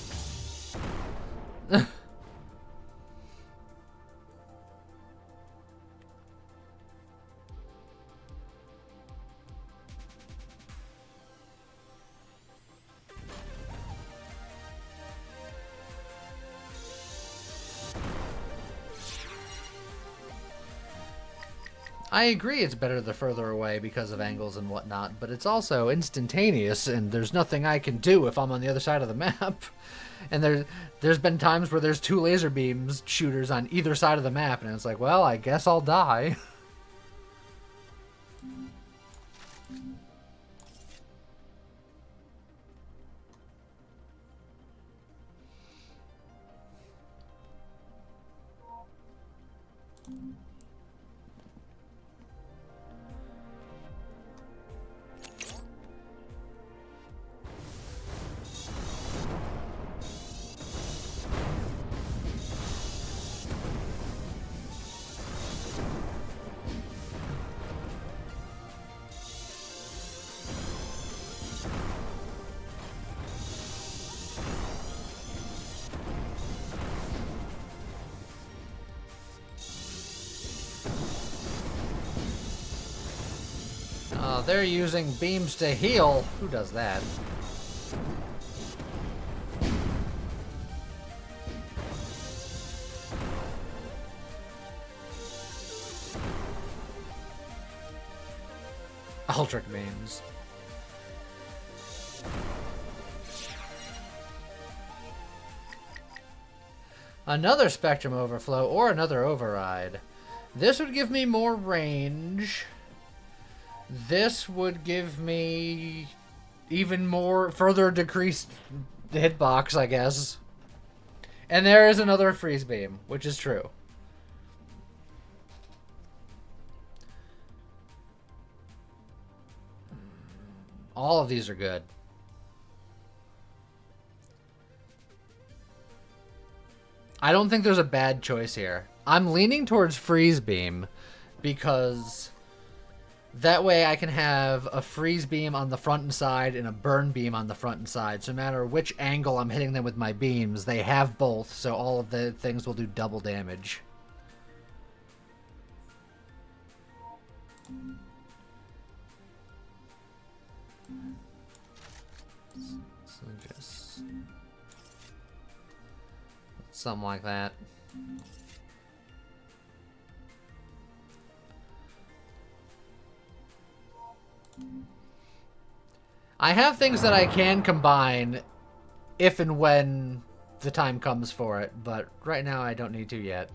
I agree it's better the further away because of angles and whatnot, but it's also instantaneous, and there's nothing I can do if I'm on the other side of the map. And there's been times where there's 2 laser beams shooters on either side of the map, and it's like, well, I guess I'll die. They're using beams to heal. Who does that? Ultric beams. Another spectrum overflow or another override. This would give me more range. This would give me even more further decreased hitbox, I guess. And there is another freeze beam, which is true. All of these are good. I don't think there's a bad choice here. I'm leaning towards freeze beam because that way I can have a freeze beam on the front and side and a burn beam on the front and side. So no matter which angle I'm hitting them with my beams, they have both, so all of the things will do double damage. So just something like that. I have things that I can combine if and when the time comes for it, but right now I don't need to yet.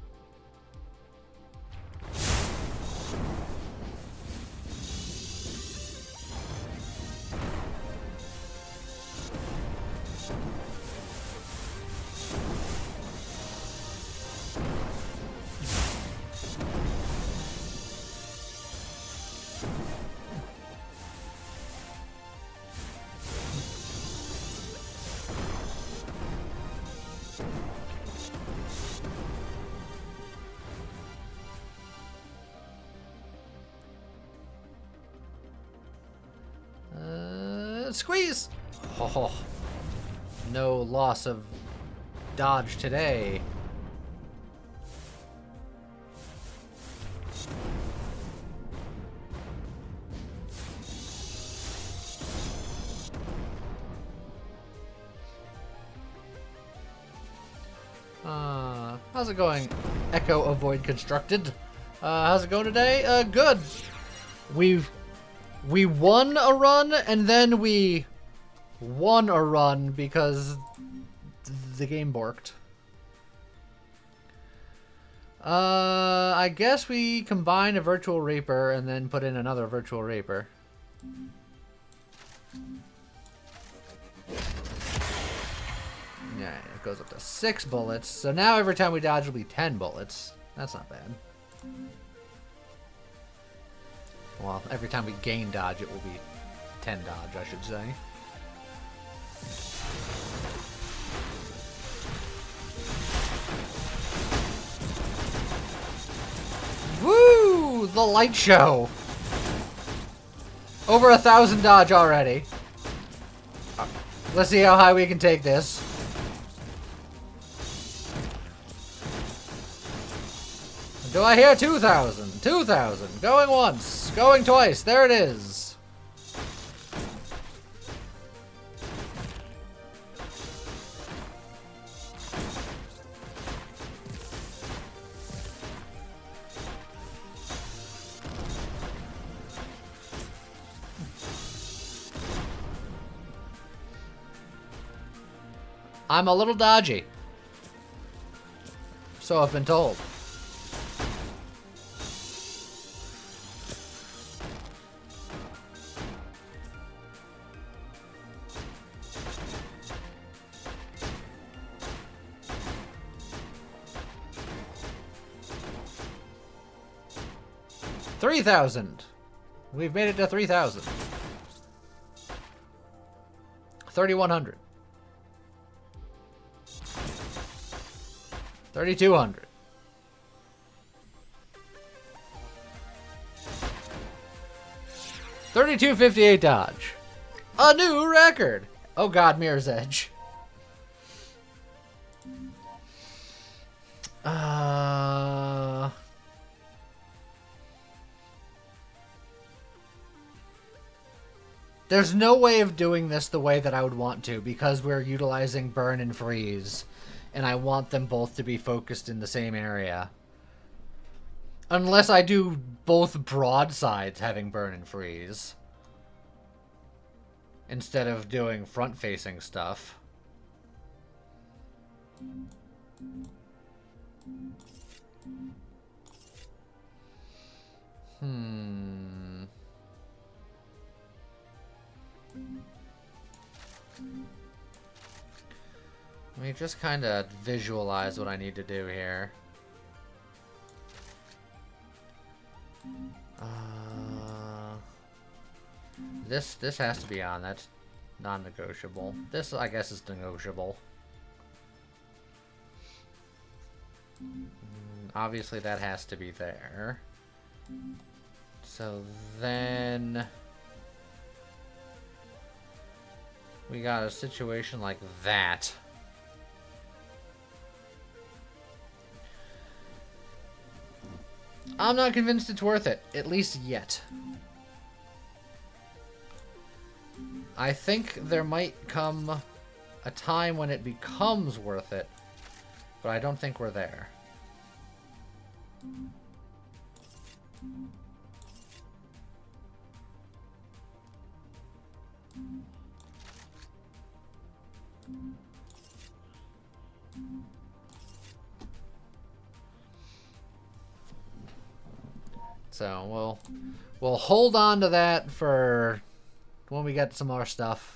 Squeeze! Oh, no loss of dodge today. How's it going? Echo avoid constructed. How's it going today? Good. We won a run, and then we won a run because the game borked. I guess we combine a Virtual Reaper and then put in another Virtual Reaper. Yeah, it goes up to 6 bullets. So now every time we dodge will be 10 bullets. That's not bad. Well, every time we gain dodge, it will be 10 dodge, I should say. Woo! The light show! Over 1,000 dodge already. Let's see how high we can take this. Do I hear 2,000? 2,000. Going once. Going twice. There it is. I'm a little dodgy. So I've been told. $3,000. We've made it to 3,000. 3,100. 3,200. $3,258 dodge. A new record. Oh God, Mirror's Edge. There's no way of doing this the way that I would want to because we're utilizing burn and freeze, and I want them both to be focused in the same area. Unless I do both broadsides having burn and freeze instead of doing front-facing stuff. Let me just kind of visualize what I need to do here. This has to be on. That's non-negotiable. This, I guess, is negotiable. Obviously, that has to be there. So then we got a situation like that. I'm not convinced it's worth it, at least yet. I think there might come a time when it becomes worth it, but I don't think we're there. So we'll hold on to that for when we get some more stuff.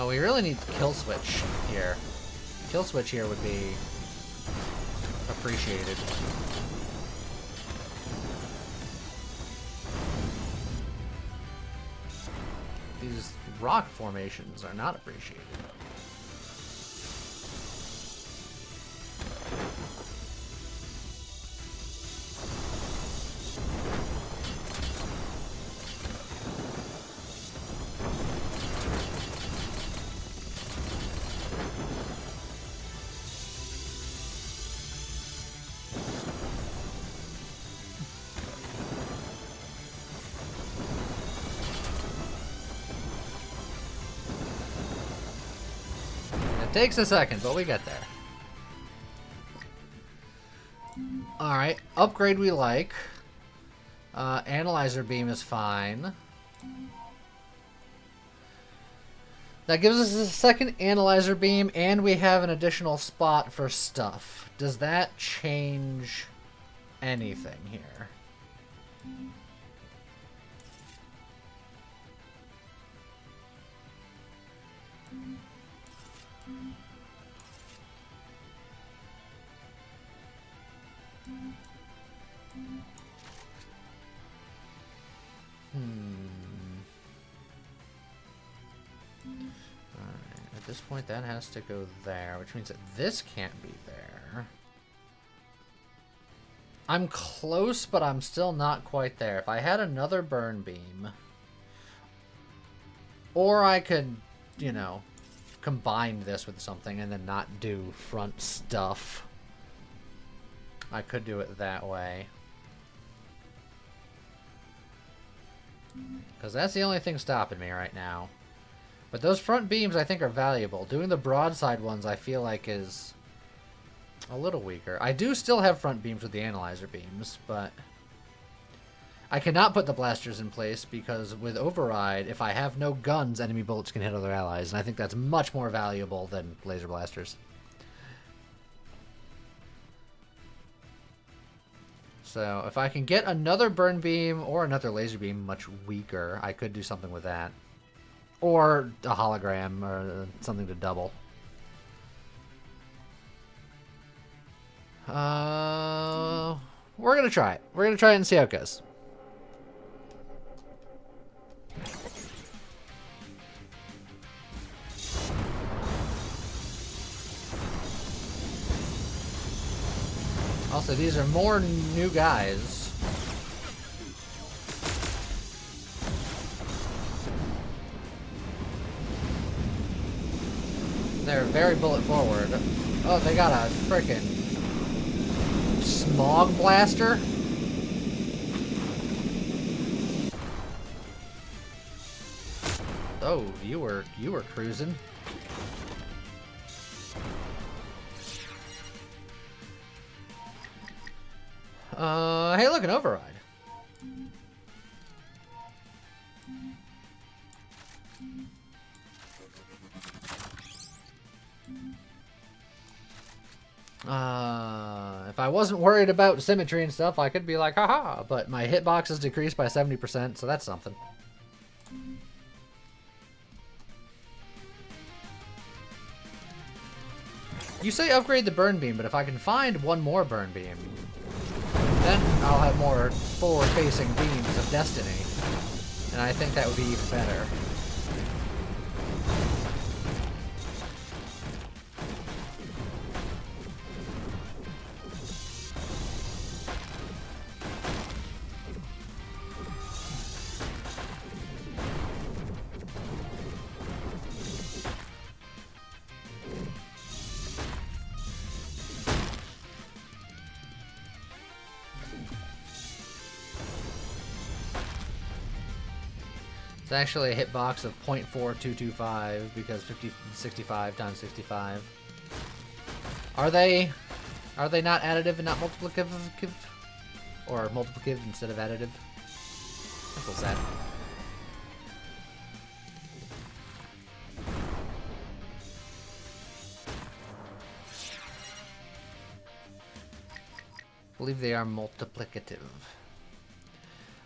Oh, we really need kill switch here. Kill switch here would be appreciated. These rock formations are not appreciated. Takes a second, but we get there. Alright, upgrade we like. Analyzer beam is fine. That gives us a second analyzer beam, and we have an additional spot for stuff. Does that change anything here? Alright, at this point that has to go there, which means that this can't be there. I'm close, but I'm still not quite there. If I had another burn beam, or I could, you know, combined this with something and then not do front stuff. I could do it that way. Because that's the only thing stopping me right now. But those front beams I think are valuable. Doing the broadside ones I feel like is a little weaker. I do still have front beams with the analyzer beams, but I cannot put the blasters in place because with override, if I have no guns, enemy bullets can hit other allies, and I think that's much more valuable than laser blasters. So if I can get another burn beam or another laser beam much weaker, I could do something with that. Or a hologram or something to double. We're going to try it. We're going to try it and see how it goes. Also, these are more new guys. They're very bullet forward. Oh, they got a frickin' smog blaster. Oh, you were cruising. Hey, look, an override. If I wasn't worried about symmetry and stuff, I could be like, haha, but my hitbox is decreased by 70%, so that's something. You say upgrade the burn beam, but if I can find one more burn beam, then I'll have more forward-facing beams of destiny, and I think that would be even better. It's actually a hitbox of 0.4225 because 65 times 65. Are they not additive and not multiplicative? Or multiplicative instead of additive? That's a little sad. I believe they are multiplicative.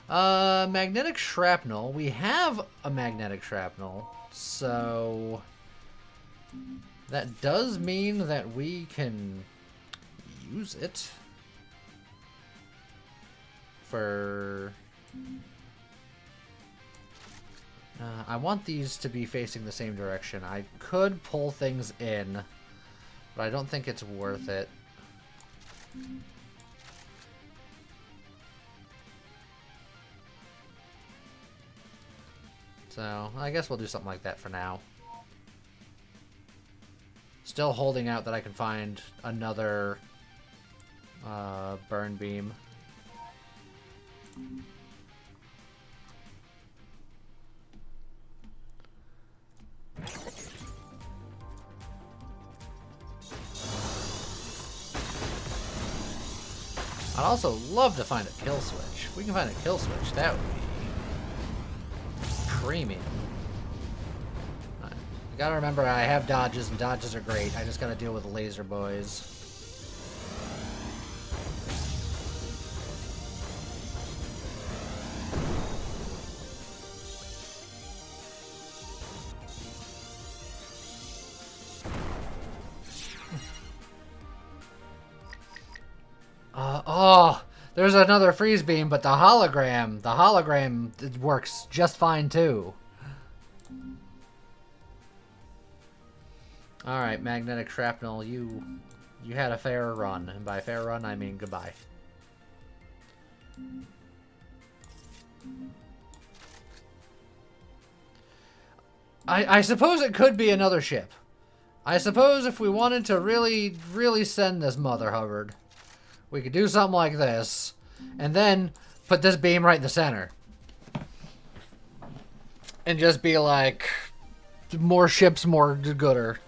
Magnetic shrapnel. We have a magnetic shrapnel, so that does mean that we can use it for... I want these to be facing the same direction. I could pull things in, but I don't think it's worth it. So, I guess we'll do something like that for now. Still holding out that I can find another burn beam. I'd also love to find a kill switch. If we can find a kill switch, that would be premium. You gotta remember I have dodges, and dodges are great. I just gotta deal with laser boys. Oh, there's another freeze beam, but the hologram works just fine too. All right, magnetic shrapnel, you had a fair run, and by fair run I mean goodbye. I suppose it could be another ship. I suppose if we wanted to really, really send this Mother Hubbard, we could do something like this, and then put this beam right in the center. And just be like, more ships, more gooder.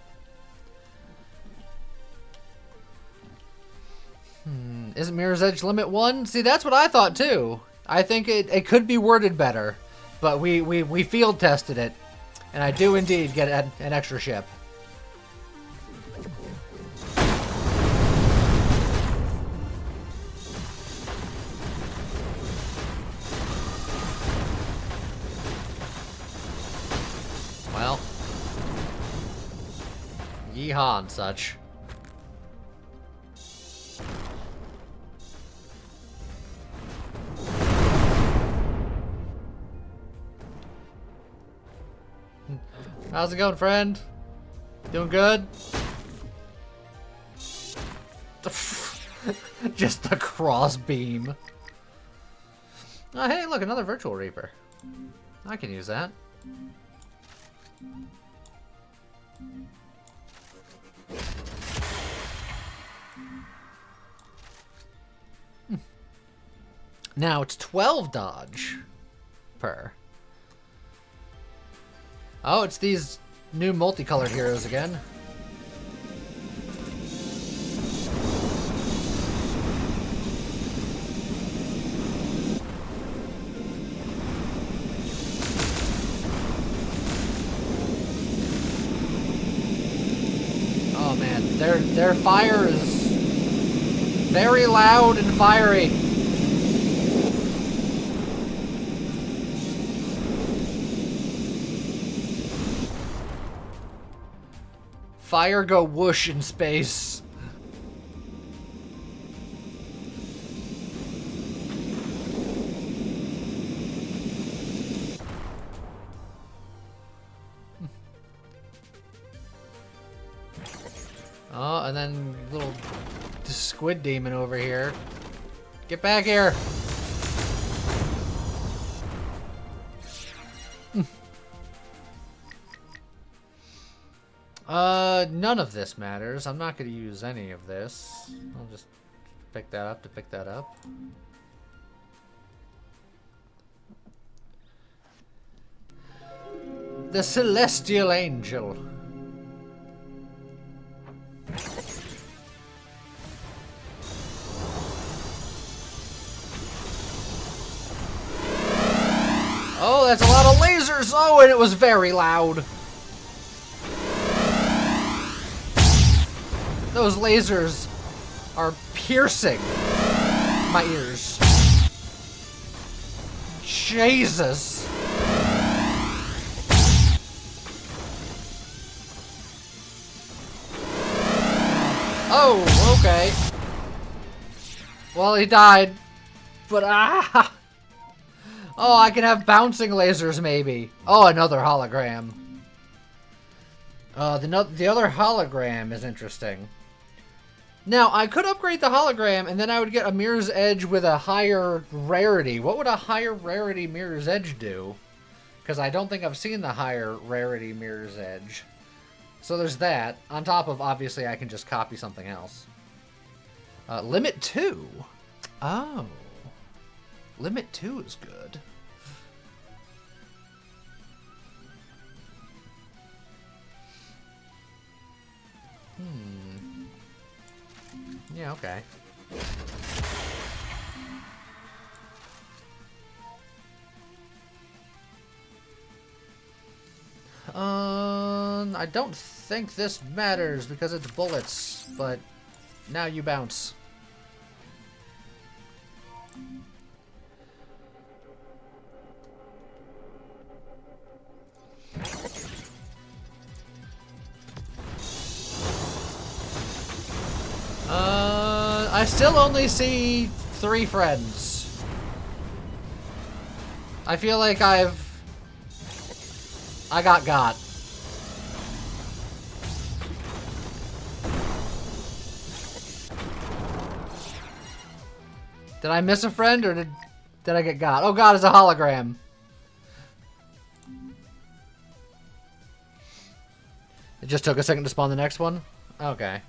Isn't Mirror's Edge limit 1? See, that's what I thought too. I think it could be worded better, but we field tested it, and I do indeed get an extra ship. Well, yeehaw and such. How's it going, friend? Doing good? Just the cross beam. Oh, hey, look, another Virtual Reaper. I can use that. Now it's 12 dodge per. Oh, it's these new multicolored heroes again. Oh man, their fire is very loud and fiery. Fire go whoosh in space. Oh, and then little squid demon over here. Get back here. None of this matters. I'm not going to use any of this. I'll just pick that up to pick that up. The Celestial Angel. Oh, that's a lot of lasers! Oh, and it was very loud. Those lasers are piercing my ears. Jesus. Oh, okay. Well, he died. But ah! Oh, I can have bouncing lasers maybe. Oh, another hologram. The other hologram is interesting. Now, I could upgrade the hologram, and then I would get a Mirror's Edge with a higher rarity. What would a higher rarity Mirror's Edge do? Because I don't think I've seen the higher rarity Mirror's Edge. So there's that. On top of, obviously, I can just copy something else. Limit 2. Oh. Limit 2 is good. Yeah, okay. I don't think this matters because it's bullets, but now you bounce. I still only see 3 friends. I feel like I got. Did I miss a friend or did I get got? Oh god, it's a hologram. It just took a second to spawn the next one? Okay.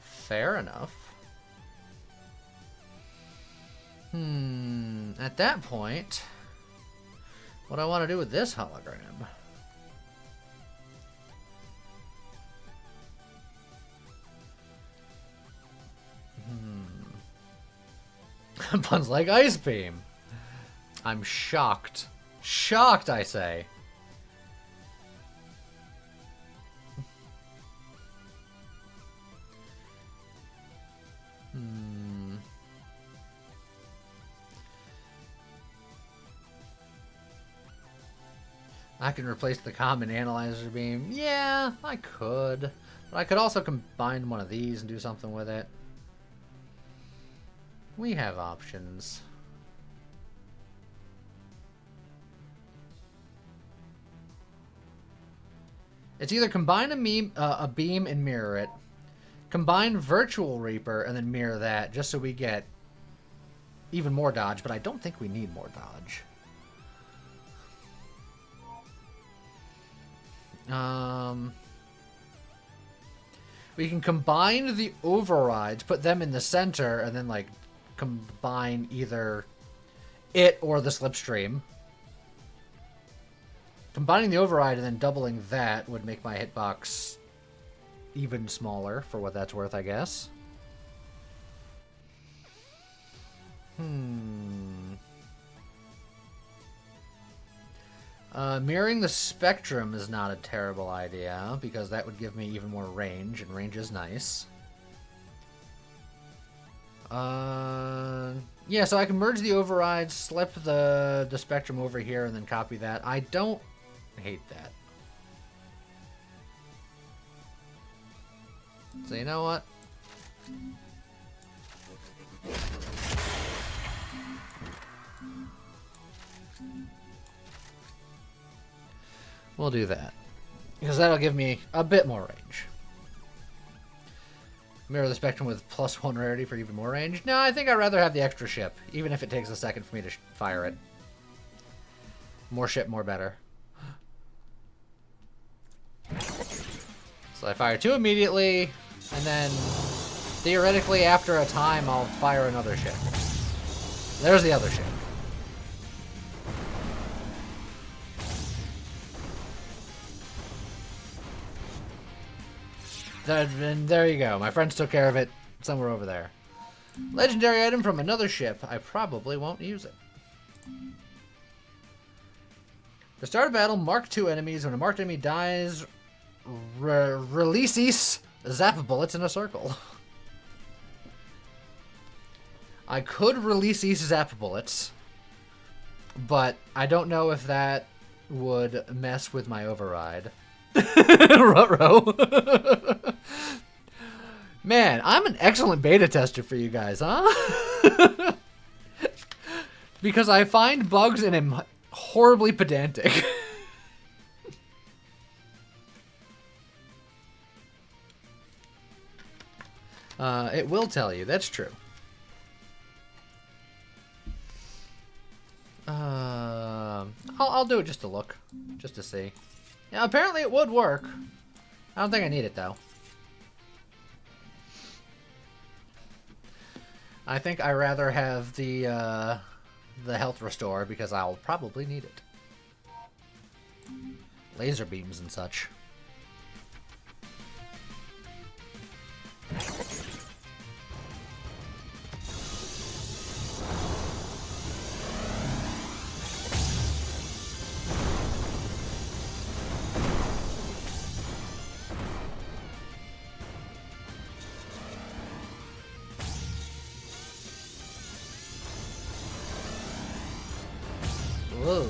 Fair enough. At that point, what I want to do with this hologram? Buns like Ice Beam. I'm shocked. Shocked, I say. I can replace the common analyzer beam. Yeah, I could. But I could also combine one of these and do something with it. We have options. It's either combine a beam and mirror it, combine Virtual Reaper and then mirror that, just so we get even more dodge, but I don't think we need more dodge. We can combine the overrides, put them in the center, and then, like, combine either it or the slipstream. Combining the override and then doubling that would make my hitbox even smaller, for what that's worth, I guess. Mirroring the spectrum is not a terrible idea, because that would give me even more range, and range is nice. Yeah, so I can merge the overrides, slip the spectrum over here, and then copy that. I don't hate that. So you know what? We'll do that. Because that'll give me a bit more range. Mirror the spectrum with +1 rarity for even more range. No, I think I'd rather have the extra ship, even if it takes a second for me to fire it. More ship, more better. So I fire 2 immediately, and then theoretically after a time I'll fire another ship. There's the other ship. And there you go. My friends took care of it somewhere over there. Legendary item from another ship. I probably won't use it. To start a battle, mark 2 enemies. When a marked enemy dies, releases zap bullets in a circle. I could release these zap bullets, but I don't know if that would mess with my override. Ruh-roh. Man, I'm an excellent beta tester for you guys, huh? Because I find bugs and am horribly pedantic. It will tell you, that's true. I'll do it just to look, just to see. Yeah, apparently it would work. I don't think I need it, though. I think I rather have the health restore, because I'll probably need it. Laser beams and such. Whoa.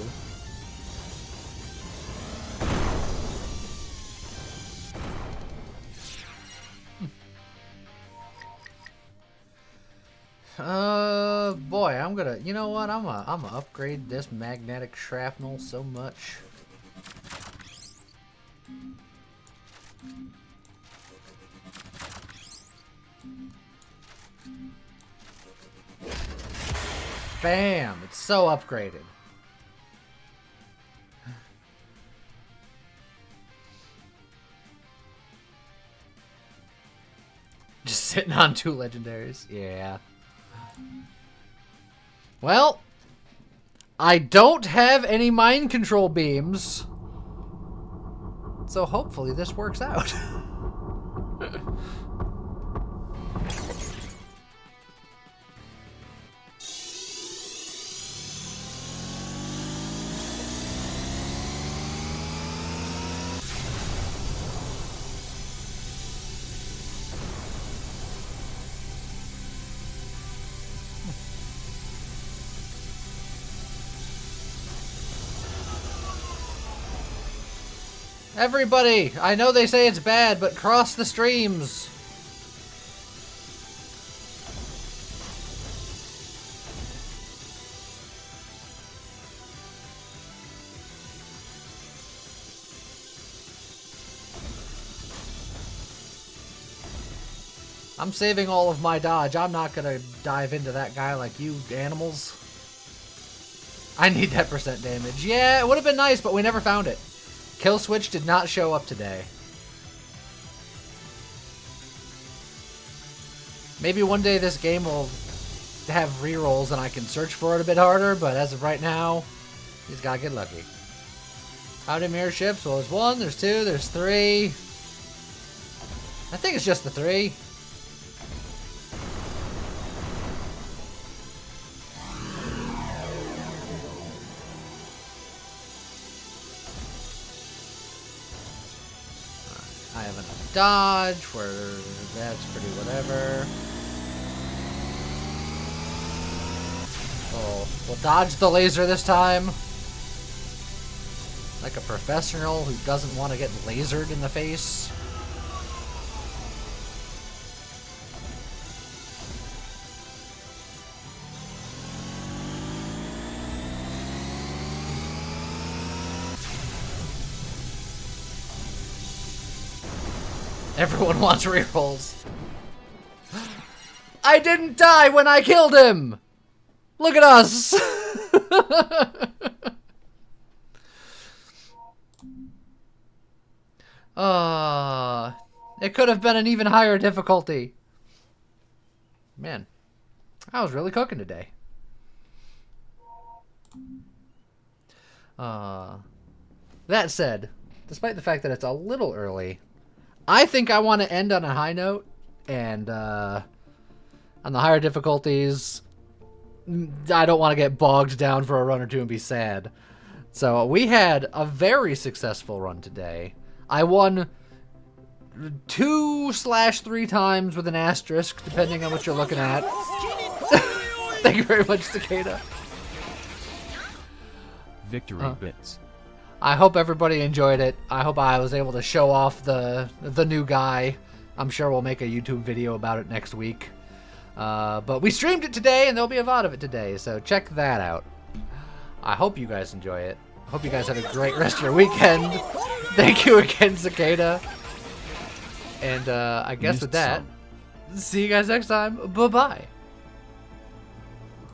Boy, I'm gonna, you know what? I'm gonna upgrade this magnetic shrapnel so much. Bam! It's so upgraded. Sitting on 2 legendaries. Yeah. Well, I don't have any mind control beams. So hopefully this works out. Everybody, I know they say it's bad, but cross the streams. I'm saving all of my dodge. I'm not gonna dive into that guy like you animals. I need that % damage. Yeah, it would have been nice, but we never found it. Kill switch did not show up today. Maybe one day this game will have rerolls and I can search for it a bit harder, but as of right now, you just gotta get lucky. How many mirror ships? Well, there's 1, there's 2, there's 3. I think it's just the 3. I have enough dodge where that's pretty whatever. Oh, we'll dodge the laser this time. Like a professional who doesn't want to get lasered in the face. Everyone wants rerolls. I didn't die when I killed him! Look at us! It could have been an even higher difficulty. Man, I was really cooking today. That said, despite the fact that it's a little early, I think I want to end on a high note, and on the higher difficulties, I don't want to get bogged down for a run or two and be sad. So we had a very successful run today. I won 2/3 times with an asterisk, depending on what you're looking at. Thank you very much, Cicada. Victory bits. I hope everybody enjoyed it. I hope I was able to show off the new guy. I'm sure we'll make a YouTube video about it next week. But we streamed it today, and there'll be a VOD of it today, so check that out. I hope you guys enjoy it. I hope you guys have a great rest of your weekend. Thank you again, Cicada. And I guess with that, see you guys next time. Bye-bye.